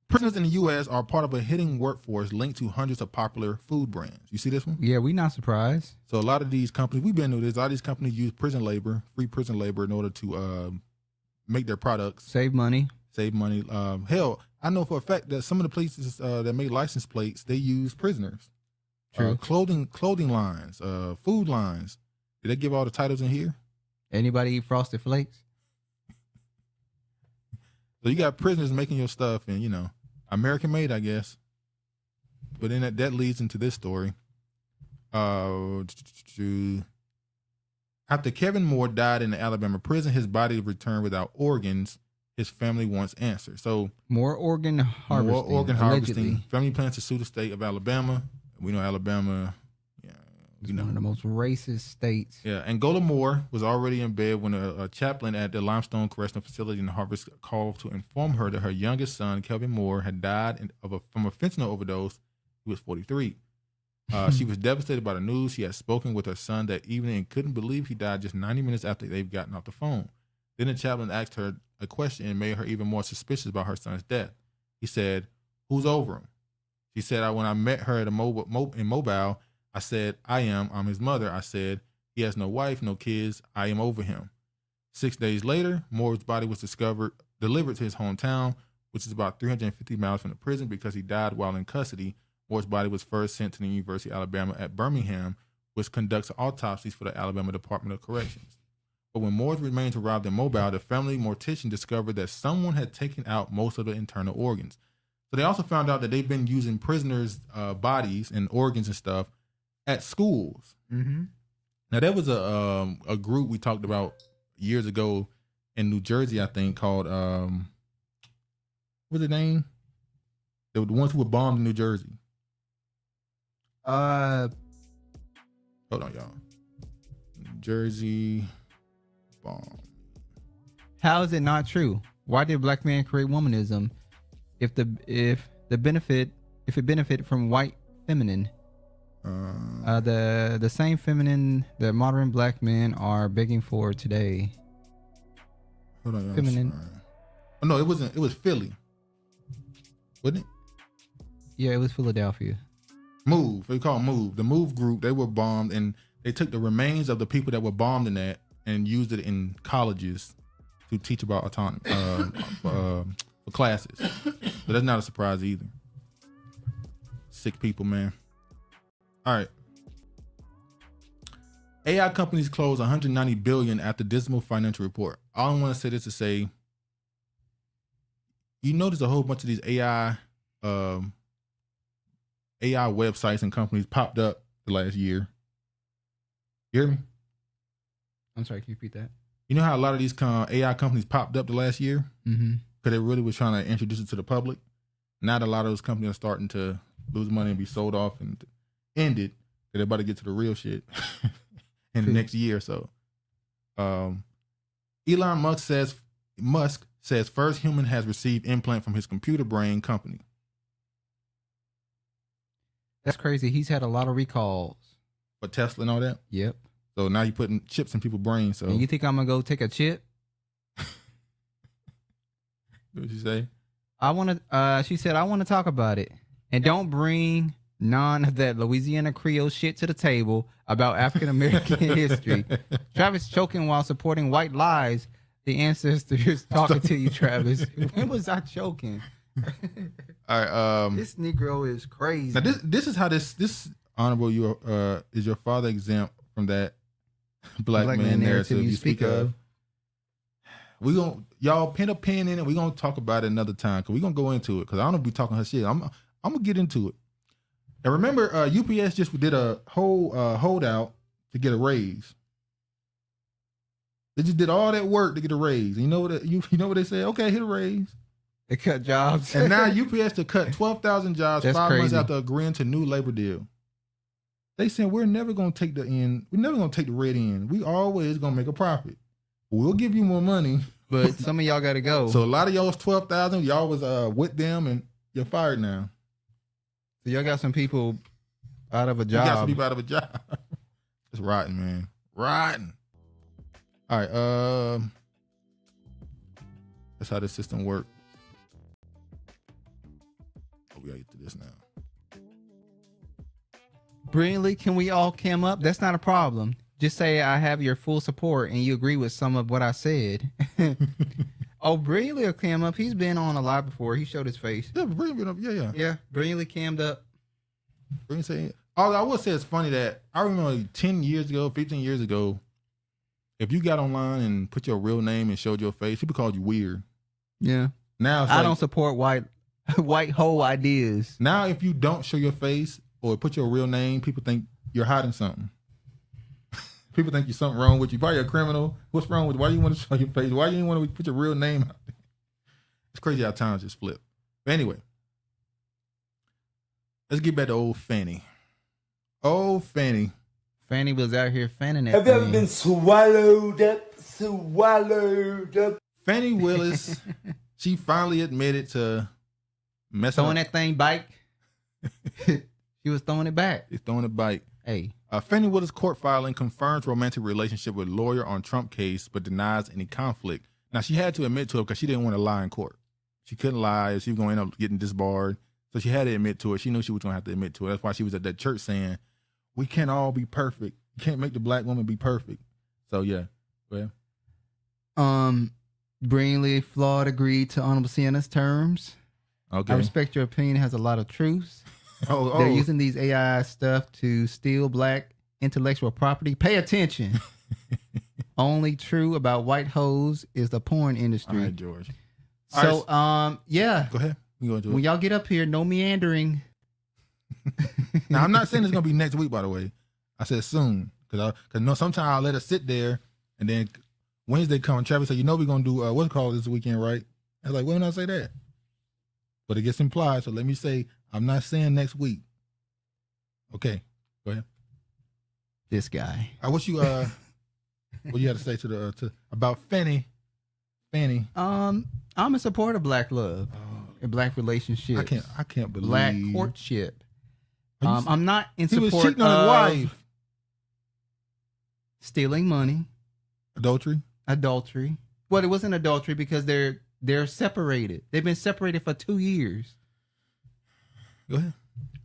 Prisoners in the U.S. are part of a hidden workforce linked to hundreds of popular food brands. You see this one? Yeah, we're not surprised. So a lot of these companies, we've been through this, a lot of these companies use free prison labor in order to make their products. Save money. Hell, I know for a fact that some of the places that make license plates, they use prisoners. True. Clothing lines, food lines. Did they give all the titles in here? Anybody eat Frosted Flakes? So you got prisoners making your stuff and, American made, I guess. But then that leads into this story. After Kevin Moore died in the Alabama prison, his body returned without organs. His family wants answers. So more organ harvesting. Allegedly. Family plans to sue the state of Alabama. We know Alabama, one of the most racist states. Yeah, Angola Moore was already in bed when a chaplain at the Limestone Correctional Facility in Harvest called to inform her that her youngest son, Kelvin Moore, had died from a fentanyl overdose. He was 43. She was devastated by the news. She had spoken with her son that evening and couldn't believe he died just 90 minutes after they'd gotten off the phone. Then the chaplain asked her a question and made her even more suspicious about her son's death. He said, "Who's over him?" She said, when I met her at in Mobile, I said, I'm his mother. I said, he has no wife, no kids. I am over him. 6 days later, Moore's body was delivered to his hometown, which is about 350 miles from the prison because he died while in custody. Moore's body was first sent to the University of Alabama at Birmingham, which conducts autopsies for the Alabama Department of Corrections. But when Moore's remains arrived in Mobile, the family mortician discovered that someone had taken out most of the internal organs. So they also found out that they've been using prisoners' bodies and organs and stuff at schools. Mm-hmm. Now there was a group we talked about years ago in New Jersey, I think, called what's the name? They were the ones who were bombed in New Jersey. Hold on, y'all. New Jersey bomb. How is it not true? Why did black men create womanism if it benefited from white feminine? The same feminine that modern black men are begging for today. Hold on, feminine. Oh, no, it wasn't. It was Philly. wasn't it? Yeah, it was Philadelphia. Move. They call Move. The Move group, they were bombed, and they took the remains of the people that were bombed in that and used it in colleges to teach about autonomy for classes. So that's not a surprise either. Sick people, man. All right. AI companies close 190 billion after dismal financial report. I don't want to say this to say, you notice a whole bunch of these AI websites and companies popped up the last year. You hear me? I'm sorry, can you repeat that? You know how a lot of these AI companies popped up the last year? Mm-hmm. Because they really was trying to introduce it to the public. Now that a lot of those companies are starting to lose money and be sold off and ended, they're about to get to the real shit in the next year or so. Elon Musk says first human has received implant from his computer brain company. That's crazy. He's had a lot of recalls. For Tesla and all that? Yep. So now you're putting chips in people's brains. So and you think I'm going to go take a chip? What did you say? She said, I want to talk about it. And don't bring none of that Louisiana Creole shit to the table about African-American history. Travis choking while supporting white lies. The ancestors talking to you, Travis. When was I choking? All right. This Negro is crazy. Now this is how this honorable is your father exempt from that black man narrative you speak of. We gonna y'all pin a pin in it. We gonna talk about it another time because we gonna go into it because I don't be talking her shit. I'm gonna get into it. And remember, UPS just did a whole holdout to get a raise. They just did all that work to get a raise. And you know what? You know what they say? Okay, hit a raise. They cut jobs. And now UPS to cut 12,000 jobs That's 5 crazy. months after agreeing to new labor deal. They said we're never gonna take the end. We're never gonna take the red end. We always gonna make a profit. We'll give you more money, but some of y'all got to go. So a lot of y'all's 12,000. Y'all was with them, and you're fired now. So y'all got some people out of a job. You got some people out of a job. It's rotten, man. Rotten. All right. That's how this system works. Oh, we gotta get to this now. Brilliantly, can we all cam up? That's not a problem. Just say I have your full support and you agree with some of what I said. Oh, Brilliantly will cam up. He's been on a lot before. He showed his face. Yeah, Brilliantly, yeah. Yeah, Brilliantly cammed up. All I will say is funny that I remember 10 years ago, 15 years ago, if you got online and put your real name and showed your face, people called you weird. Yeah. Now it's I don't support white hole ideas. Now if you don't show your face or put your real name, people think you're hiding something. People think you're something wrong with you. Probably a criminal. What's wrong with you? Why do you want to show your face? Why do you want to put your real name out there? It's crazy how times just flip. But anyway, let's get back to old Fani. Old Fani. Fani was out here fanning that Have you ever been swallowed up? Fani Willis, she finally admitted to messing throwing that thing back. She was throwing it back. She's throwing it back. Hey. Fani Willis' court filing confirms romantic relationship with lawyer on Trump case, but denies any conflict. Now, she had to admit to it because she didn't want to lie in court. She couldn't lie. She was going to end up getting disbarred. So she had to admit to it. She knew she was going to have to admit to it. That's why she was at that church saying, we can't all be perfect. You can't make the black woman be perfect. So, yeah. Well. Brilliantly flawed agreed to Honorable Sienna's terms. Okay. I respect your opinion. It has a lot of truths. They're using these AI stuff to steal black intellectual property. Pay attention. Only true about white hoes is the porn industry. All right, George. So, yeah. Go ahead. When y'all get up here, no meandering. Now, I'm not saying it's going to be next week, by the way. I said soon. Because sometimes I'll let her sit there, and then Wednesday come, and Travis said, we're going to do, what's it called this weekend, right? I was like, when did I say that? But it gets implied, so let me say, I'm not saying next week. Okay, go ahead. This guy. What you had to say to about Fani? Fani. I'm a supporter of black love and black relationships. I can't believe black courtship. I'm not in support was cheating on his wife. Stealing money. Adultery. Well, it wasn't adultery because they're separated. They've been separated for 2 years. Go ahead.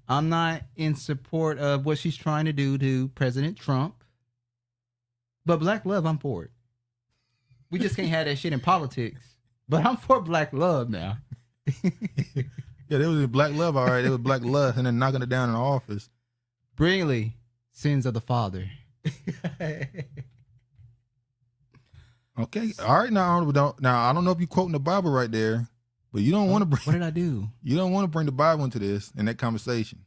I'm not in support of what she's trying to do to President Trump. But black love, I'm for it. We just can't have that shit in politics. But I'm for black love now. Yeah, there was black love, all right. There was black lust, and then knocking it down in the office. Brilliantly, sins of the father. Okay, all right. Now I don't know if you're quoting the Bible right there, but you don't want to bring. What did I do? You don't want to bring the Bible into this in that conversation.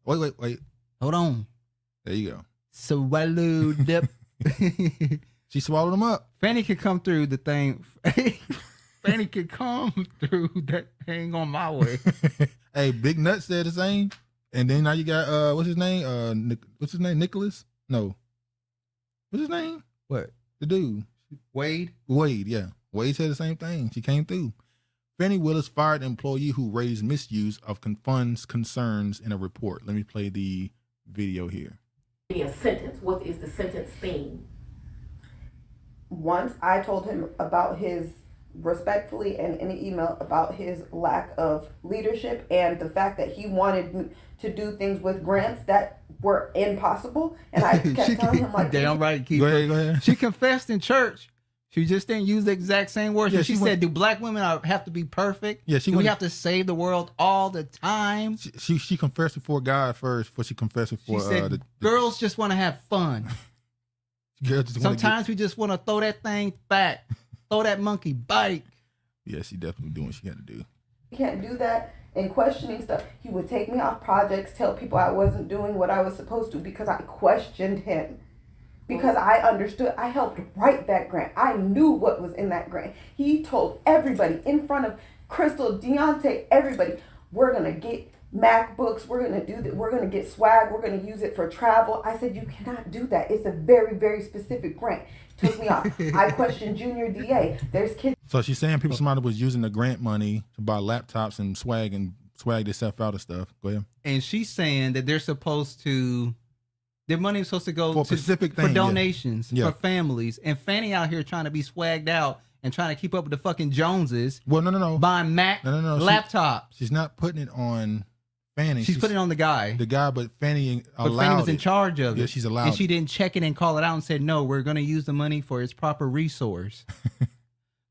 Wait. Hold on. There you go. Swallowed up. She swallowed them up. Fanny could come through the thing. Fanny could come through that thing on my way. Hey, Big Nut said the same. And then now you got what's his name? What's his name? Nicholas? No. What's his name? What? The dude. Wade, yeah. Wade said the same thing. She came through. Fani Willis fired employee who raised misuse of funds concerns in a report. Let me play the video here. A sentence. What is the sentence theme? Once I told him about his, respectfully and in an email, about his lack of leadership and the fact that he wanted to do things with grants that were impossible. And I kept telling him, like, damn right, keep go ahead. She confessed in church. She just didn't use the exact same words. Yeah, she said, do black women have to be perfect? Yeah, do we have to save the world all the time? She confessed before God first before she confessed before. She said, girls just want to have fun. Sometimes we just want to throw that thing back. Throw that monkey bite. Yeah, she definitely doing what she got to do. You can't do that. And questioning stuff, he would take me off projects, tell people I wasn't doing what I was supposed to because I questioned him. Because I understood, I helped write that grant. I knew what was in that grant. He told everybody in front of Crystal, Deontay, everybody, we're going to get MacBooks, we're going to do that, we're going to get swag, we're going to use it for travel. I said, you cannot do that. It's a very, very specific grant. Took me off. I questioned Junior DA. There's kids. So she's saying somebody was using the grant money to buy laptops and swag themselves out of stuff. Go ahead. And she's saying that they're supposed to, their money is supposed to go for specific thing, for donations, yeah. For families. And Fanny out here trying to be swagged out and trying to keep up with the fucking Joneses. Well, no. Buying Mac laptops. She's not putting it on Fanny. She's putting it on the guy. But Fanny allowed But Fanny was in charge of it. Yeah, she's allowed. And she didn't check it and call it out and said, no, we're going to use the money for its proper resource.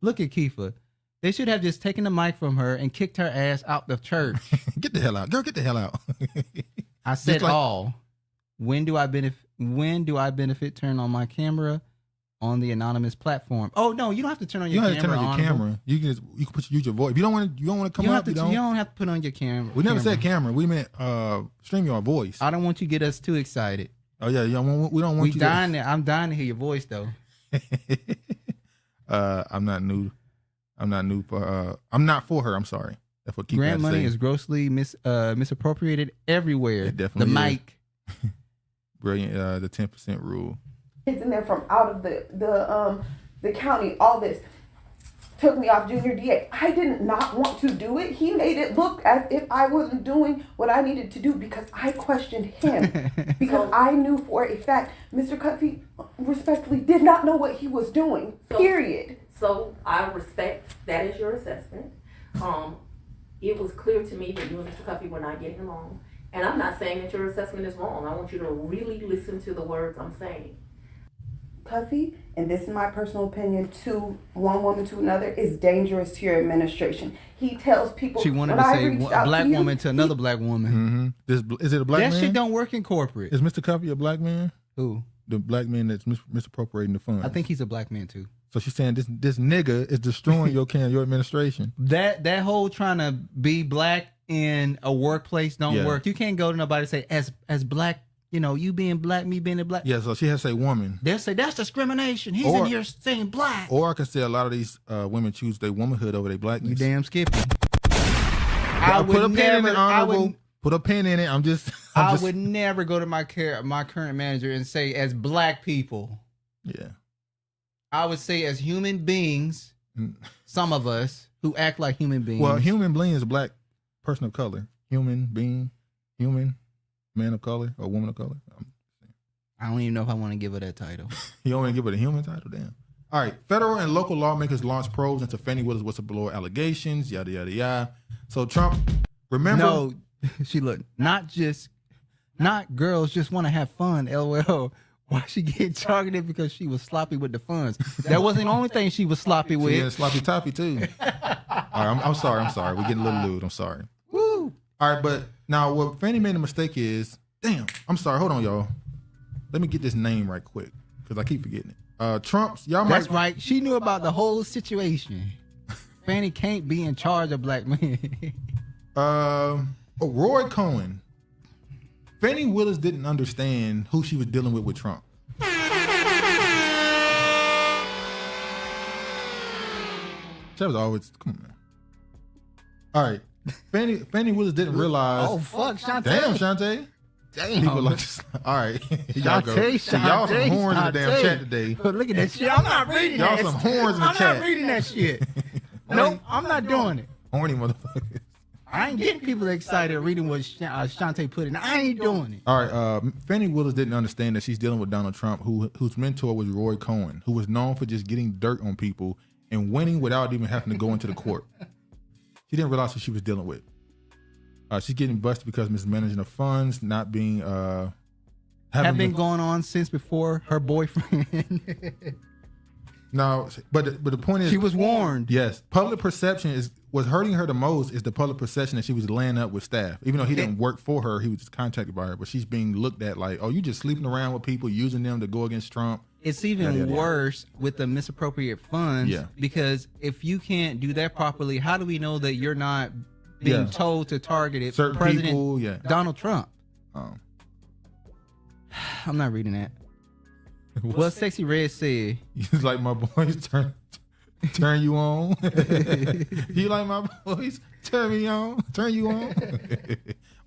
Look at Kiefer. They should have just taken the mic from her and kicked her ass out the church. Get the hell out. Girl, get the hell out. I said all. When do I benefit? Turn on my camera on the anonymous platform. Oh no, you don't have to turn on your camera. You don't have to turn on your camera. You can use your voice. If you don't want to come up, you don't have to put on your camera. We never said camera. We meant stream your voice. I don't want you to get us too excited. Oh yeah, we don't want you. I'm dying to hear your voice though. I'm not for her. I'm sorry. That's what grant money is grossly misappropriated everywhere. It definitely the is. mic. Brilliant. The 10% rule. Kids in there from out of the county. All this took me off Junior DA. I did not want to do it. He made it look as if I wasn't doing what I needed to do because I questioned him. Because I knew for a fact Mr. Cuffy respectfully did not know what he was doing. Period. So I respect that is your assessment. It was clear to me that you and Mr. Cuffy were not getting along. And I'm not saying that your assessment is wrong. I want you to really listen to the words I'm saying. Cuffy, and this is my personal opinion, to one woman to another is dangerous to your administration. He tells people. She wanted to say a black woman to another black woman. Mm-hmm. Is it a black man? That shit don't work in corporate. Is Mr. Cuffy a black man? Who? The black man that's misappropriating the funds. I think he's a black man too. So she's saying this nigga is destroying your administration. That whole trying to be black in a workplace don't work. You can't go to nobody and say as black, you being black, me being a black. Yeah, so she has to say woman. They'll say that's discrimination. He's in here saying black. Or I can say a lot of these women choose their womanhood over their blackness. You damn Skippy. Put a pin in it, honorable. Put a pin in it. I would never go to my current manager and say as black people. Yeah. I would say as human beings, some of us who act like human beings. Well, human being is a black person of color. Human being, human, man of color, or woman of color. I don't even know if I want to give her that title. You don't want to give her the human title? Damn. All right. Federal and local lawmakers launched probes into Fani Willis whistleblower allegations, yada, yada, yada. So Trump, remember. No, She looked not girls just want to have fun. LOL. Why she get targeted because she was sloppy with the funds? That wasn't the only thing she was sloppy with. Yeah, sloppy toppy too. All right, I'm sorry. We're getting a little lewd. I'm sorry. Woo. All right, but now what Fani made a mistake is, damn, I'm sorry. Hold on, y'all. Let me get this name right quick because I keep forgetting it. Trump's, y'all might. That's right. She knew about the whole situation. Fani can't be in charge of black men. Roy Cohen. Fani Willis didn't understand who she was dealing with Trump. That was always, come on, man. All right. Fani Willis didn't realize. Oh, fuck, Shantae. Damn, Shantae. Damn. People like, all right. Y'all go. Shantae, Y'all some horns in the damn chat today. Look at that shit. I'm not reading that. Y'all some horns in the chat. I'm not reading that shit. Nope, I'm not doing it. Horny motherfuckers. I ain't getting people excited reading what Shantae put in. I ain't doing it. All right. Fani Willis didn't understand that she's dealing with Donald Trump, whose mentor was Roy Cohen, who was known for just getting dirt on people and winning without even having to go into the court. She didn't realize who she was dealing with. She's getting busted because mismanaging of funds, not being have been going on since before her boyfriend. No, but the point is, she was warned. Yes, public perception was hurting her the most. Is the public perception that she was laying up with staff, even though he didn't work for her, he was just contacted by her. But she's being looked at like, oh, you just sleeping around with people, using them to go against Trump. It's even worse with the misappropriate funds. Yeah. Because if you can't do that properly, how do we know that you're not being told to target it? Certain President people, Donald Trump. I'm not reading that. What Sexy Red said. He's like, my boys turn you on. You like my boys turn me on, turn you on.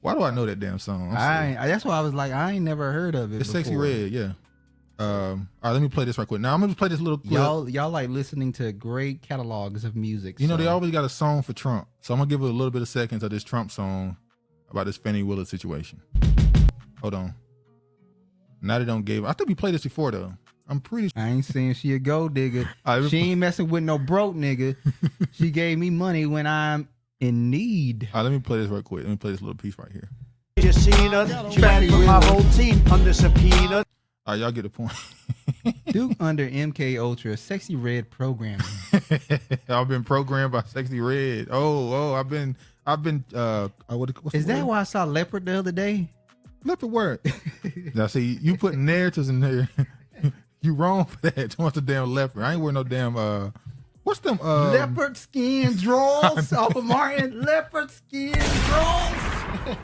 Why do I know that damn song? That's why I was like, I ain't never heard of it. It's before. Sexy Red, yeah. All right, let me play this right quick. Now I'm gonna play this little clip. Y'all like listening to great catalogs of music. You know, they always got a song for Trump, so I'm gonna give it a little bit of seconds of this Trump song about this Fani Willis situation. Hold on. Now they don't give. I think we played this before though. I'm pretty sure. I ain't saying she a gold digger. She ain't messing with no broke nigga. She gave me money when I'm in need. All right, let me play this right quick. Let me play this little piece right here. You seen her? She might put my whole team under subpoena. All right, y'all get the point. Duke under MK Ultra, Sexy Red programming. I've been programmed by Sexy Red. I've been. Is that why I saw Leopard the other day? Leopard word. Now see, you put narratives in there. You wrong for that. What's the damn leopard? I ain't wearing no damn what's them leopard skin drawers off of Martin. Leopard skin drawers.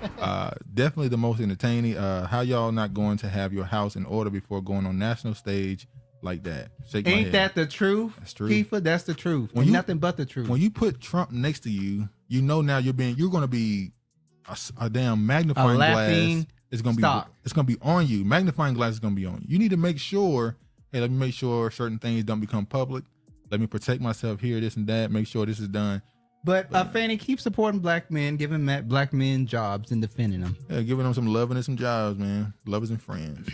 Definitely the most entertaining. How y'all not going to have your house in order before going on national stage like that? Shake Ain't that the truth? That's true. Kiefer, that's the truth. Nothing but the truth. When you put Trump next to you, you know now you're gonna be a damn magnifying glass. It's gonna be on you. Magnifying glass is gonna be on you. You need to make sure. Hey, let me make sure certain things don't become public. Let me protect myself here, this and that. Make sure this is done. But Fani, keep supporting black men, giving black men jobs and defending them. Yeah, giving them some love and some jobs, man. Lovers and friends.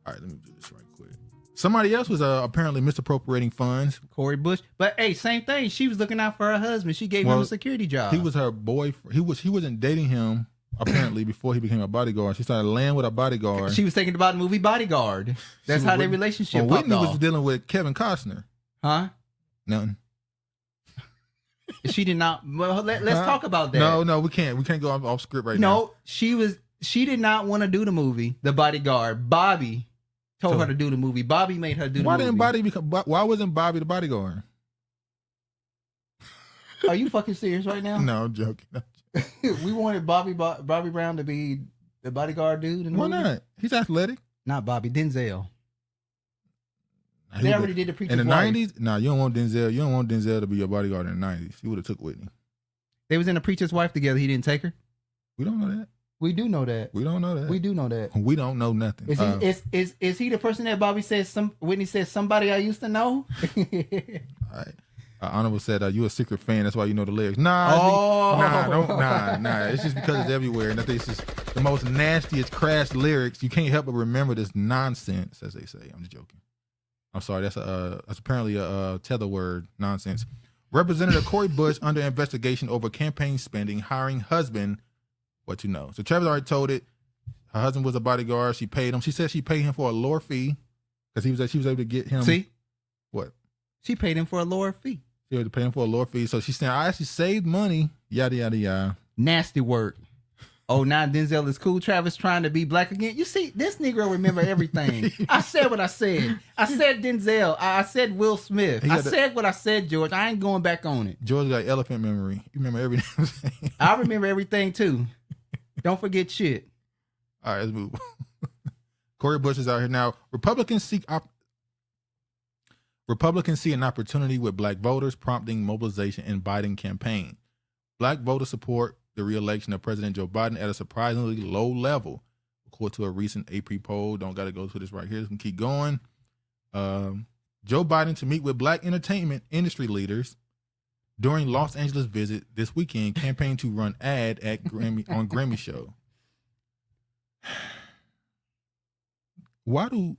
All right, let me do this right quick. Somebody else was apparently misappropriating funds. Cori Bush. But hey, same thing. She was looking out for her husband. She gave him a security job. He was her boyfriend. He wasn't dating him. Apparently, before he became a bodyguard, she started laying with a bodyguard. She was thinking about the movie Bodyguard. That's how their relationship popped Whitney off. was dealing with Kevin Costner. Huh? Nothing. She did not. Well, let's talk about that. No, we can't. We can't go off script right now. No, she did not want to do the movie The Bodyguard. Bobby told her to do the movie. Bobby made her do the movie. Why wasn't Bobby the bodyguard? Are you fucking serious right now? No, I'm joking. We wanted Bobby Brown to be the bodyguard dude. Why not? He's athletic. Not Bobby. Denzel. They already did the Preacher's in the Wife. 90s. No, you don't want Denzel. You don't want Denzel to be your bodyguard in the 90s. He would have took Whitney. They was in the Preacher's Wife together. He didn't take her. We don't know that. We do know that. We don't know that. We do know that. We don't know nothing. Is he the person that Bobby says? Whitney says somebody I used to know. All right. Honorable said, you a secret fan, that's why you know the lyrics. Nah. It's just because it's everywhere. And I think it's just the most nastiest, crass lyrics. You can't help but remember this nonsense, as they say. I'm just joking. I'm sorry, that's apparently a tether word, nonsense. Representative Cori Bush under investigation over campaign spending, hiring husband. What you know? So Travis already told it. Her husband was a bodyguard. She paid him. She said she paid him for a lower fee because she was able to get him. See? What? She paid him for a lower fee. She had to pay him for a lower fee. So she's saying, I actually saved money. Yada, yada, yada. Nasty work. Oh, now Denzel is cool. Travis trying to be black again. You see, this Negro remember everything. I said what I said. I said Denzel. I said Will Smith. I said what I said, George. I ain't going back on it. George got elephant memory. You remember everything. I remember everything, too. Don't forget shit. All right, let's move. Cori Bush is out here now. Republicans see an opportunity with black voters, prompting mobilization in Biden campaign. Black voters support the re-election of President Joe Biden at a surprisingly low level, according to a recent AP poll. Don't got to go through this right here. We can keep going. Joe Biden to meet with black entertainment industry leaders during Los Angeles visit this weekend, campaign to run ad at Grammy show. Why do...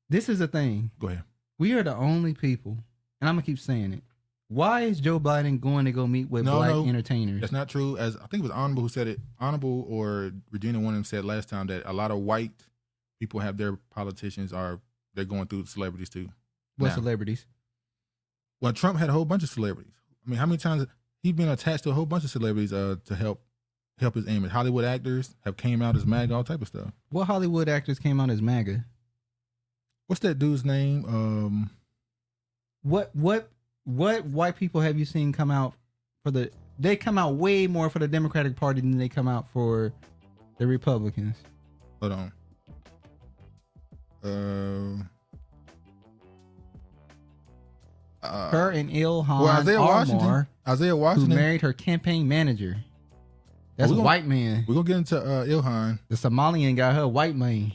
This is the thing. Go ahead. We are the only people, and I'm going to keep saying it. Why is Joe Biden going to go meet with black entertainers? That's not true. As I think it was Honorable who said it. Honorable or Regina one of them said last time that a lot of white people have their politicians they're going through celebrities too. What celebrities? Well, Trump had a whole bunch of celebrities. I mean, how many times he's been attached to a whole bunch of celebrities to help his image? Hollywood actors have came out as MAGA, all type of stuff. What Hollywood actors came out as MAGA? What's that dude's name? What white people have you seen come out for they come out way more for the Democratic Party than they come out for the Republicans. Hold on. Her and Ilhan Isaiah Washington, who married her campaign manager. That's a white man. We're gonna get into Ilhan. The Somalian got her a white man.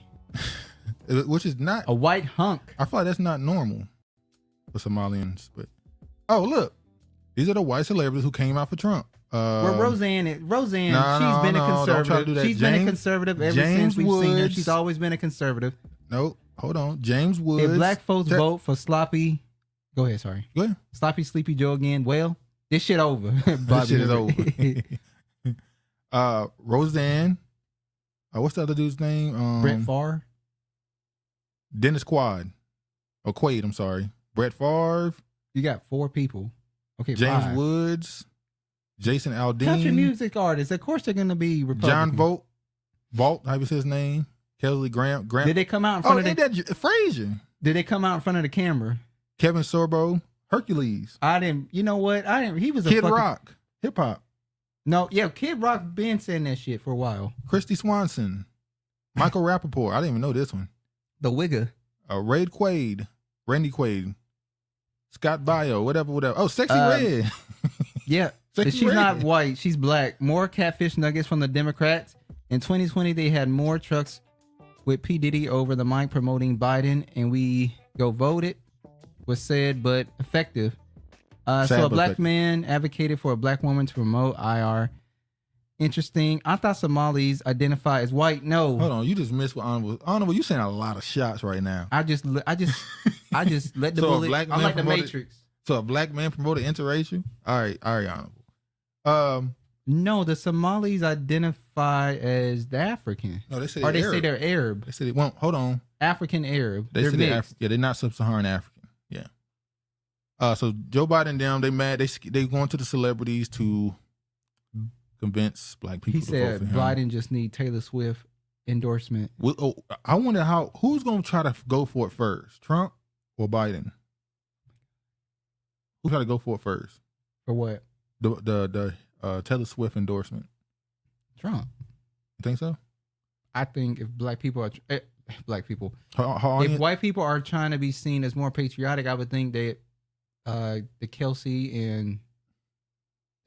Which is not a white hunk. I feel like that's not normal for Somalians, but look, these are the white celebrities who came out for Trump. Where Roseanne, she's been a conservative. She's been a conservative ever since we've seen her. She's always been a conservative. Nope. Hold on. James Woods. If black folks vote for sloppy, go ahead. Sorry. Go ahead. Sloppy Sleepy Joe again. Well, this shit over. This shit is over. Roseanne. What's the other dude's name? Brett Favre. Dennis Quaid. I'm sorry. Brett Favre. You got 4 people. Okay, James 5. Woods. Jason Aldean. Country music artists. Of course they're going to be Republican. John Vault, how was his name? Kelly Grant. Did they come out in front of the... Frazier. Did they come out in front of the camera? Kevin Sorbo. Hercules. I didn't... You know what? He was a Kid Rock. Hip hop. No, yeah, Kid Rock been saying that shit for a while. Christy Swanson. Michael Rappaport. I didn't even know this one. The Wigger. Randy Quaid. Scott Baio. Whatever. Oh, Sexy Red. Yeah. She's not white. She's black. More catfish nuggets from the Democrats. In 2020, they had more trucks with P. Diddy over the mic promoting Biden, and we go voted, was said, but effective. So a black man advocated for a black woman to promote IR. Interesting. I thought Somalis identify as white. No. Hold on. You just missed what Honorable. Honorable, you saying a lot of shots right now. I just let the bullet. I'm like the Matrix. So a black man promoted interracial? All right, Honorable. No, the Somalis identify as the African. No, they say they say they're Arab. They say they won't. Hold on. African Arab. They're mixed. They're not sub-Saharan African. Yeah. So Joe Biden and them, they mad. They going to the celebrities to convince black people. He said Biden just need Taylor Swift endorsement. Well, I wonder who's going to try to go for it first, Trump or Biden? Who's trying to go for it first? For what? The Taylor Swift endorsement. Trump. You think so? I think if black people are if white people are trying to be seen as more patriotic, I would think that the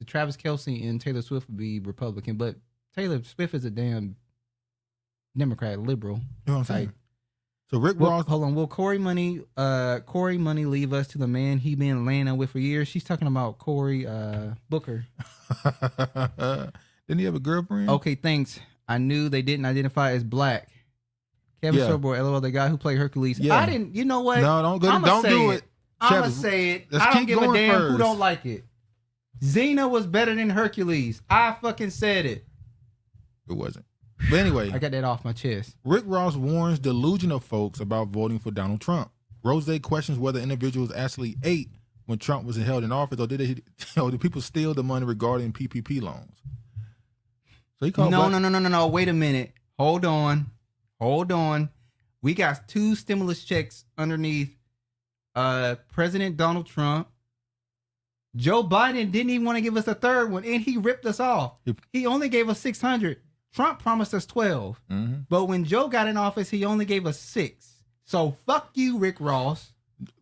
Travis Kelce and Taylor Swift would be Republican, but Taylor Swift is a damn Democrat, liberal. You know what I'm saying? So Rick Ross. Hold on. Will Corey Money leave us to the man he been laying with for years? She's talking about Cory Booker. Didn't he have a girlfriend? Okay, thanks. I knew they didn't identify as black. Kevin Sorbo, LOL, the guy who played Hercules. Yeah. I didn't. You know what? No, don't do it. I'm gonna say it. I don't give a damn who don't like it. Xena was better than Hercules. I fucking said it. It wasn't. But anyway, I got that off my chest. Rick Ross warns delusional folks about voting for Donald Trump. Rose questions whether individuals actually ate when Trump was held in office, or did people steal the money regarding PPP loans? So he called No. Wait a minute. Hold on. We got 2 stimulus checks underneath President Donald Trump. Joe Biden didn't even want to give us a third one, and he ripped us off. He only gave us 600. Trump promised us 12. Mm-hmm. But when Joe got in office, he only gave us 6. So fuck you, Rick Ross.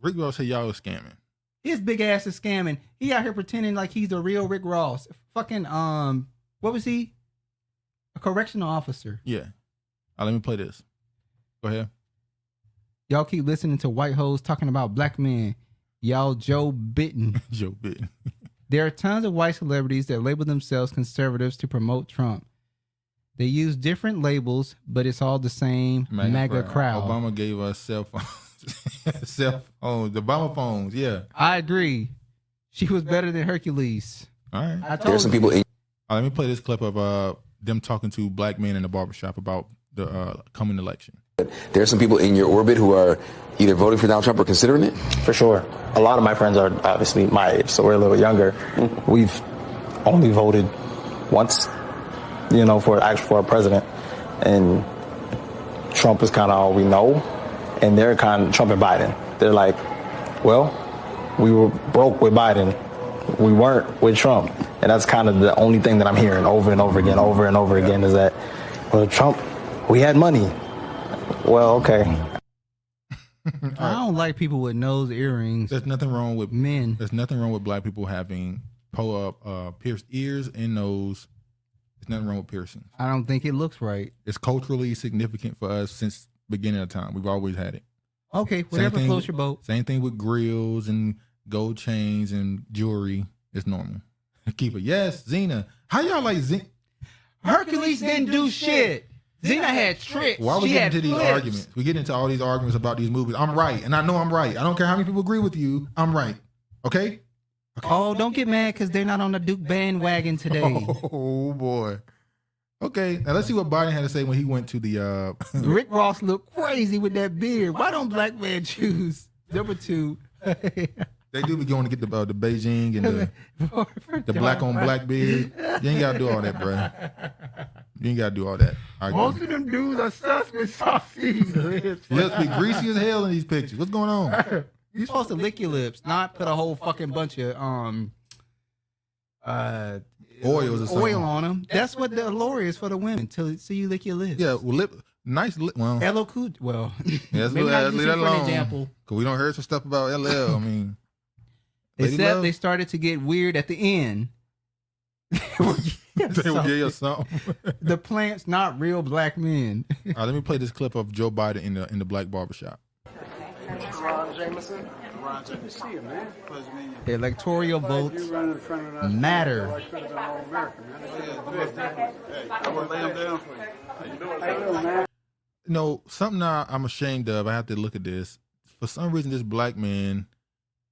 Rick Ross said y'all was scamming. His big ass is scamming. He out here pretending like he's the real Rick Ross. Fucking, what was he? A correctional officer. Yeah. Let me play this. Go ahead. Y'all keep listening to white hoes talking about black men. Y'all Joe Bitten. Joe Bitten. There are tons of white celebrities that label themselves conservatives to promote Trump. They use different labels, but it's all the same MAGA crowd. Obama gave us cell phones. The Obama phones, yeah. I agree. She was better than Hercules. All right. There's some people in. Let me play this clip of them talking to black men in the barbershop about the coming election. There's some people in your orbit who are either voting for Donald Trump or considering it? For sure. A lot of my friends are obviously my age, so we're a little younger. We've only voted once, for a president. And Trump is kind of all we know. And they're kind of Trump and Biden. They're like, well, we were broke with Biden. We weren't with Trump. And that's kind of the only thing that I'm hearing over and over again is that, well, Trump, we had money. Well, okay. I don't like people with nose earrings. There's nothing wrong with men. There's nothing wrong with black people having pierced ears and nose. There's nothing wrong with piercings. I don't think it looks right. It's culturally significant for us since beginning of time. We've always had it. Okay, whatever floats your boat. Same thing with grills and gold chains and jewelry. It's normal. Keep it. Yes, Xena. How y'all like Xena? Hercules didn't do shit. Xena had tricks. Why we get into these arguments? We get into all these arguments about these movies. I'm right, and I know I'm right. I don't care how many people agree with you. I'm right. Okay? Oh, don't get mad because they're not on the Duke bandwagon today. Oh, boy. Okay, now let's see what Biden had to say when he went to the... Rick Ross looked crazy with that beard. Why don't black men choose number 2? They do be going to get the Beijing and the black on black beard. You ain't got to do all that, bro. You ain't got to do all that. Most of them dudes are sus with saucy lips. Lips be greasy as hell in these pictures. What's going on? You're supposed to lick your lips, not put a whole fucking bunch of oils or something. Oil on them. That's what the allure is for the women. So you lick your lips. Yeah, well, nice lip. Well, LL Cool. Well, yeah, maybe not use it for an example. Cause we don't heard some stuff about LL. I mean, except they started to get weird at the end. They will give you something. The plant's not real black men. All right, let me play this clip of Joe Biden in the black barbershop. Ron Jameson. Ron Jameson. See you, man. Pleasure meeting you. Electoral votes matter. No, something I'm ashamed of. I have to look at this. For some reason, this black man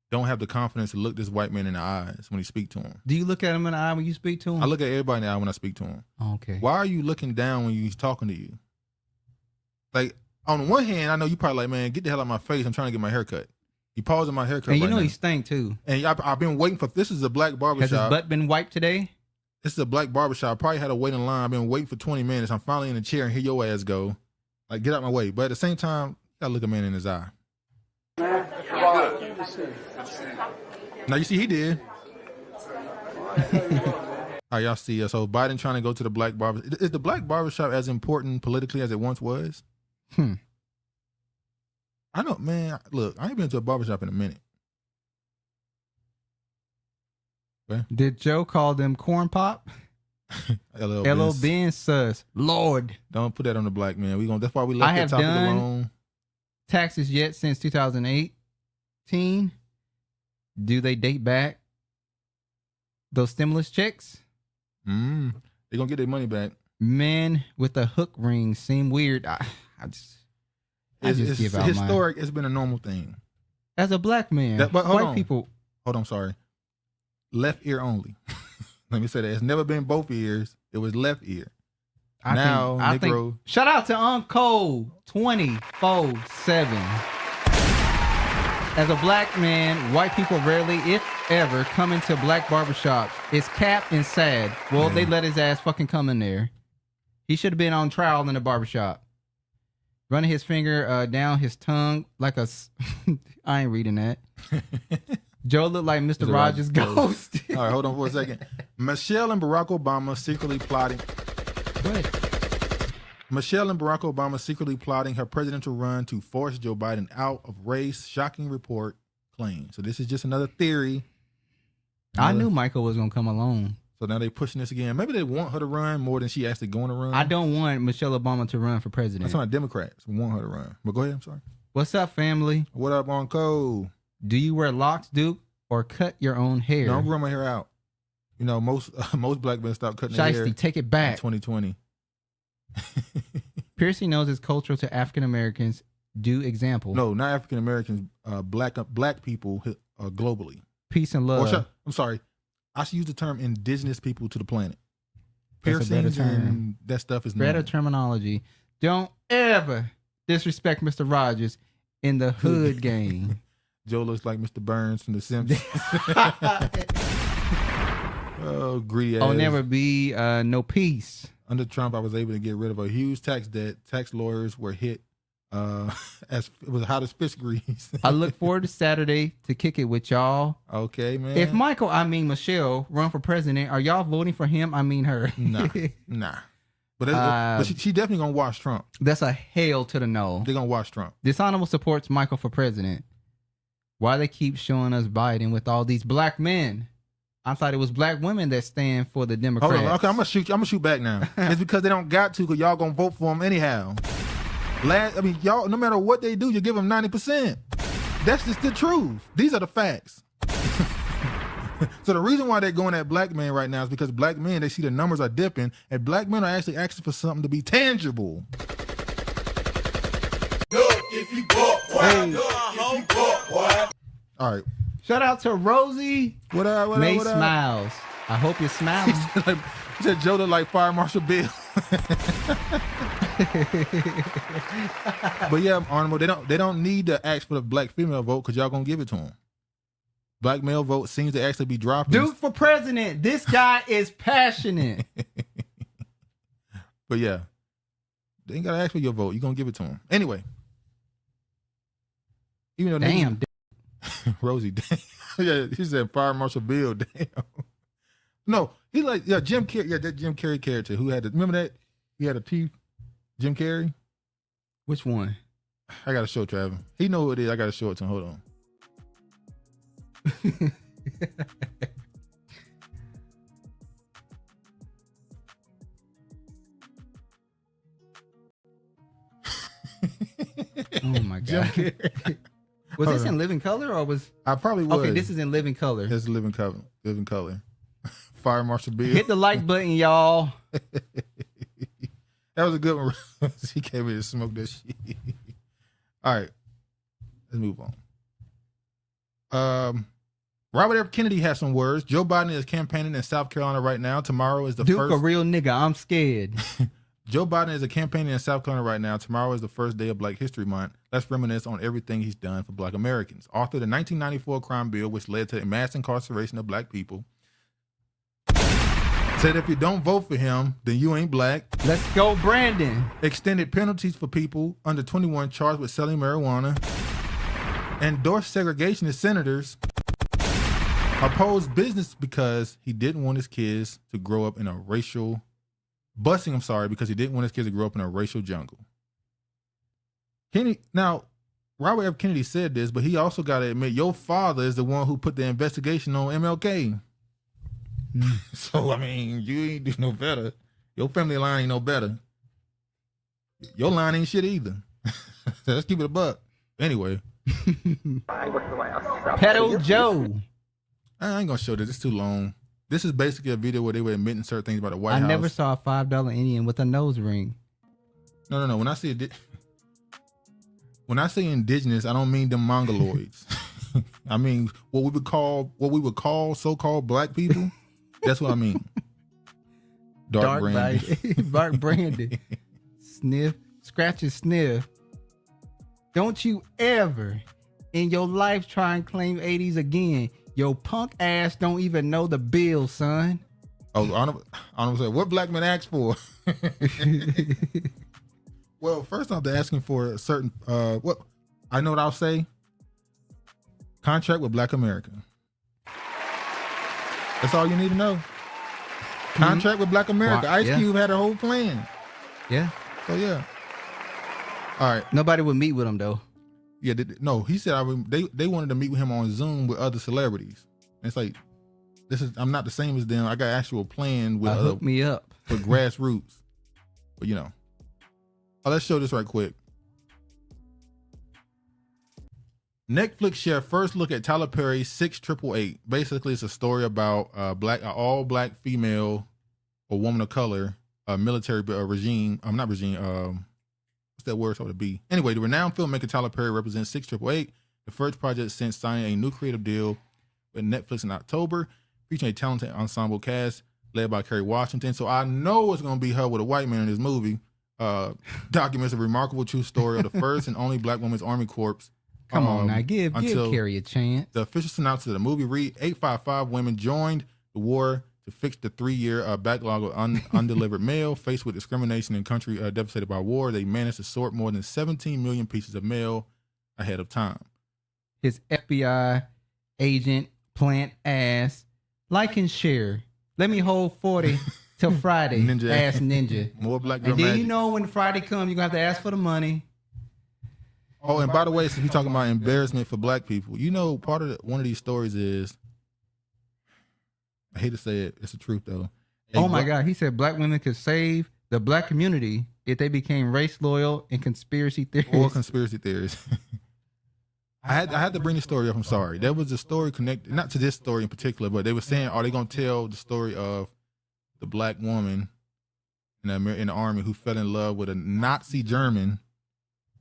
don't have the confidence to look this white man in the eyes when he speak to him. Do you look at him in the eye when you speak to him? I look at everybody in the eye when I speak to him. Okay. Why are you looking down when he's talking to you? Like, on the one hand, I know you probably like, man, get the hell out of my face. I'm trying to get my hair cut. He paused on my haircut. And you right know now. he stank too. And I've been waiting for, this is a black barbershop. Has his butt been wiped today? This is a black barbershop. I probably had to wait in line. I've been waiting for 20 minutes. I'm finally in the chair and hear your ass go. Like, get out my way. But at the same time, you gotta look a man in his eye. Now you see he did. All right, y'all see. So Biden trying to go to the black barber. Is the black barbershop as important politically as it once was? I know, man. Look, I ain't been to a barbershop in a minute. Okay. Did Joe call them corn pop? LL Ben sus. Lord. Don't put that on the black man. That's why we left that topic alone. Taxes yet since 2018. Do they date back those stimulus checks? They're gonna get their money back. Men with a hook ring seem weird. I just give out historic. It's been a normal thing. As a black man, But white people. Hold on, sorry. left ear only. Let me say that. It's never been both ears. It was left ear. I think, shout out to Uncle 24/7. As a black man, white people rarely, if ever, come into black barbershops. It's cap and sad. Well, they let his ass fucking come in there. He should have been on trial in the barbershop. Running his finger down his tongue like a... I ain't reading that. Joe looked like Mr. Rogers' ghost. All right, hold on for a second. Michelle and Barack Obama secretly plotting... What? Michelle and Barack Obama secretly plotting her presidential run to force Joe Biden out of race. Shocking report claims. So this is just another theory. I knew Michael was going to come along. So now they're pushing this again. Maybe they want her to run more than she actually going to run. I don't want Michelle Obama to run for president. That's why Democrats want her to run. But go ahead, I'm sorry. What's up, family? What up, Uncle? Do you wear locks, Duke, or cut your own hair? No, I'm growing my hair out. You know, most black men stop cutting their hair. Shiesty, take it back. In 2020. Piercing nose is cultural to African Americans. Do example. No, not African Americans. Black people globally. Peace and love. I'm sorry. I should use the term indigenous people to the planet. Piercings and that stuff is better terminology. Don't ever disrespect Mr. Rogers in the hood game. Joe looks like Mr. Burns from The Simpsons. Oh, greedy ass. Oh, never be no peace. Under Trump, I was able to get rid of a huge tax debt. Tax lawyers were hit as it was hot as fish grease. I look forward to Saturday to kick it with y'all. Okay, man. If Michael, I mean Michelle, run for president, are y'all voting for him? I mean her. Nah. But she definitely gonna watch Trump. That's a hail to the no. They're gonna watch Trump. Dishonorable supports Michael for president. Why they keep showing us Biden with all these black men? I thought it was black women that stand for the Democrats. Hold on, okay, I'm gonna shoot back now. It's because they don't got to, because y'all gonna vote for them anyhow. Y'all, no matter what they do, you give them 90%. That's just the truth. These are the facts. So the reason why they're going at black men right now is because black men, they see the numbers are dipping, and black men are actually asking for something to be tangible. All right. Shout out to Rosie. What up? May smiles. I hope you're smiling. He said Joe look like Fire Marshal Bill. But yeah, Honorable, they don't need to ask for the black female vote because y'all gonna give it to them. Black male vote seems to actually be dropping. Duke for president. This guy is passionate. But yeah, they ain't gotta ask for your vote. You're gonna give it to them anyway. Even though damn. Rosie, damn. Yeah, he said Fire Marshal Bill, damn. No, he like Jim Carrey, that Jim Carrey character who had remember that? He had a teeth, Jim Carrey. Which one? I gotta show Travis. He know who it is. I gotta show it to him. Hold on. Oh my god. Was this in living color or was I probably was. Okay, this is in living color. This is living color. Living color. Fire Marshal Bill. Hit the like button, y'all. That was a good one. He came in and smoked that shit. All right. Let's move on. Robert F. Kennedy has some words. Joe Biden is campaigning in South Carolina right now. Tomorrow is the Duke, first. a real nigga. I'm scared. Joe Biden is campaigning in South Carolina right now. Tomorrow is the first day of Black History Month. Let's reminisce on everything he's done for Black Americans. Authored the 1994 crime bill, which led to the mass incarceration of Black people. Said if you don't vote for him, then you ain't black. Let's go, Brandon. Extended penalties for people under 21 charged with selling marijuana. Endorsed segregationist senators. Opposed business because he didn't want his kids to grow up in a racial... because he didn't want his kids to grow up in a racial jungle. Now, Robert F. Kennedy said this, but he also got to admit, your father is the one who put the investigation on MLK. So, you ain't do no better. Your family line ain't no better. Your line ain't shit either. So let's keep it a buck. Anyway. Pedal Joe. I ain't going to show this. It's too long. This is basically a video where they were admitting certain things about the White House. I never saw a $5 Indian with a nose ring. No. When I say indigenous, I don't mean them mongoloids. I mean, what we would call so-called black people. That's what I mean. Dark brandy. Dark brandy. Sniff, scratch and sniff. Don't you ever in your life try and claim 80s again. Your punk ass don't even know the bill, son. Oh, I don't say what black men ask for. Well, first off, they're asking for a certain what I know what I'll say. Contract with Black America. That's all you need to know. Contract with Black America. Ice Cube had a whole plan. Yeah. So yeah. All right. Nobody would meet with him though. Yeah. No, he said they wanted to meet with him on Zoom with other celebrities. And it's like, I'm not the same as them. I got actual plan with hook me up with grassroots. But you know. Let's show this right quick. Netflix share first look at Tyler Perry's 6888. Basically, it's a story about all black female or woman of color military regime. Not regime. What's that word? So to be. Anyway, the renowned filmmaker Tyler Perry represents 6888, the first project since signing a new creative deal with Netflix in October, featuring a talented ensemble cast led by Kerry Washington. So I know it's going to be her with a white man in this movie. Documents a remarkable true story of the first and only Black women's Army Corps. Come on now, give Carrie a chance. The official synopsis of the movie read: 855 women joined the war to fix the 3-year backlog of undelivered mail. Faced with discrimination in country devastated by war, they managed to sort more than 17 million pieces of mail ahead of time. His FBI agent plant ass, like and share. Let me hold 40 till Friday. Ass ninja. More black girl and then magic. You know when Friday comes, you're going to have to ask for the money. Oh, and by the way, since we're talking about embarrassment for black people, you know, part of one of these stories is, I hate to say it, it's the truth though. Oh my God, he said black women could save the black community if they became race loyal and conspiracy theorists. Or conspiracy theorists. I had to bring the story up. I'm sorry. There was a story connected, not to this story in particular, but they were saying, are they going to tell the story of the black woman in the army who fell in love with a Nazi German?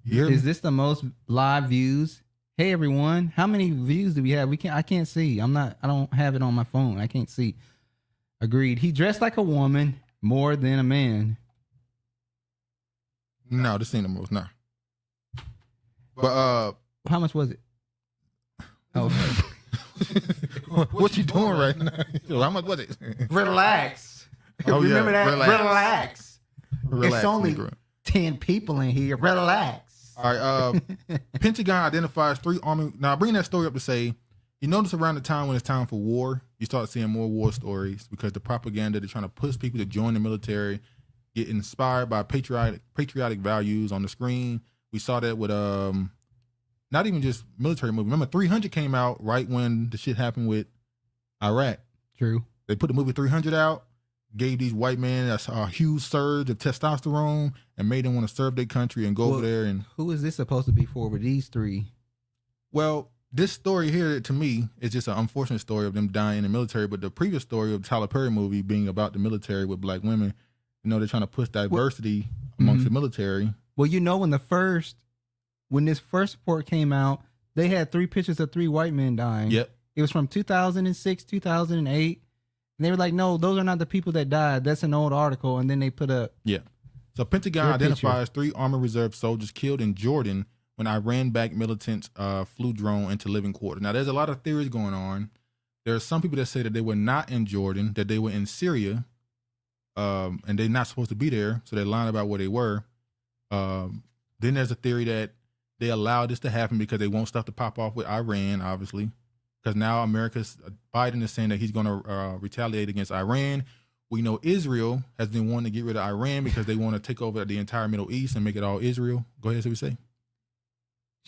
Is this the most live views? Hey everyone, how many views do we have? I can't see. I don't have it on my phone. I can't see. Agreed. He dressed like a woman more than a man. No, this ain't the most, no. But how much was it? Oh, what you doing right now? How much was it? Relax. Oh, remember yeah, that? Relax. Relax. It's only 10 people in here. Relax. All right. Pentagon identifies 3 Army. Now, I bring that story up to say, you notice around the time when it's time for war, you start seeing more war stories because the propaganda, they're trying to push people to join the military, get inspired by patriotic values on the screen. We saw that with not even just military movies. Remember, 300 came out right when the shit happened with Iraq. True. They put the movie 300 out, gave these white men a huge surge of testosterone and made them want to serve their country and go over there. And who is this supposed to be for with these 3? Well, this story here, to me, is just an unfortunate story of them dying in the military. But the previous story of the Tyler Perry movie being about the military with black women, you know, they're trying to push diversity amongst the military. Well, you know, when this first report came out, they had 3 pictures of 3 white men dying. Yep. It was from 2006, 2008. And they were like, no, those are not the people that died. That's an old article. And then they put up. Yeah. So Pentagon identifies 3 Army Reserve soldiers killed in Jordan when Iran-backed militants flew drone into living quarters. Now, there's a lot of theories going on. There are some people that say that they were not in Jordan, that they were in Syria, and they're not supposed to be there. So they're lying about where they were. Then there's a theory that they allowed this to happen because they want stuff to pop off with Iran, obviously. Because now Biden is saying that he's going to retaliate against Iran. We know Israel has been wanting to get rid of Iran because they want to take over the entire Middle East and make it all Israel. Go ahead, see what you say.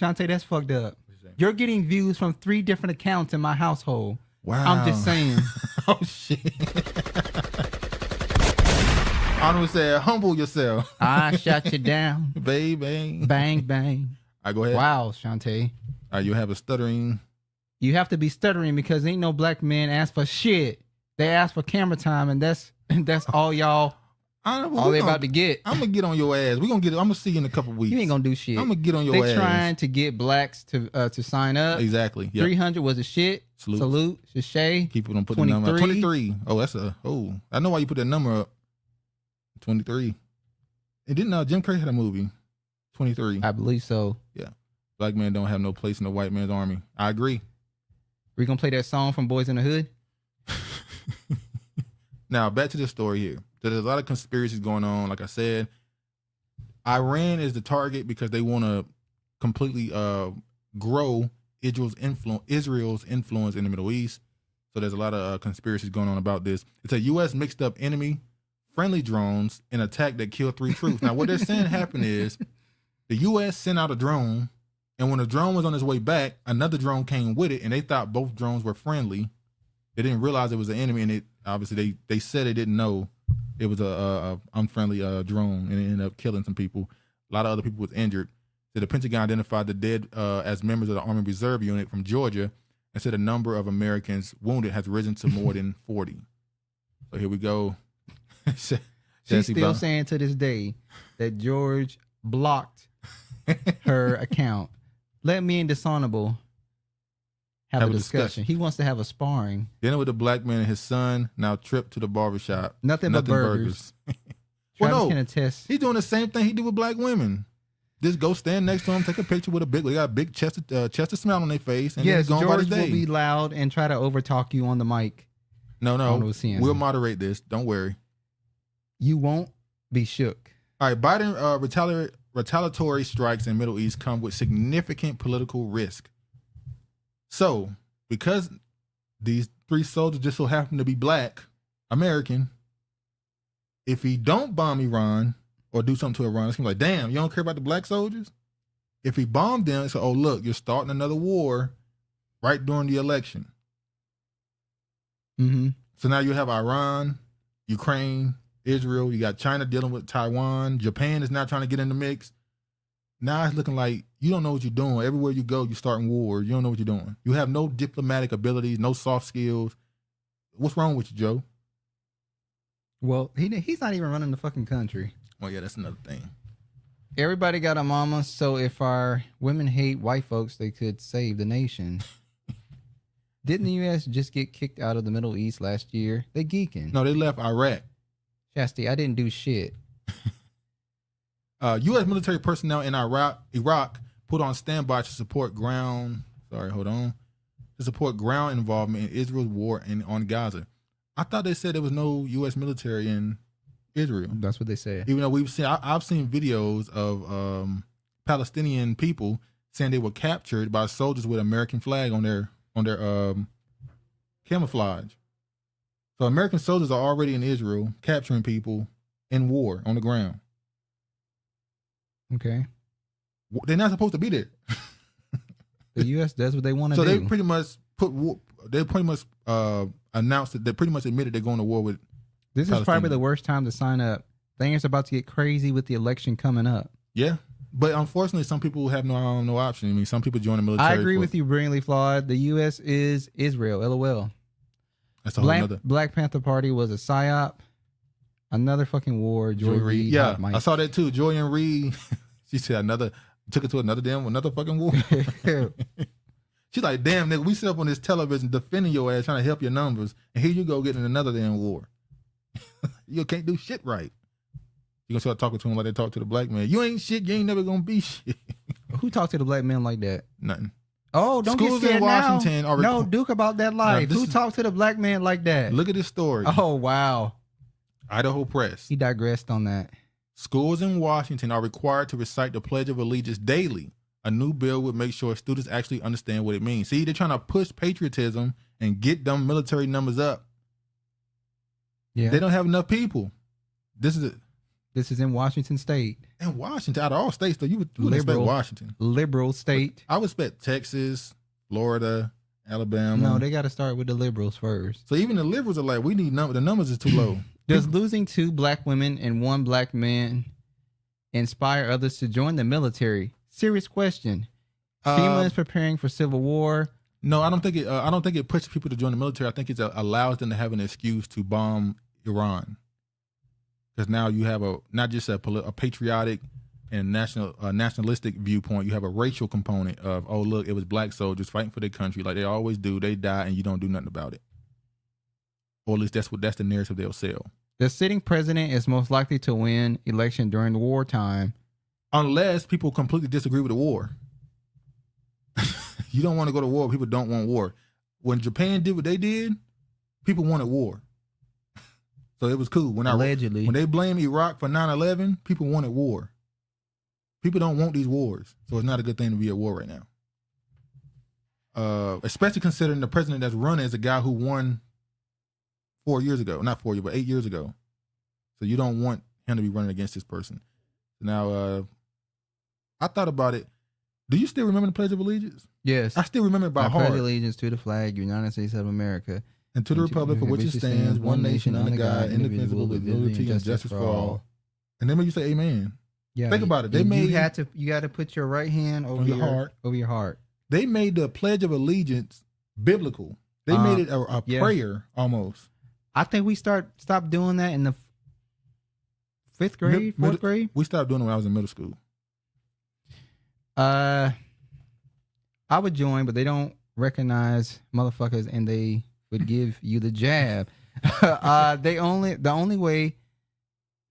Shantae, that's fucked up. You're getting views from 3 different accounts in my household. Wow. I'm just saying. Oh, shit. Arnold said, humble yourself. I shot you down. Baby. Bang, bang. All right, go ahead. Wow, Shantae. All right, you have a stuttering. You have to be stuttering because ain't no black man ask for shit. They ask for camera time, and that's all y'all All they about to get. I'm gonna get on your ass. I'm gonna see you in a couple weeks. You ain't gonna do shit. I'm gonna get on your ass. They trying to get blacks to sign up. Exactly. Yep. 300 was a shit. Salute. Shay. People don't put the number up. 23. Oh, I know why you put that number up. 23. It didn't Jim Carrey had a movie. 23. I believe so. Yeah. Black men don't have no place in the white man's army. I agree. We gonna play that song from Boys in the Hood? Now, back to the story here. There's a lot of conspiracies going on. Like I said, Iran is the target because they want to completely grow Israel's influence in the Middle East. So there's a lot of conspiracies going on about this. It's a U.S. mixed up enemy-friendly drones, an attack that killed 3 troops. Now, what they're saying happened is the U.S. sent out a drone, and when the drone was on its way back, another drone came with it, and they thought both drones were friendly. They didn't realize it was an enemy, and it obviously they said they didn't know it was a unfriendly drone, and it ended up killing some people. A lot of other people was injured. So the Pentagon identified the dead as members of the Army Reserve Unit from Georgia, and said the number of Americans wounded has risen to more than 40. So here we go. She's still saying to this day that George blocked her account. Let me and Dishonorable have a discussion. He wants to have a sparring. Dinner with the black man and his son. Now trip to the barbershop. Nothing but burgers. Well, Travis no, can attest. He's doing the same thing he do with black women. Just go stand next to him, take a picture with they got a big chest of smile on their face, and yes, then go George about his day. Will be loud and try to overtalk you on the mic. No, we'll moderate this. Don't worry. You won't be shook. All right, Biden retaliatory strikes in Middle East come with significant political risk. So, because these 3 soldiers just so happen to be black, American, if he don't bomb Iran or do something to Iran, it's gonna be like, damn, you don't care about the black soldiers? If he bombed them, it's like, oh, look, you're starting another war right during the election. Mm-hmm. So now you have Iran, Ukraine, Israel, you got China dealing with Taiwan, Japan is now trying to get in the mix. Now it's looking like you don't know what you're doing. Everywhere you go, you're starting wars. You don't know what you're doing. You have no diplomatic abilities, no soft skills. What's wrong with you, Joe? Well, he's not even running the fucking country. Well, yeah, that's another thing. Everybody got a mama, so if our women hate white folks, they could save the nation. Didn't the U.S. just get kicked out of the Middle East last year? They geeking. No, they left Iraq. Chastity, I didn't do shit. U.S. military personnel in Iraq put on standby to support ground involvement in Israel's war on Gaza. I thought they said there was no U.S. military in Israel. That's what they said. Even though I've seen videos of Palestinian people saying they were captured by soldiers with American flag on their camouflage. So American soldiers are already in Israel capturing people in war on the ground. Okay. They're not supposed to be there. The U.S. does what they want to do. So they pretty much announced that they pretty much admitted they're going to war with This is probably the worst time to sign up. Things are about to get crazy with the election coming up. Yeah. But unfortunately, some people have no option. I mean, some people join the military. I agree with you, brilliantly flawed. The U.S. is Israel. LOL. That's a whole nother. Black Panther Party was a psyop. Another fucking war. Joy Reid. Yeah, I saw that too. Joy and Reid. She said took it to another fucking war. She's like, damn, nigga, we sit up on this television defending your ass, trying to help your numbers, and here you go getting another damn war. You can't do shit right. You gonna start talking to him like they talk to the black man. You ain't shit. You ain't never gonna be shit. Who talked to the black man like that? Nothing. Oh, don't Schools get scared in Washington now. No, Duke about that life. Who talked to the black man like that? Look at this story. Oh, wow. Idaho Press. He digressed on that. Schools in Washington are required to recite the Pledge of Allegiance daily. A new bill would make sure students actually understand what it means. See, they're trying to push patriotism and get them military numbers up. Yeah. They don't have enough people. This is in Washington State. In Washington, out of all states, though, you would expect Washington. Liberal state. I would expect Texas, Florida, Alabama. No, they got to start with the liberals first. So even the liberals are like, we need the numbers is too low. Does losing 2 black women and 1 black man inspire others to join the military? Serious question. FEMA is preparing for civil war. No, I don't think it pushes people to join the military. I think it allows them to have an excuse to bomb Iran. because now you have not just a patriotic and nationalistic viewpoint. You have a racial component of, oh look, it was black soldiers fighting for their country like they always do. They die and you don't do nothing about it, or at least that's the narrative they'll sell. The sitting president is most likely to win election during the wartime, unless people completely disagree with the war. You don't want to go to war. People don't want war. When Japan did what they did, people wanted war. So it was cool. Allegedly. When they blamed Iraq for 9/11, people wanted war. People don't want these wars. So it's not a good thing to be at war right now. Especially considering the president that's running is a guy who won 4 years ago. Not 4 years, but 8 years ago. So you don't want him to be running against this person. Now, I thought about it. Do you still remember the Pledge of Allegiance? Yes. I still remember it by heart. I pledge allegiance to the flag, United States of America. And to the republic for which it stands, one nation under God, indivisible, with liberty and justice for all. And then when you say amen. Yeah. Think about it. You got to put your right hand over your heart. They made the Pledge of Allegiance biblical. They made it a prayer almost. I think we stopped doing that in the 5th grade, 4th grade. We stopped doing it when I was in middle school. I would join, but they don't recognize motherfuckers, and they would give you the jab. The only way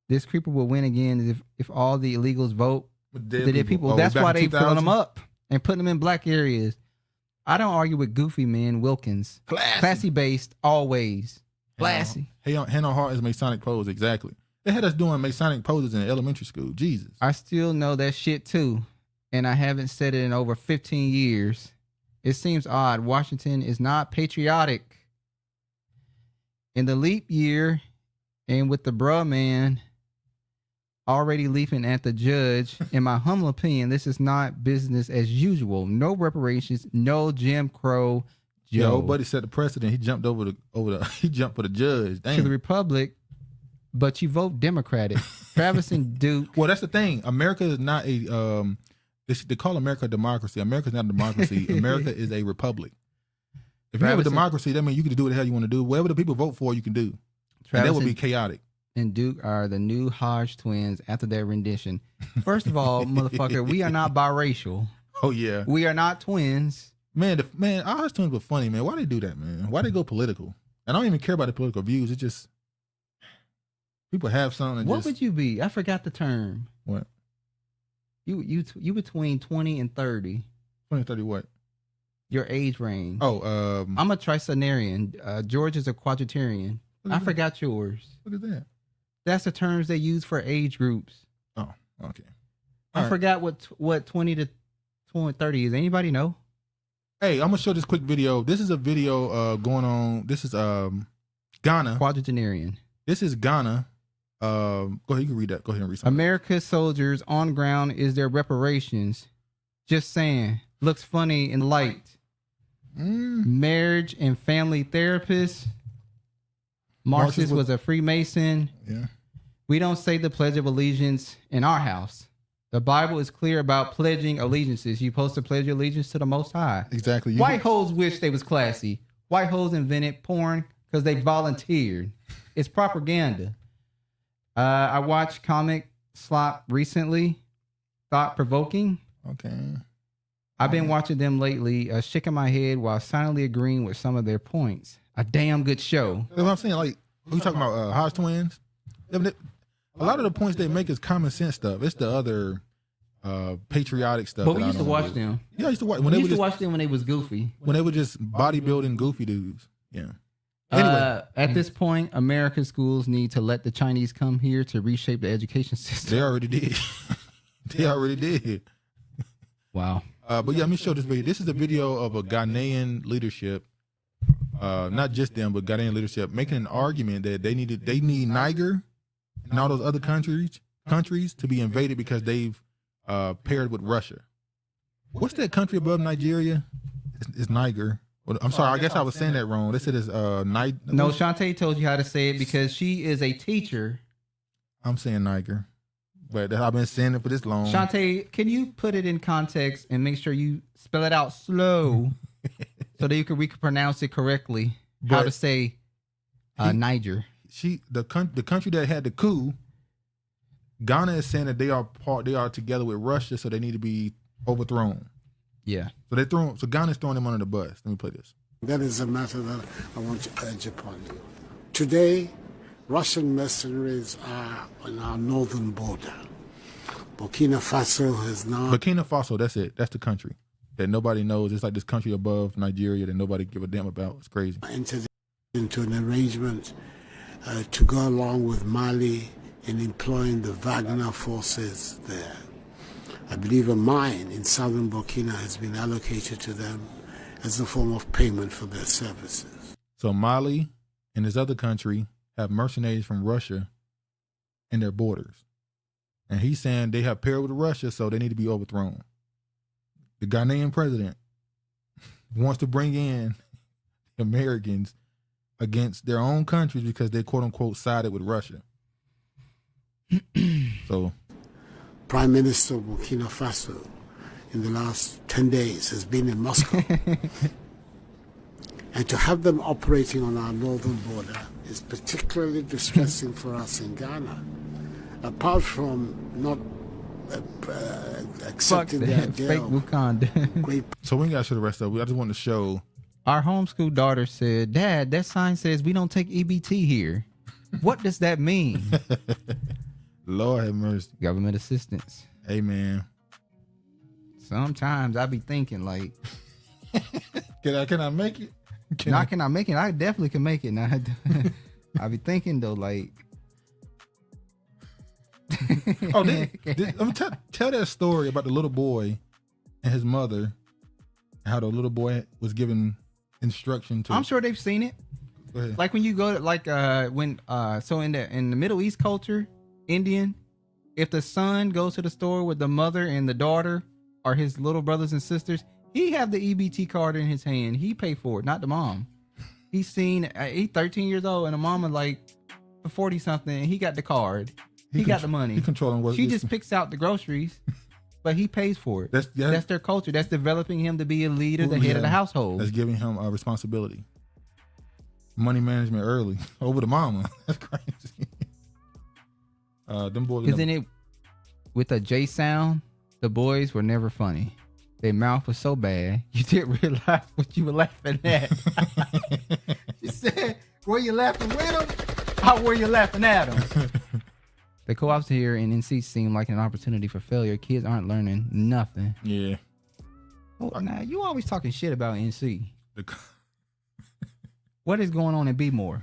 this creeper will win again is if all the illegals vote. People. That's why they filling them up and putting them in black areas. I don't argue with goofy men. Wilkins, classy based, always classy. Hand on heart is Masonic pose, exactly. They had us doing Masonic poses in elementary school. Jesus, I still know that shit too. And I haven't said it in over 15 years. It seems odd. Washington is not patriotic. In the leap year, and with the bruh man already leaping at the judge, in my humble opinion, this is not business as usual. No reparations, no Jim Crow. Joe, buddy set the precedent. He jumped he jumped for the judge. Damn. To the Republic, but you vote Democratic. Travis and Duke. Well, that's the thing. America is not a they call America a democracy. America's not a democracy. America is a republic. If you have a democracy, that means you can do what the hell you want to do. Whatever the people vote for, you can do. And that would be chaotic. And Duke are the new Hodge twins after their rendition. First of all, motherfucker, we are not biracial. Oh, yeah. We are not twins. Man, our Hodge twins were funny, man. Why they do that, man? Why they go political? And I don't even care about the political views. It's just people have something. What would you be? I forgot the term. What? You between 20 and 30. 20 and 30 what? Your age range. Oh, I'm a tricentenarian. George is a quadratarian. I forgot yours. Look at that. That's the terms they use for age groups. Oh, okay. I forgot what 20 to 30 is. Anybody know? Hey, I'm gonna show this quick video. This is a video going on. This is Ghana. Quadratarian. This is Ghana. Go ahead, you can read that. Go ahead and read something. America's soldiers on ground is their reparations. Just saying. Looks funny and light. Marriage and family therapist. Marxist was a Freemason. Yeah. We don't say the Pledge of Allegiance in our house. The Bible is clear about pledging allegiances. You're supposed to pledge your allegiance to the Most High. Exactly. White hoes wish they was classy. White hoes invented porn because they volunteered. It's propaganda. I watched Comic Slop recently. Thought-provoking. Okay. I've been watching them lately, shaking my head while silently agreeing with some of their points. A damn good show. That's what I'm saying. Like, we talking about Hodge twins. A lot of the points they make is common sense stuff. It's the other patriotic stuff. But we used to watch them. Yeah, I used to watch. We used to watch them when they was goofy. When they were just bodybuilding goofy dudes. Yeah. Anyway, at this point, American schools need to let the Chinese come here to reshape the education system. They already did. They already did. Wow. But yeah, let me show this video. This is a video of a Ghanaian leadership, not just them, but Ghanaian leadership making an argument that they need Niger and all those other countries to be invaded because they've paired with Russia. What's that country above Nigeria? It's Niger. I'm sorry, I guess I was saying that wrong. They said it's Niger. No, Shantae told you how to say it because she is a teacher. I'm saying Niger, but I've been saying it for this long. Shantae, can you put it in context and make sure you spell it out slow so that we can pronounce it correctly? How to say Niger. The country that had the coup Ghana is saying that they are together with Russia, so they need to be overthrown. Yeah. So Ghana's throwing them under the bus. Let me play this. That is a matter that I want to urge upon you. Today, Russian mercenaries are on our northern border. Burkina Faso has now... Burkina Faso, that's it. That's the country that nobody knows. It's like this country above Nigeria that nobody give a damn about. It's crazy. Entered into an arrangement to go along with Mali in employing the Wagner forces there. I believe a mine in southern Burkina has been allocated to them as a form of payment for their services. So Mali and this other country have mercenaries from Russia in their borders. And he's saying they have paired with Russia, so they need to be overthrown. The Ghanaian president wants to bring in Americans against their own countries because they quote unquote sided with Russia. So, Prime Minister of Burkina Faso in the last 10 days has been in Moscow. And to have them operating on our northern border is particularly distressing for us in Ghana. Apart from not accepting the idea fake of great... So we ain't got to show the rest of it. I just want to show. Our homeschool daughter said, Dad, that sign says we don't take EBT here. What does that mean? Lord have mercy. Government assistance. Hey, man. Sometimes I be thinking like... Can I make it? Can I make it? I definitely can make it. Now, I be thinking though, like... Let me tell that story about the little boy and his mother, how the little boy was given instruction to... I'm sure they've seen it. Like when you go to so in the Middle East culture, Indian, if the son goes to the store with the mother and the daughter or his little brothers and sisters, he have the EBT card in his hand. He pay for it, not the mom. He's 13 years old and the mama like 40 something and he got the card. He got the money. He controlling what she just picks out the groceries, but he pays for it. That's their culture. That's developing him to be a leader, the head of the household. That's giving him a responsibility. Money management early over the mama. That's crazy. Them boys. Because then with the J sound, the boys were never funny. Their mouth was so bad, you didn't realize what you were laughing at. She said, "Were you laughing with them? Or were you laughing at them?" The co-ops here in NC seem like an opportunity for failure. Kids aren't learning nothing. Yeah. Well, now you always talking shit about NC. What is going on in B-More?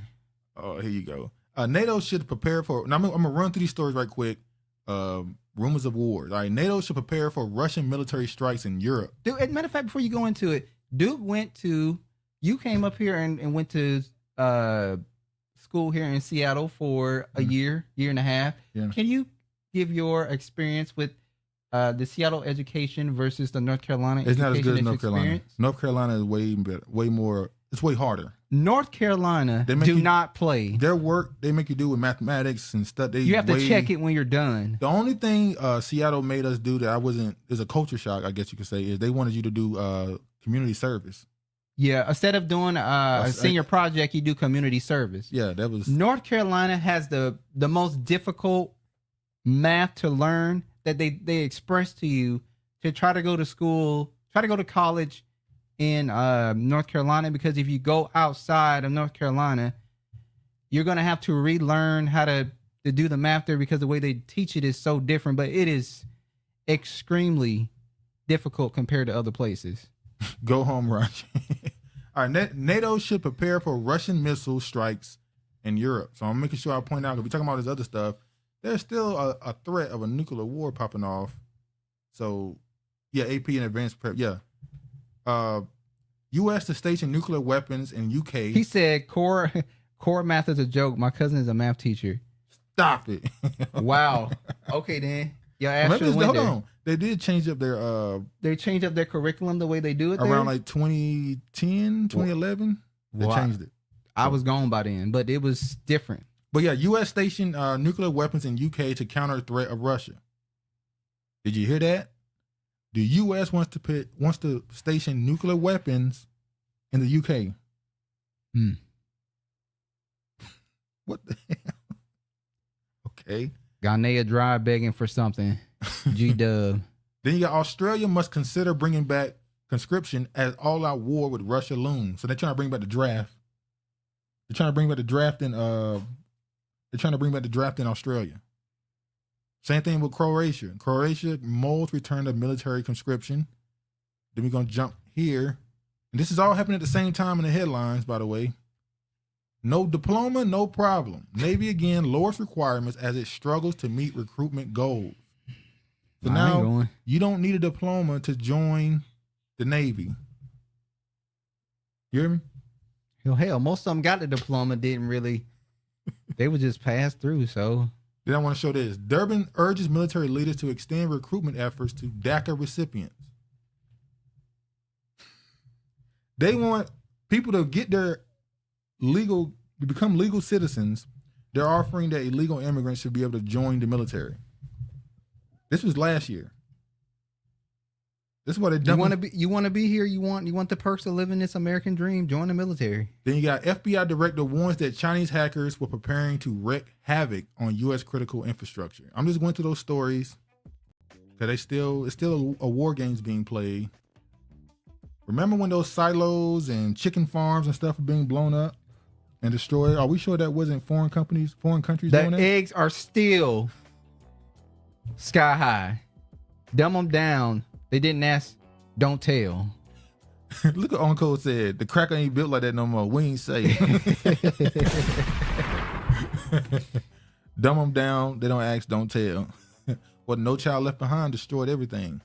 Oh, here you go. NATO should prepare for... Now, I'm going to run through these stories right quick. Rumors of wars. All right, NATO should prepare for Russian military strikes in Europe. Dude, as a matter of fact, before you go into it, Duke you came up here and went to school here in Seattle for a year and a half. Yeah. Can you give your experience with the Seattle education versus the North Carolina education? It's not as good as North experience? Carolina. North Carolina is way better, way more... It's way harder. North Carolina not play. Their work, they make you do with mathematics and stuff. You have to check it when you're done. The only thing Seattle made us do that is a culture shock, I guess you could say, is they wanted you to do community service. Yeah, instead of doing a senior project, you do community service. Yeah, that was... North Carolina has the most difficult math to learn that they express to you to try to go to school, try to go to college in North Carolina, because if you go outside of North Carolina, you're going to have to relearn how to do the math there because the way they teach it is so different, but it is extremely difficult compared to other places. Go home, Russia. All right, NATO should prepare for Russian missile strikes in Europe. So I'm making sure I point out, because we're talking about this other stuff, there's still a threat of a nuclear war popping off. So, yeah, AP and advanced prep, yeah. U.S. to station nuclear weapons in UK. He said core math is a joke. My cousin is a math teacher. Stop it. Wow. Okay, then. Yeah, hold on. They did change up their... They changed up their curriculum the way they do it around like 2010, 2011. They changed it. I was gone by then, but it was different. But yeah, U.S. stationed nuclear weapons in UK to counter the threat of Russia. Did you hear that? The U.S. wants to station nuclear weapons in the UK. What the hell? Okay. Ghanaian Drive begging for something. G-Dub. Then you got Australia must consider bringing back conscription as all-out war with Russia looms. So they're trying to bring back the draft. They're trying to bring back the draft in. They're trying to bring back the draft in Australia. Same thing with Croatia. Croatia molds return of military conscription. Then we're gonna jump here, and this is all happening at the same time in the headlines. By the way, no diploma, no problem. Navy again lowers requirements as it struggles to meet recruitment goals. So now you don't need a diploma to join the Navy. You hear me? Hell, most of them got the diploma, didn't really. They would just pass through, so. Then I want to show this. Durban urges military leaders to extend recruitment efforts to DACA recipients. They want people to get to become legal citizens. They're offering that illegal immigrants should be able to join the military. This was last year. This is what they done. You want to be here. You want the perks of living this American dream. Join the military. Then you got FBI director warns that Chinese hackers were preparing to wreak havoc on U.S. critical infrastructure. I'm just going through those stories because it's still a war games being played. Remember when those silos and chicken farms and stuff were being blown up and destroyed? Are we sure that wasn't foreign countries doing that? The eggs are still sky high. Dumb them down. They didn't ask, don't tell. Look what Uncle said. The cracker ain't built like that no more. We ain't safe. Dumb them down. They don't ask, don't tell. Well, No Child Left Behind destroyed everything.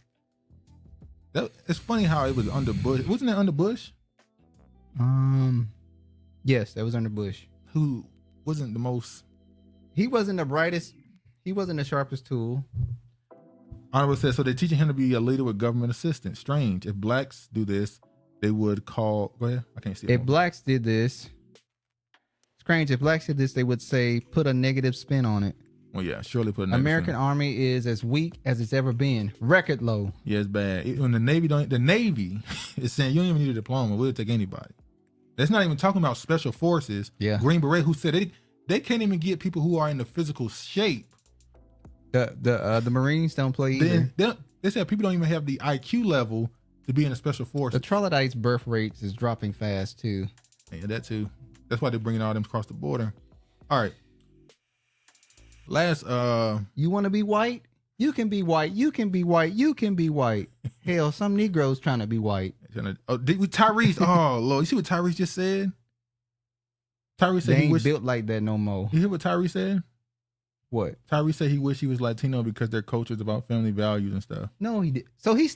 It's funny how it was under Bush. Wasn't that under Bush? Yes, that was under Bush. Who wasn't the most... He wasn't the brightest. He wasn't the sharpest tool. Honorable says, so they're teaching him to be a leader with government assistance. Strange. If blacks do this, they would call... Go ahead. I can't see it. If blacks did this... Strange. If blacks did this, they would say, put a negative spin on it. Well, yeah, surely put a negative American spin. Army is as weak as it's ever been. Record low. Yeah, it's bad. When the Navy is saying, you don't even need a diploma. We'll take anybody. That's not even talking about special forces. Yeah. Green Beret, who said they can't even get people who are in the physical shape. The Marines don't play either. They said people don't even have the IQ level to be in the special forces. The troglodytes' birth rates is dropping fast too. Yeah, that too. That's why they're bringing all them across the border. All right. Last, you want to be white? You can be white. You can be white. You can be white. Hell, some Negroes trying to be white. Tyrese. Oh Lord, you see what Tyrese just said? Tyrese said they ain't built like that no more. You hear what Tyrese said? What? Tyrese said he wished he was Latino because their culture is about family values and stuff. No, he did. So he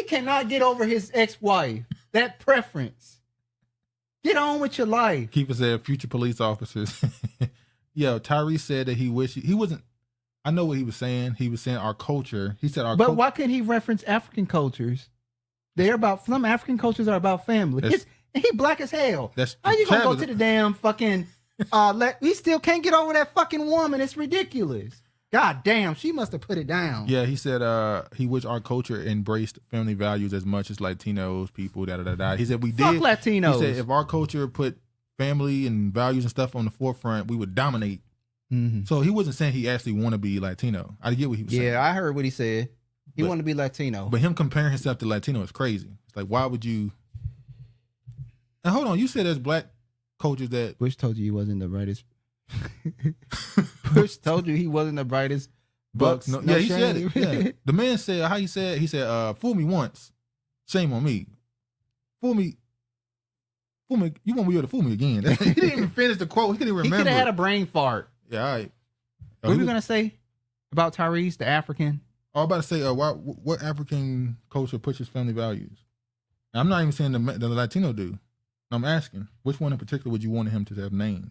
cannot get over his ex-wife. That preference. Get on with your life. Keeper said future police officers. Yo, Tyrese said that he wished he wasn't. I know what he was saying. He was saying our culture. He said our But why couldn't he reference African cultures? Some African cultures are about family. He black as hell. How you gonna go to the damn fucking we still can't get over that fucking woman. It's ridiculous. God damn, she must have put it down. Yeah, he said he wished our culture embraced family values as much as Latinos, people, da. He said we did. Fuck Latinos. He said if our culture put family and values and stuff on the forefront, we would dominate. Mm-hmm. So he wasn't saying he actually want to be Latino. I get what he was saying. Yeah, I heard what he said. He wanted to be Latino. But him comparing himself to Latino is crazy. It's like, why would you? And hold on, you said there's black cultures that Bush told you he wasn't the brightest. Bush told you he wasn't the brightest. Bucks. No, yeah, he said it. Yeah. The man said how he said. He said, "Fool me once, shame on me. Fool me. You want me to fool me again?" He didn't even finish the quote. He couldn't even remember. He could have had a brain fart. Yeah, all right. What were you gonna say about Tyrese, the African? I was about to say, what African culture pushes family values? Now, I'm not even saying the Latino do. I'm asking, which one in particular would you want him to have named?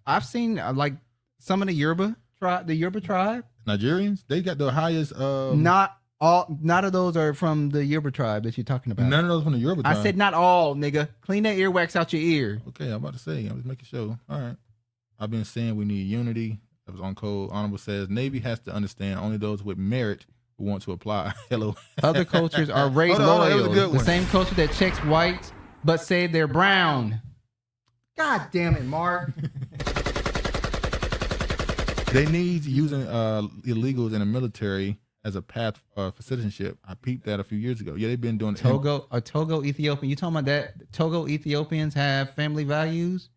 I've seen like some of the Yoruba tribe. Nigerians, they got the highest. Not of those are from the Yoruba tribe that you're talking about. None of those from the Yoruba tribe. I said not all, nigga. Clean that earwax out your ear. Okay, I'm about to say. I'm just making sure. All right. I've been saying we need unity. That was on code. Honorable says Navy has to understand only those with merit who want to apply. Hello. Other cultures are race loyal. The same culture that checks whites but say they're brown. God damn it, Mark. They need using illegals in the military as a path for citizenship. I peeped that a few years ago. Yeah, they've been doing Togo Ethiopian. You talking about that? Togo Ethiopians have family values?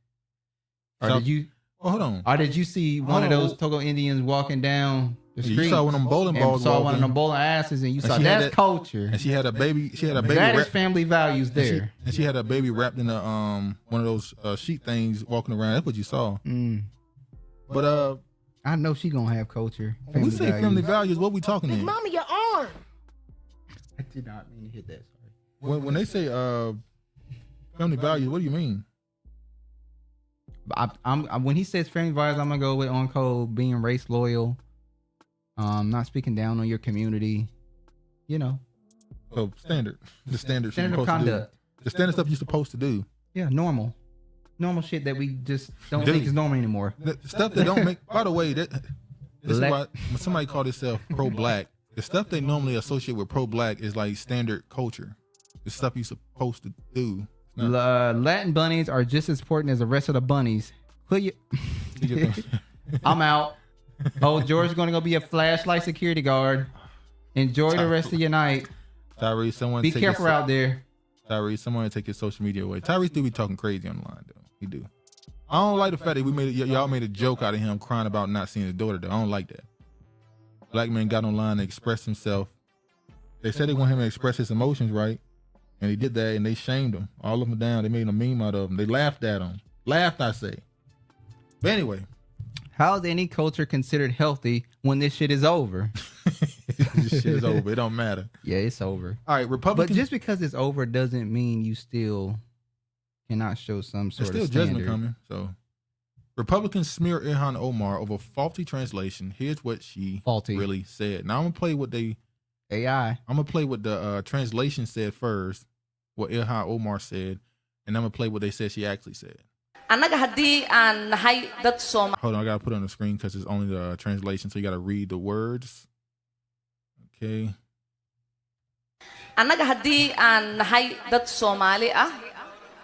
Or did you? Oh, hold on. Or did you see one of those Togo Indians walking down the street? You saw one of them bowling balls. Saw one of them bowling asses, and you saw that's culture. And she had a baby. That is family values there. And she had a baby wrapped in a one of those sheet things walking around. That's what you saw. But I know she gonna have culture. When we say family values, what we talking about? Mama, your arm. I did not mean to hit that. Sorry. When they say family values, what do you mean? I'm when he says family values, I'm gonna go with on code being race loyal, not speaking down on your community, you know. So the standard of conduct, the standard stuff you're supposed to do. Yeah, normal shit that we just don't think is normal anymore. The stuff that don't make. By the way, this is why when somebody call themselves pro-black, the stuff they normally associate with pro-black is like standard culture. The stuff you're supposed to do. Latin bunnies are just as important as the rest of the bunnies. I'm out. Oh, George's gonna go be a flashlight security guard. Enjoy the rest of your night. Tyrese, someone be careful out there. Tyrese, someone take your social media away. Tyrese do be talking crazy on the line though. He do. I don't like the fact that y'all made a joke out of him crying about not seeing his daughter though. I don't like that. Black man got online to express himself. They said they want him to express his emotions, right? And he did that, and they shamed him. All of them down. They made a meme out of him. They laughed at him. Laughed, I say. But anyway. How is any culture considered healthy when this shit is over? This shit is over. It don't matter. Yeah, it's over. All right, Republicans. But just because it's over doesn't mean you still cannot show some sort of standard. There's still judgment coming. So, Republicans smear Ilhan Omar over faulty translation. Here's what she really said. Now I'm gonna play what they AI. I'm gonna play what the translation said first. What Ilhan Omar said, and I'm gonna play what they said she actually said. Hold on, I gotta put it on the screen because it's only the translation, so you gotta read the words. Okay. Annaga haddii aan nahay dad Soomaali ah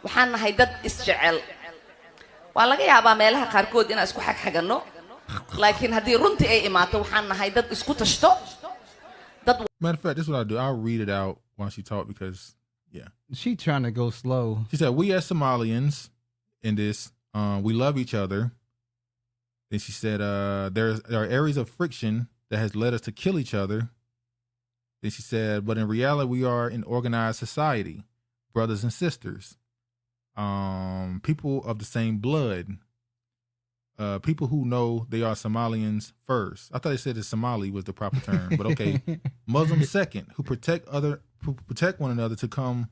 waxaan nahay dad isjecel. Waa laga yaabaa meelaha qaarkood inaan isku xagxagano, laakiin haddii runtii ay imaato waxaan nahay dad isku tashto. Matter of fact, this is what I do. I'll read it out while she talks because, yeah. She trying to go slow. She said, we as Somalians in this, we love each other. Then she said, there are areas of friction that has led us to kill each other. Then she said, but in reality, we are an organized society, brothers and sisters, people of the same blood, people who know they are Somalians first. I thought they said that Somali was the proper term, but okay. Muslims second, who protect one another to come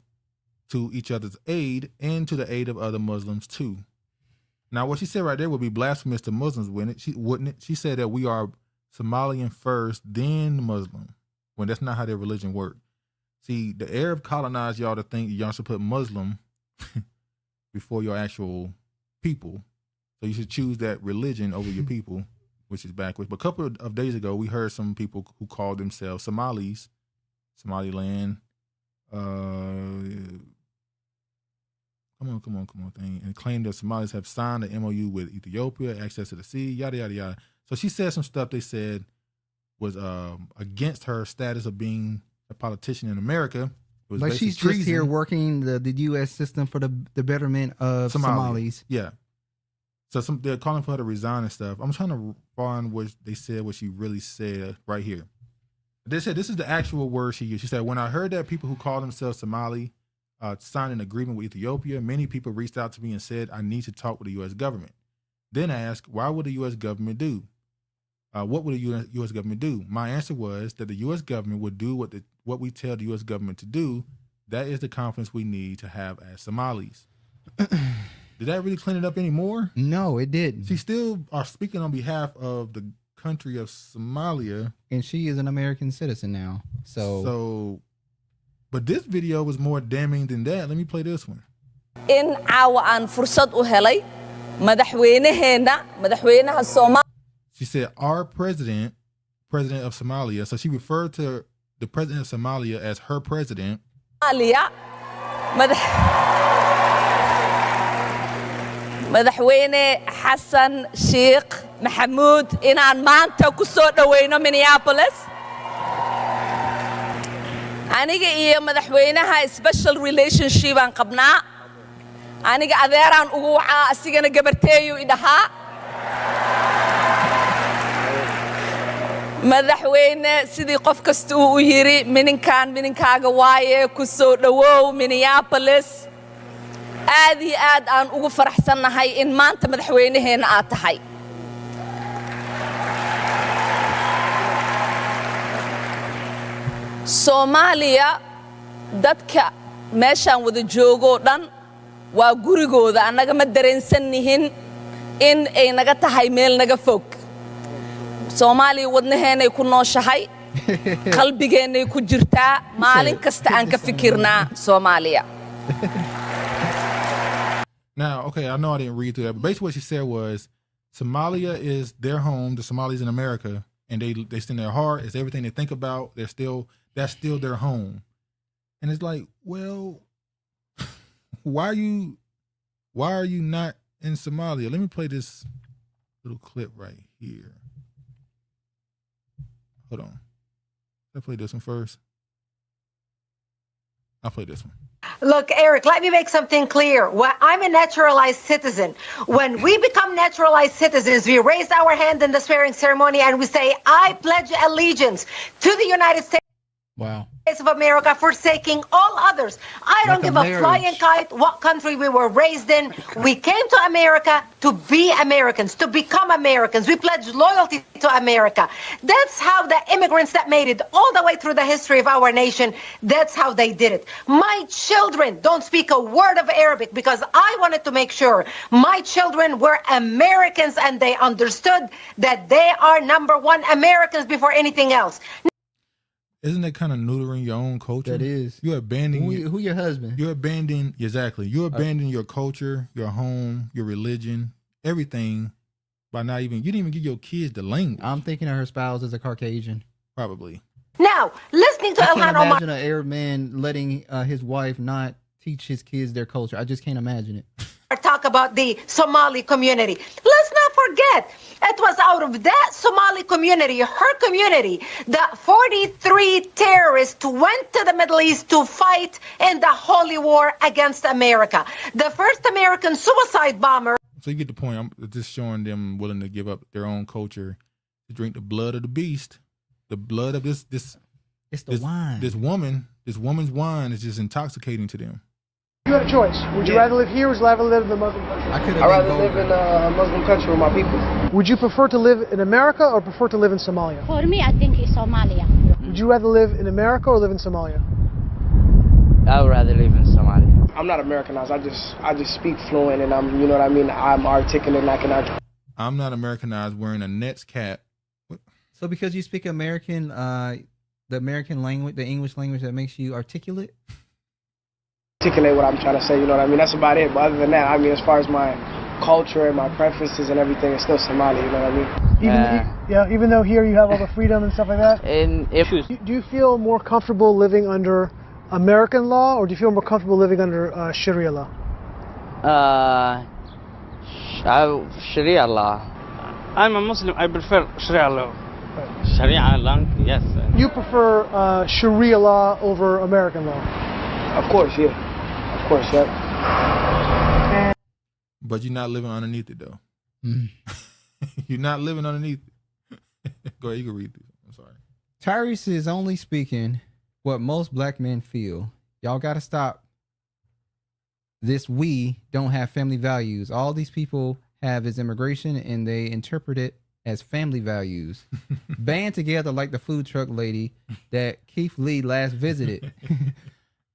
to each other's aid and to the aid of other Muslims too. Now, what she said right there would be blasphemous to Muslims, wouldn't it? She said that we are Somalian first, then Muslim, when that's not how their religion works. See, the Arab colonized y'all to think y'all should put Muslim before your actual people. So you should choose that religion over your people, which is backwards. But a couple of days ago, we heard some people who called themselves Somalis, Somaliland, come on, thing, and claimed that Somalis have signed an MOU with Ethiopia, access to the sea, yada, yada, yada. So she said some stuff they said was against her status of being a politician in America. It was like she's treason. Just here working the U.S. system for the betterment of Somalis. Yeah. So they're calling for her to resign and stuff. I'm trying to find what they said, what she really said right here. They said, this is the actual word she used. She said, when I heard that people who call themselves Somali signed an agreement with Ethiopia, many people reached out to me and said, I need to talk with the U.S. government. Then asked, why would the U.S. government do? What would the U.S. government do? My answer was that the U.S. government would do what we tell the U.S. government to do. That is the confidence we need to have as Somalis. Did that really clean it up anymore? No, it didn't. She still are speaking on behalf of the country of Somalia. And she is an American citizen now. But this video was more damning than that. Let me play this one. In caawa aan fursad u helay madaxweynaha Soomaaliya. She said our president of Somalia. So she referred to the president of Somalia as her president. madaxweyne xasan sheekh maxamuud inaan maanta ku soo dhaweyno Minneapolis. Aniga iyo madaxweynaha special relationship aan qabnaa. Aniga adeeraan ugu wacaa asigana gabarteeyu idhahaa. madaxweyne sidii qof kasta uu u yiri mininkaaga waaye ku soo dhawow Minneapolis. aad iyo aad aan ugu faraxsanahay in maanta madaxweynaheena aad tahay. Soomaaliya dadka meeshaan wada joogo dhan waa gurigooda, annaga ma dareensannihin in ay naga tahay meel naga fog. Soomaaliya wadnaheenay ku nooshahay, qalbigeenay ku jirtaa, maalin kasta aan ka fikirnaa Soomaaliya. Now, okay, I know I didn't read through that, but basically what she said was Somalia is their home, the Somalis in America, and they stand their heart, it's everything they think about, that's still their home. And it's like, well, why are you not in Somalia? Let me play this little clip right here. Hold on. Let's play this one first. I'll play this one. Look, Eric, let me make something clear. I'm a naturalized citizen. When we become naturalized citizens, we raise our hand in the swearing ceremony and we say, I pledge allegiance to the United States. Wow. Of America, forsaking all others. I don't give a flying kite what country we were raised in. We came to America to be Americans, to become Americans. We pledge loyalty to America. That's how the immigrants that made it all the way through the history of our nation, that's how they did it. My children don't speak a word of Arabic because I wanted to make sure my children were Americans and they understood that they are number one Americans before anything else. Isn't that kind of neutering your own culture? That is. You're abandoning who your husband. You're abandoning You're abandoning your culture, your home, your religion, everything by you didn't even give your kids the language. I'm thinking of her spouse as a Caucasian. Probably. Now, listening to I Ilhan can't imagine an Arab man letting his wife not teach his kids their culture. I just can't imagine it. Talk about the Somali community. Let's not forget, it was out of that Somali community, her community, that 43 terrorists went to the Middle East to fight in the holy war against America. The first American suicide bomber. So you get the point. I'm just showing them willing to give up their own culture to drink the blood of the beast, the blood of this. It's the wine. This woman's wine is just intoxicating to them. You had a choice. Would you rather live here or would you rather live in a Muslim country? I'd rather live in a Muslim country with my people. Would you prefer to live in America or prefer to live in Somalia? For me, I think it's Somalia. Would you rather live in America or live in Somalia? I would rather live in Somalia. I'm not Americanized. I just speak fluent and I'm, you know what I mean? I'm articulate and I can articulate. I'm not Americanized wearing a Nets cap. What? So because you speak American, the American language, the English language, that makes you articulate? Articulate what I'm trying to say, you know what I mean? That's about it. But other than that, I mean, as far as my culture and my preferences and everything, it's still Somali, you know what I mean? Even though here you have all the freedom and stuff like that? Do you feel more comfortable living under American law or do you feel more comfortable living under Sharia law? Sharia law. I'm a Muslim. I prefer Sharia law. Sharia law, yes. You prefer Sharia law over American law? Of course, yeah. Of course, yeah. But you're not living underneath it, though. You're not living underneath it. Go ahead, you can read this. I'm sorry. Tyrese is only speaking what most black men feel. Y'all got to stop this. We don't have family values. All these people have is immigration, and they interpret it as family values. Band together like the food truck lady that Keith Lee last visited.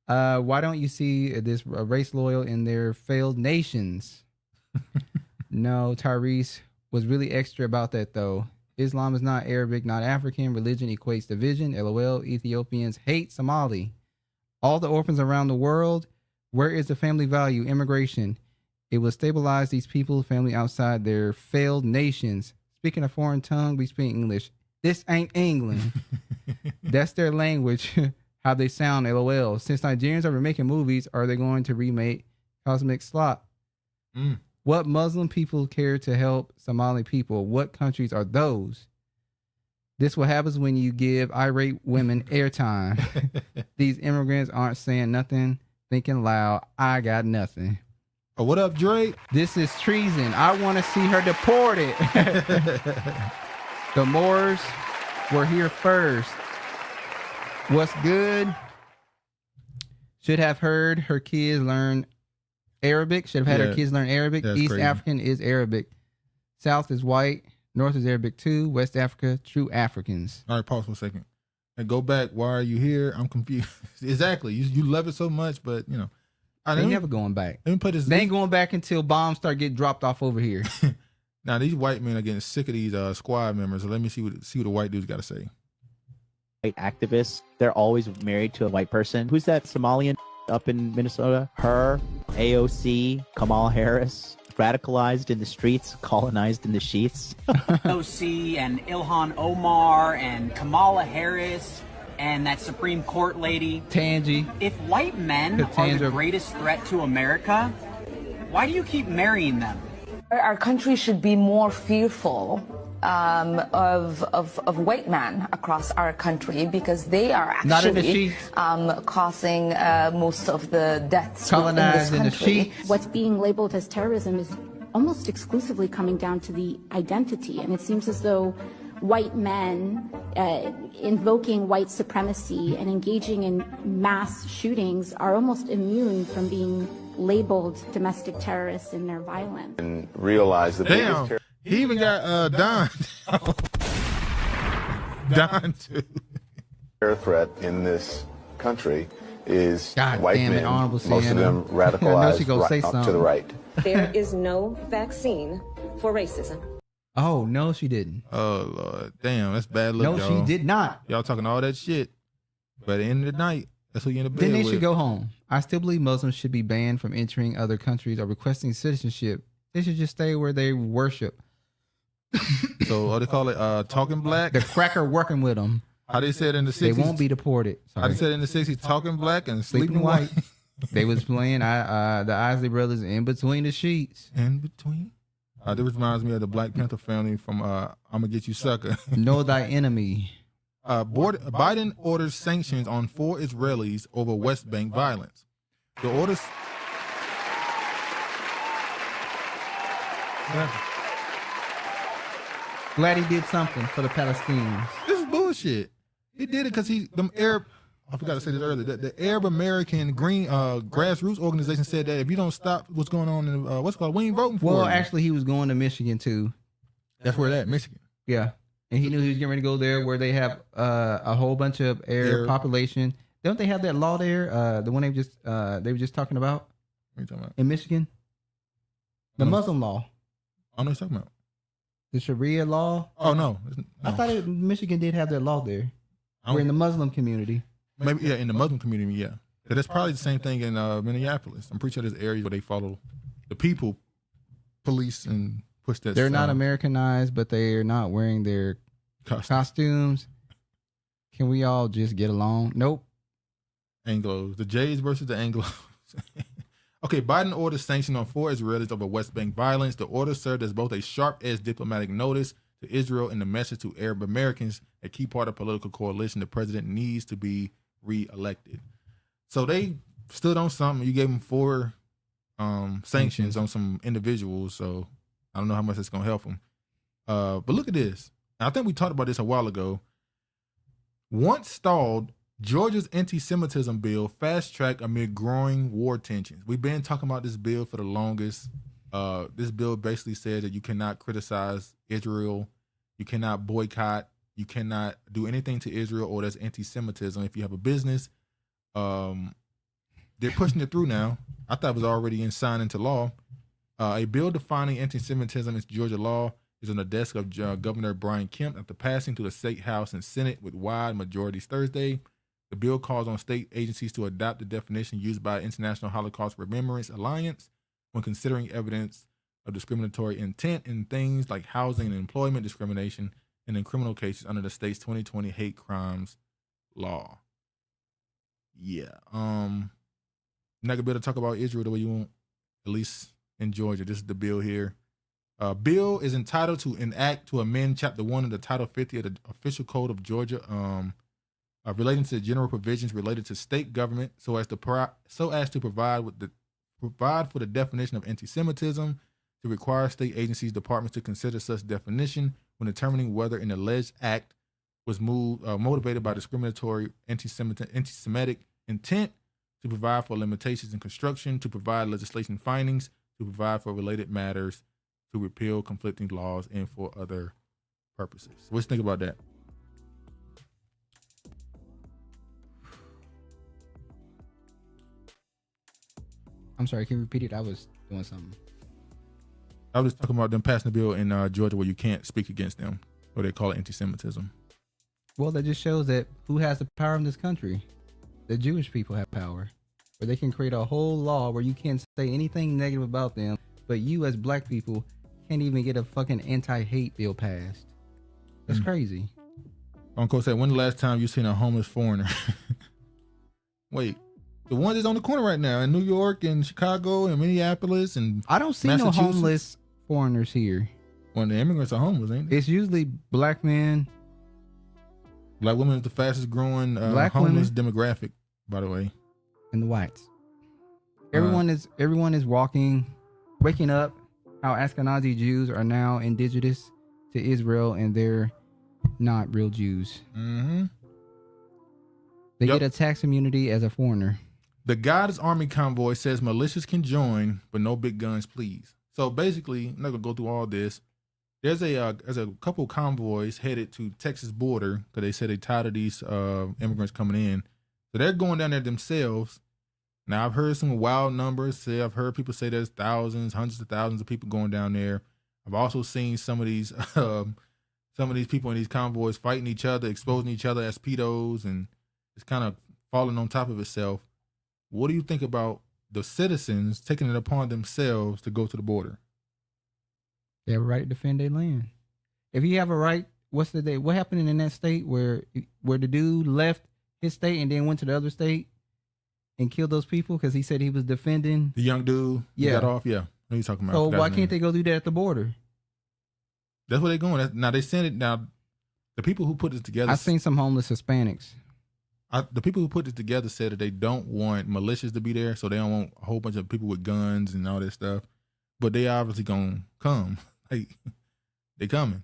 Why don't you see this race loyal in their failed nations? No, Tyrese was really extra about that, though. Islam is not Arabic, not African. Religion equates division. LOL, Ethiopians hate Somali. All the orphans around the world, where is the family value? Immigration. It will stabilize these people, family outside their failed nations. Speaking a foreign tongue, we speak English. This ain't England. That's their language. How they sound, LOL. Since Nigerians are remaking movies, are they going to remake Cosmic Slop? What Muslim people care to help Somali people? What countries are those? This what happens when you give irate women airtime. These immigrants aren't saying nothing, thinking loud. I got nothing. Oh, what up, Drake? This is treason. I want to see her deported. The Moors were here first. What's good? Should have heard her kids learn Arabic. Should have had her kids learn Arabic. East crazy. African is Arabic. South is white. North is Arabic too. West Africa, true Africans. All right, pause for a second. And go back. Why are you here? I'm confused. Exactly. You love it so much, but you know. They never going back. Let me put this. They ain't going back until bombs start getting dropped off over here. Now these white men are getting sick of these squad members. So let me see what the white dudes got to say. White activists, they're always married to a white person. Who's that Somalian up in Minnesota? Her, AOC, Kamala Harris, radicalized in the streets, colonized in the sheets. AOC and Ilhan Omar and Kamala Harris and that Supreme Court lady. Tangi. If white men are the greatest threat to America, why do you keep marrying them? Our country should be more fearful of white men across our country because they are actually causing most of the deaths in this country. What's being labeled as terrorism is almost exclusively coming down to the identity, and it seems as though white men invoking white supremacy and engaging in mass shootings are almost immune from being labeled domestic terrorists in their violence. And realize that Damn, he even got Don. Don too. Terror threat in this country is God white damn it, men, Honorable most Sienna. of them I know radicalized she gonna say to something. the right. There is no vaccine for racism. Oh, no, she didn't. Oh, Lord. Damn, that's bad luck, No, y'all. she did not. Y'all talking all that shit. But at the end of the night, that's who you in the bed Then they with. should go home. I still believe Muslims should be banned from entering other countries or requesting citizenship. They should just stay where they worship. So, what they call it, talking black? The cracker working with them. How they said in the 60s? They won't be deported. How they said in the 60s, talking black and sleeping Sleeping white. They was playing the Isley Brothers in between the sheets. In between? This reminds me of the Black Panther family from I'ma Get You Sucker. Know thy enemy. Biden orders sanctions on 4 Israelis over West Bank violence. The orders... Glad he did something for the Palestinians. This is bullshit. He did it because I forgot to say this earlier. The Arab American Green Grassroots Organization said that if you don't stop what's going on in what's it called, we ain't voting for Well, you. actually, he was going to Michigan too. That's where that Michigan. Yeah, and he knew he was getting ready to go there, where they have a whole bunch of Arab population. Don't they have that law there? The one they were just talking about. What are you talking about? In Michigan, the Muslim law. I know what you're talking about. The Sharia law. Oh no, I thought Michigan did have that law there. We're in the Muslim community. Maybe in the Muslim community, yeah. But that's probably the same thing in Minneapolis. I'm pretty sure there's areas where they follow the people, police, and push that. They're not Americanized, but they're not wearing their costumes. Can we all just get along? Nope. Anglos, the Jays versus the Anglos. Okay, Biden orders sanction on 4 Israelis over West Bank violence. The order served as both a sharp-edged diplomatic notice to Israel and the message to Arab Americans, a key part of political coalition the president needs to be re-elected. So they stood on something. You gave them 4 sanctions on some individuals. So I don't know how much it's going to help them. But look at this. I think we talked about this a while ago. Once stalled, Georgia's anti-Semitism bill fast-tracked amid growing war tensions. We've been talking about this bill for the longest. This bill basically said that you cannot criticize Israel, you cannot boycott, you cannot do anything to Israel or that's anti-Semitism if you have a business. They're pushing it through now. I thought it was already signed into law. A bill defining anti-Semitism as Georgia law is on the desk of Governor Brian Kemp after passing through the State House and Senate with wide majorities Thursday. The bill calls on state agencies to adopt the definition used by International Holocaust Remembrance Alliance when considering evidence of discriminatory intent in things like housing and employment discrimination and in criminal cases under the state's 2020 hate crimes law. Yeah. Not gonna be able to talk about Israel the way you want, at least in Georgia. This is the bill here. Bill is entitled to enact to amend Chapter 1 of the Title 50 of the Official Code of Georgia, relating to the general provisions related to state government, so as to provide for the definition of anti-Semitism, to require state agencies, departments to consider such definition when determining whether an alleged act was motivated by discriminatory anti-Semitic intent, to provide for limitations in construction, to provide legislation findings, to provide for related matters, to repeal conflicting laws, and for other purposes. What do you think about that? I'm sorry, can you repeat it? I was doing something. I was talking about them passing the bill in Georgia where you can't speak against them, or they call it anti-Semitism. Well, that just shows that who has the power in this country? The Jewish people have power, where they can create a whole law where you can't say anything negative about them, but you as black people can't even get a fucking anti-hate bill passed. That's crazy. Uncle said, when the last time you seen a homeless foreigner? Wait, the one that's on the corner right now in New York and Chicago and Minneapolis and I don't see no homeless foreigners here. Well, the immigrants are homeless, ain't they? It's usually black men. Black women is the fastest growing homeless demographic, by the way. And the whites. Everyone is waking up how Ashkenazi Jews are now indigenous to Israel and they're not real Jews. Mm-hmm. They get a tax immunity as a foreigner. The God's Army convoy says militias can join, but no big guns, please. So basically, I'm not gonna go through all this. There's a couple convoys headed to Texas border because they said they tired of these immigrants coming in. So they're going down there themselves. Now I've heard some wild numbers. I've heard people say there's thousands, hundreds of thousands of people going down there. I've also seen some of these people in these convoys fighting each other, exposing each other as pedos, and it's kind of falling on top of itself. What do you think about the citizens taking it upon themselves to go to the border? They have a right to defend their land. If you have a right, what happened in that state where the dude left his state and then went to the other state and killed those people because he said he was defending the young dude? Yeah, got off. Yeah, what are you talking about? So why can't they go do that at the border? That's where they're going. Now they send it. Now the people who put this together, I've seen some homeless Hispanics. The people who put this together said that they don't want militias to be there, so they don't want a whole bunch of people with guns and all that stuff. But they obviously gonna come. Like they coming.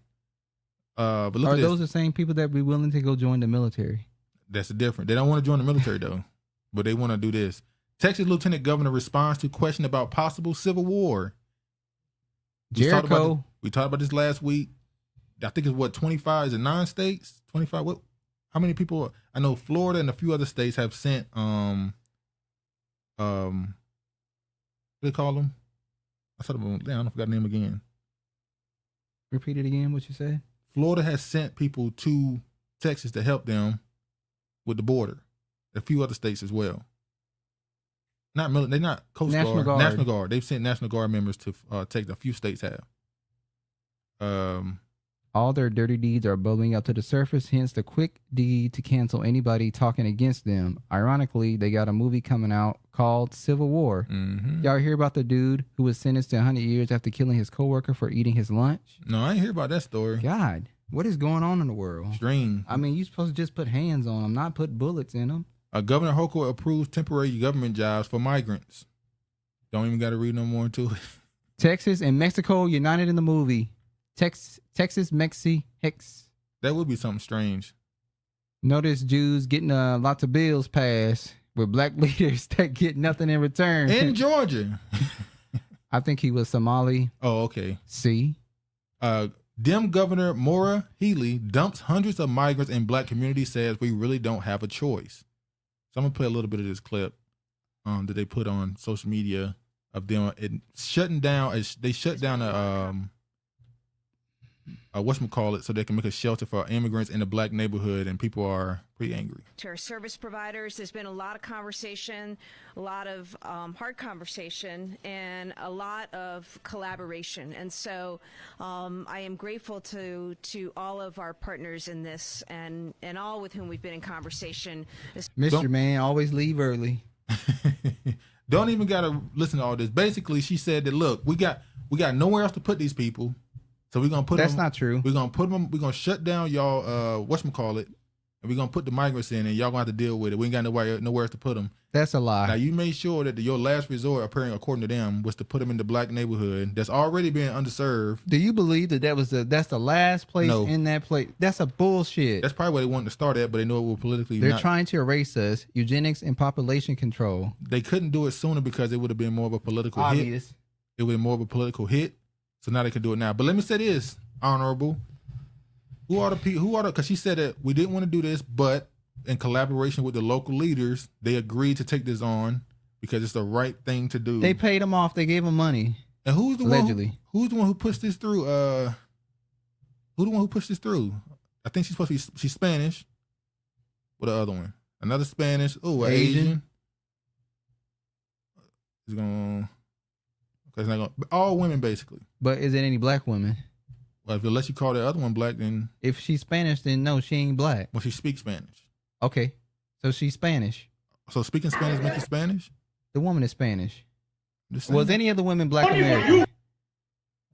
But look, are those the same people that be willing to go join the military? That's different. They don't want to join the military though, but they want to do this. Texas Lieutenant Governor responds to question about possible civil war. Jericho. We talked about this last week. I think it's what 25. Is it 9 states? 25. What? How many people? I know Florida and a few other states have sent what do they call them? I forgot the name again. Repeat it again. What you said? Florida has sent people to Texas to help them with the border. A few other states as well. They're not Coast Guard. National Guard. They've sent National Guard members to Texas. A few states have. All their dirty deeds are bubbling up to the surface, hence the quick deed to cancel anybody talking against them. Ironically, they got a movie coming out called Civil War. Mm-hmm. Y'all hear about the dude who was sentenced to 100 years after killing his coworker for eating his lunch? No, I ain't hear about that story. God, what is going on in the world? Strange. I mean, you're supposed to just put hands on them, not put bullets in them. Governor Hochul approves temporary government jobs for migrants. Don't even got to read no more into it. Texas and Mexico united in the movie. Texas, Mexi, Hex. That would be something strange. Notice Jews getting lots of bills passed with black leaders that get nothing in return. In Georgia. I think he was Somali. Oh, okay. See? Dem Governor Maura Healey dumps hundreds of migrants in black communities, says we really don't have a choice. So I'm going to play a little bit of this clip that they put on social media of them shutting down. They shut down whatchamacallit, so they can make a shelter for immigrants in the black neighborhood, and people are pretty angry. To our service providers, there's been a lot of conversation, a lot of hard conversation, and a lot of collaboration. And so I am grateful to all of our partners in this and all with whom we've been in conversation. Mr. Man, always leave early. Don't even gotta listen to all this. Basically, she said that look, we got nowhere else to put these people, so we're gonna put That's them. not true. We're gonna put them. We're gonna shut down y'all. Whatchamacallit, and we're gonna put the migrants in, and y'all gonna have to deal with it. We ain't got nowhere else to put them. That's a lie. Now you made sure that your last resort, apparently according to them, was to put them in the black neighborhood that's already being underserved. Do you believe that's the last place in that place? That's a bullshit. That's probably where they wanted to start at, but they know it will politically. They're trying to erase us. Eugenics and population control. They couldn't do it sooner because it would have been more of a political Obvious. hit. It would have been more of a political hit. So now they can do it now. But let me say this, Honorable. Who are the people? Because she said that we didn't want to do this, but in collaboration with the local leaders, they agreed to take this on because it's the right thing to do. They paid them off. They gave them money. And who's the allegedly? Who's the one who pushed this through? Who's the one who pushed this through? I think she's Spanish. What the other one? Another Spanish. Oh, Asian. It's gonna. Okay, it's not gonna. All women basically. But is it any black women? Well, unless you call the other one black, then if she's Spanish, then no, she ain't black. Well, she speaks Spanish. Okay, so she's Spanish. So speaking Spanish makes you Spanish? The woman is Spanish. Was any of the women black American?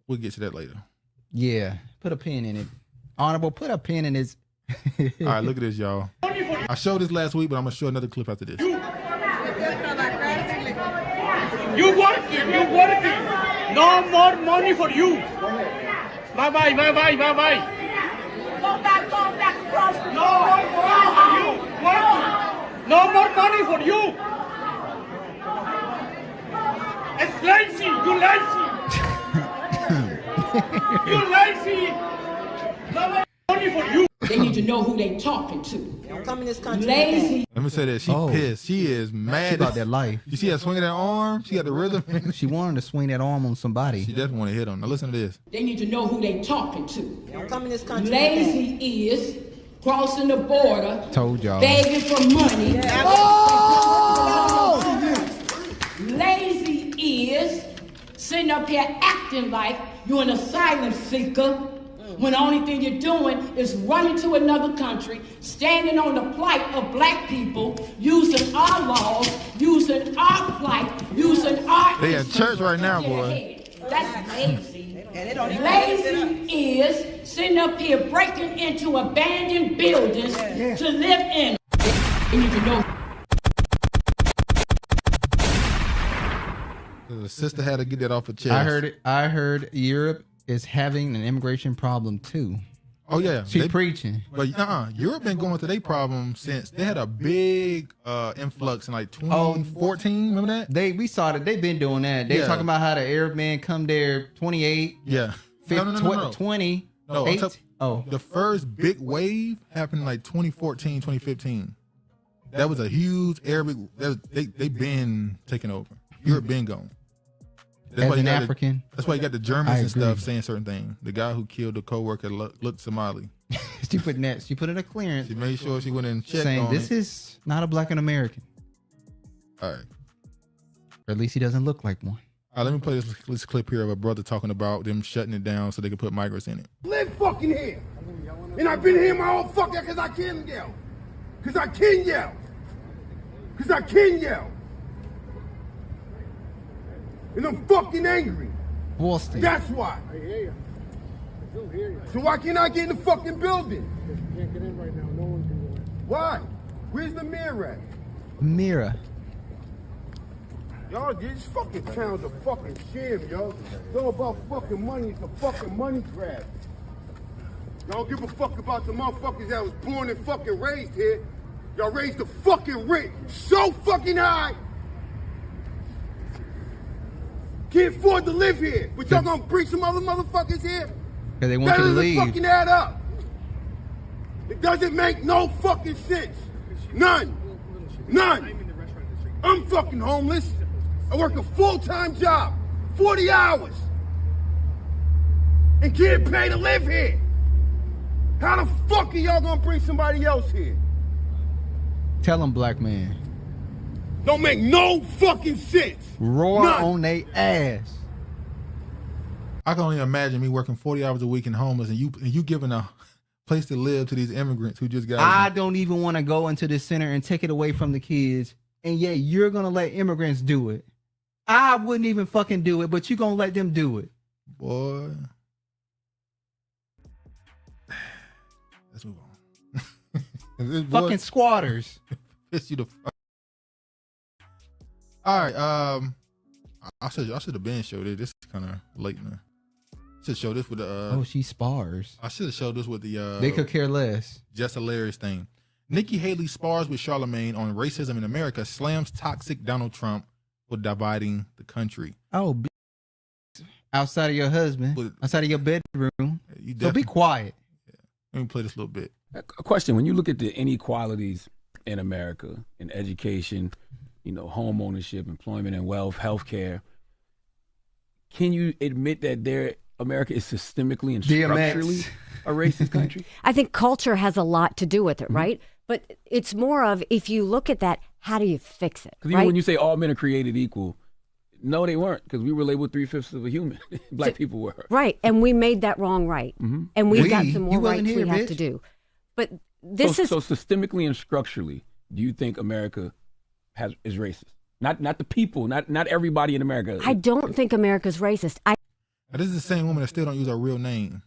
We'll get to that later. Yeah, put a pin in it. Honorable, put a pin in this. All right, look at this, y'all. I showed this last week, but I'm going to show another clip after this. You working. No more money for you. Bye-bye. Go back across the No more money for you. It's lazy. You lazy. No more money for you. They need to know who they talking to. Don't come in this country. Lazy. Let me say that. She pissed. She is mad. She about that life. You see her swinging that arm? She got the rhythm. She wanted to swing that arm on somebody. She definitely want to hit him. Now listen to this. They need to know who they talking to. Don't come in this country. Lazy is crossing the border. Told y'all. Begging for money. Lazy is sitting up here acting like you're an asylum seeker. When the only thing you're doing is running to another country, standing on the plight of black people, using our laws, using our plight, using our... They in church right now, boy. That's lazy. Lazy is sitting up here breaking into abandoned buildings to live in. You need to know. The sister had to get that off her chest. I heard Europe is having an immigration problem too. Oh yeah, she preaching. But Europe been going through their problem since they had a big influx in like 2014. Remember that? We saw that they've been doing that. They talking about how the Arab men come there 28. Yeah, 20. No, the first big wave happened in like 2014, 2015. That was a huge Arabic. They been taking over. Europe been gone. That's why African. That's why you got the Germans and stuff saying certain things. The guy who killed the co-worker looked Somali. She put in a clearance. She made sure she went and checked saying on this is not a black American. All right. Or at least he doesn't look like one. All right, let me play this clip here of a brother talking about them shutting it down so they can put migrants in it. Live fucking here. And I've been here my whole fucking because I can yell. Because I can yell. And I'm fucking angry. Boston. That's why. I hear you. I still hear you. So why can't I get in the fucking building? Because you can't get in right now. No one can go in. Why? Where's the mirror at? Mirror. Y'all, this fucking town's a fucking sham, yo. It's all about fucking money. It's a fucking money grab. Y'all give a fuck about the motherfuckers that was born and fucking raised here. Y'all raised the fucking rent so fucking high. Can't afford to live here, but y'all gonna bring some other motherfuckers here? Because they want you to leave. That doesn't fucking add up. It doesn't make no fucking sense. None. I'm fucking homeless. I work a full-time job, 40 hours, and can't pay to live here. How the fuck are y'all gonna bring somebody else here? Tell them, black man. Don't make no fucking sense. Roar on they ass. I can only imagine me working 40 hours a week and homeless, and you giving a place to live to these immigrants who just got. I don't even want to go into this center and take it away from the kids and yet you're gonna let immigrants do it. I wouldn't even fucking do it, but you gonna let them do it. Boy. Let's move on. Fucking squatters. Piss you the fuck. All right, I should have been showed it. This is kind of late now. Should show this with the she spars. I should have showed this with the they could care less. Jess Hilarious thing. Nikki Haley spars with Charlamagne on racism in America, slams toxic Donald Trump for dividing the country. Oh, outside of your husband, outside of your bedroom. So be quiet. Yeah. Let me play this a little bit. A question: when you look at the inequalities in America, in education, home ownership, employment and wealth, healthcare, can you admit that America is systemically and structurally a racist country? I think culture has a lot to do with it, right? But it's more of, if you look at that, how do you fix it? Because even when you say all men are created equal, no, they weren't, because we were labeled 3/5 of a human. Black people were. Right, and we made that wrong right. And we've got some more rights we have to do. But this is... So systemically and structurally, do you think America is racist? Not the people, not everybody in America. I don't think America's racist. Now, this is the same woman that still don't use her real name.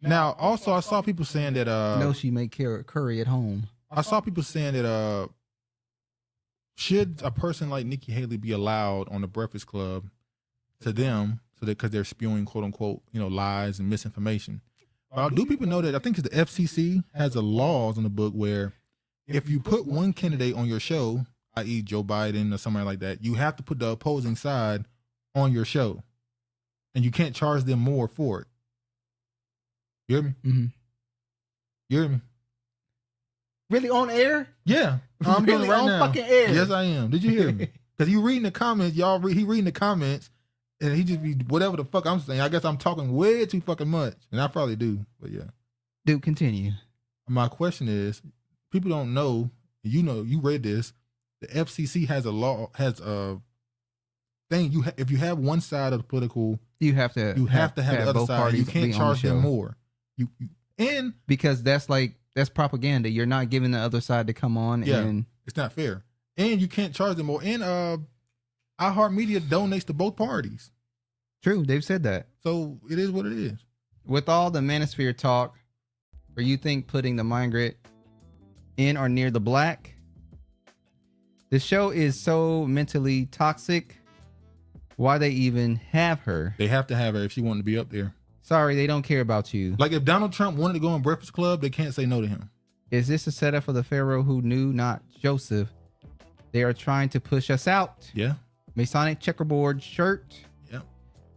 Now, also, I saw people saying that... no, she make curry at home. I saw people saying that should a person like Nikki Haley be allowed on the Breakfast Club to them, so that because they're spewing quote unquote lies and misinformation. Do people know that I think the FCC has a laws in the book where if you put one candidate on your show, i.e. Joe Biden or somebody like that, you have to put the opposing side on your show, and you can't charge them more for it. You hear me? Mm-hmm. You hear me? Really on air? Yeah, I'm doing it right now. Fucking air. Yes, I am. Did you hear me? Because you reading the comments, he reading the comments, and he just be whatever the fuck I'm saying. I guess I'm talking way too fucking much, and I probably do. But yeah, dude, continue. My question is, people don't know. You read this. The FCC has a law, has a thing. If you have one side of the political, you have to have the other side. You can't charge them more. And because that's propaganda. You're not giving the other side to come on. Yeah, and it's not fair. And you can't charge them more. And iHeartMedia donates to both parties. True, they've said that. So it is what it is. With all the manosphere talk, or you think putting the migrant in or near the black, the show is so mentally toxic. Why they even have her? They have to have her if she wanted to be up there. Sorry, they don't care about you. Like if Donald Trump wanted to go on Breakfast Club, they can't say no to him. Is this a setup for the Pharaoh who knew not Joseph? They are trying to push us out. Yeah. Masonic checkerboard shirt. Yeah.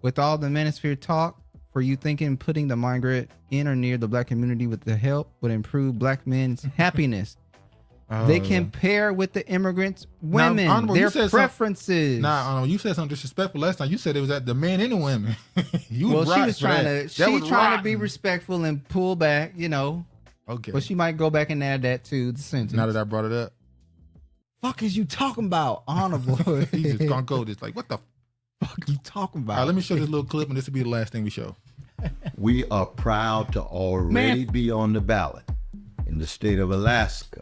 With all the manosphere talk, for you thinking putting the migrant in or near the black community with the help would improve black men's happiness. They compare with the immigrants, women, now, their preferences. You said something disrespectful last time. You said it was at the men and the women. She was trying to be respectful and pull back, Okay. But she might go back and add that to the sentence. Now that I brought it up. Fuck is you talking about, honorable? He's just gonna go just like, what the fuck you talking about? All right, let me show this little clip, and this will be the last thing we show. We are proud to already be on the ballot in the state of Alaska,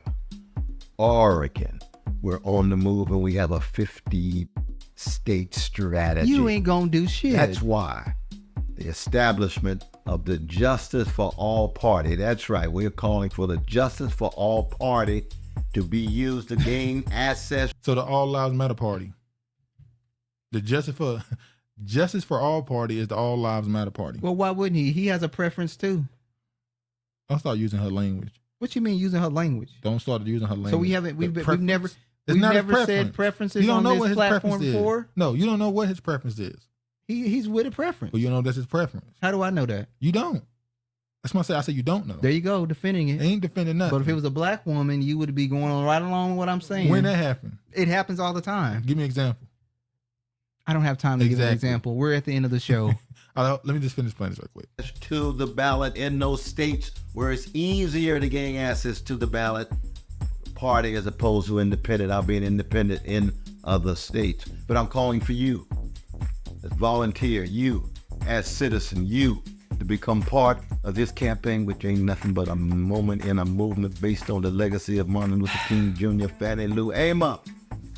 Oregon. We're on the move, and we have a 50-state strategy. You ain't gonna do shit. That's why the establishment of the Justice for All Party. That's right. We're calling for the Justice for All Party to be used to gain access. So the All Lives Matter Party. The Justice for All Party is the All Lives Matter Party. Well, why wouldn't he? He has a preference too. I'll start using her language. What you mean using her language? Don't start using her language. So we've never said preferences on this platform before? No, you don't know what his preference is. He's with a preference. Well, you know that's his preference. How do I know that? You don't. That's what I said you don't know. There you go, defending it. Ain't defending nothing. But if it was a black woman, you would be going right along with what I'm saying. When that happened? It happens all the time. Give me an example. I don't have time to give an example. We're at the end of the show. Let me just finish playing this right quick. To the ballot in those states where it's easier to gain access to the ballot party as opposed to independent. I'll be an independent in other states. But I'm calling for you as volunteer, you as citizen, you to become part of this campaign, which ain't nothing but a moment in a movement based on the legacy of Martin Luther King Jr., Fannie Lou Hamer,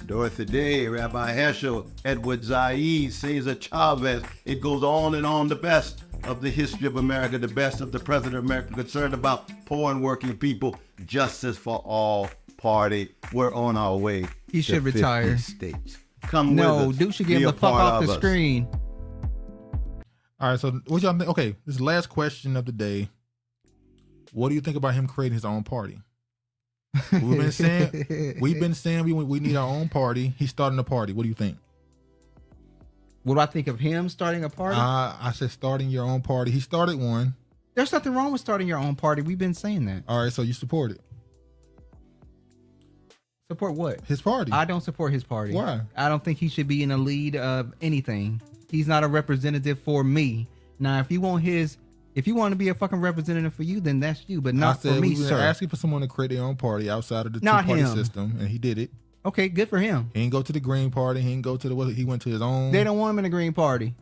Dorothy Day, Rabbi Heschel, Edward Said, Cesar Chavez. It goes on and on. The best of the history of America, the best of the president of America, concerned about poor and working people, justice for all party. We're on our way. He should retire. States. Come with us. No, Duke should get him the fuck off the screen. All right, so what y'all think? Okay, this is the last question of the day. What do you think about him creating his own party? We've been saying we need our own party. He's starting a party. What do you think? What do I think of him starting a party? I said starting your own party. He started one. There's nothing wrong with starting your own party. We've been saying that. All right, so you support it. Support what? His party. I don't support his party. Why? I don't think he should be in the lead of anything. He's not a representative for me. Now, if you want to be a fucking representative for you, then that's you, but not for me, we were sir. asking for someone to create their own party outside of the Not two-party him. system, and he did it. Okay, good for him. He didn't go to the Green Party. He didn't go to he went to his own. They don't want him in the Green Party.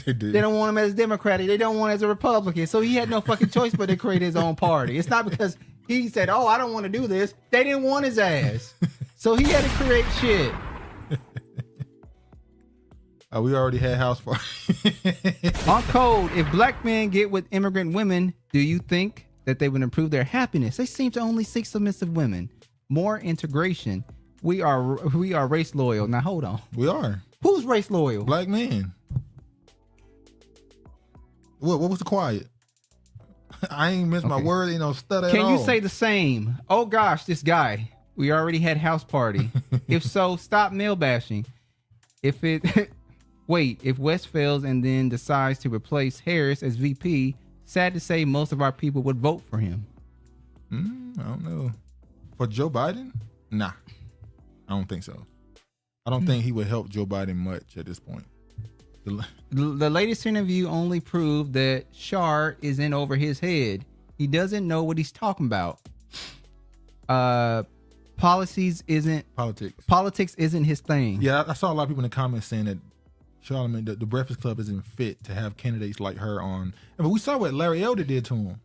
They did. They don't want him as Democratic. They don't want him as a Republican. So he had no fucking choice but to create his own party. It's not because he said, "Oh, I don't want to do this." They didn't want his ass, so he had to create shit. We already had house party. On code, if black men get with immigrant women, do you think that they would improve their happiness? They seem to only seek submissive women. More integration. We are race loyal. Now hold on. We are. Who's race loyal? Black men. What was the quiet? I ain't missed my word. Ain't no stutter at all. Can you say the same? Oh gosh, this guy. We already had house party. If so, stop male bashing. If West fails and then decides to replace Harris as VP, sad to say most of our people would vote for him. I don't know. For Joe Biden? Nah. I don't think so. I don't think he would help Joe Biden much at this point. The latest interview only proved that Shar is in over his head. He doesn't know what he's talking about. Politics isn't his thing. Yeah, I saw a lot of people in the comments saying that Charlamagne, the Breakfast Club isn't fit to have candidates like her on. I mean, we saw what Larry Elder did to him.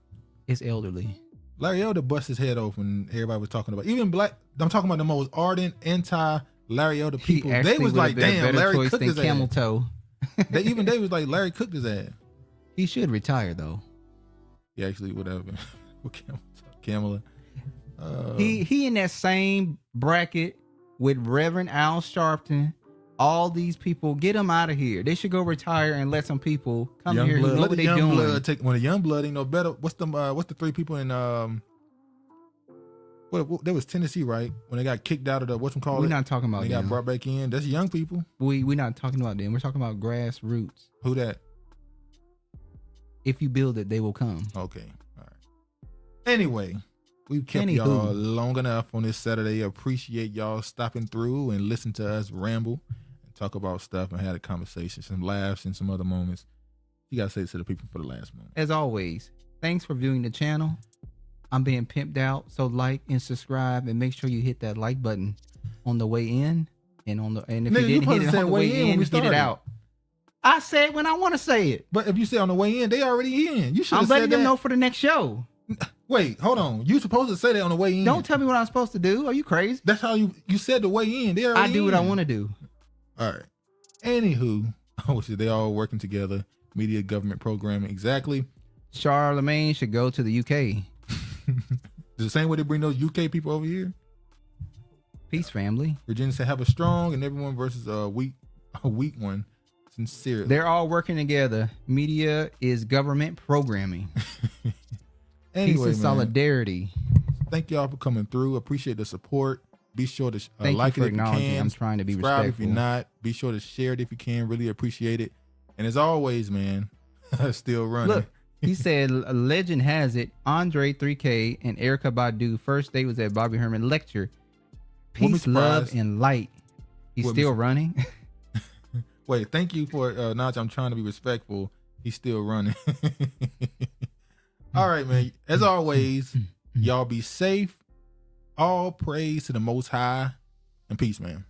It's elderly. Larry Elder bust his head open. Everybody was talking about, even black. I'm talking about the most ardent anti-Larry Elder people. They was like, damn, Larry cooked his camel ass. Toe. They was like, Larry cooked his ass. He should retire though. Yeah, actually, whatever. Kamala. He in that same bracket with Reverend Al Sharpton. All these people, get them out of here. They should go retire and let some people come here who know what they're doing. When the young blood ain't no better. What's the three people in there was Tennessee, right? When they got kicked out of the We're not talking about them. They got brought back in. That's young people. We're not talking about them. We're talking about grassroots. Who that? If you build it, they will come. Okay. All right. Anyway, we've kept y'all long enough on this Saturday. Appreciate y'all stopping through and listen to us ramble and talk about stuff and had a conversation, some laughs and some other moments. You got to say it to the people for the last moment. As always, thanks for viewing the channel. I'm being pimped out, so like and subscribe and make sure you hit that like button on the way in and if you didn't hit it on the way in, get it out. I said when I want to say it. But if you say on the way in, they already in. You should have said that. I'm letting them know for the next show. Wait, hold on. You supposed to say that on the way in. Don't tell me what I'm supposed to do. Are you crazy? That's how you said the way in. They already I do what I want to do. All right. Anywho, they all working together. Media government programming. Exactly. Charlamagne should go to the UK. The same way they bring those UK people over here. Peace, family. Virginia said have a strong and everyone versus a weak one. Sincerely. They're all working together. Media is government programming. Anyway, Peace and solidarity. Thank y'all for coming through. Appreciate the support. Be sure to like it if you can. I'm trying to be subscribe respectful. if you're not. Be sure to share it if you can. Really appreciate it. And as always, man, still running. Look, he said, a legend has it, Andre 3K and Erykah Badu first date was at Bobby Herman lecture. Peace, love, and light. He's still running. Wait, thank you for Notch. I'm trying to be respectful. He's still running. All right, man. As always, y'all be safe. All praise to the Most High and peace, man.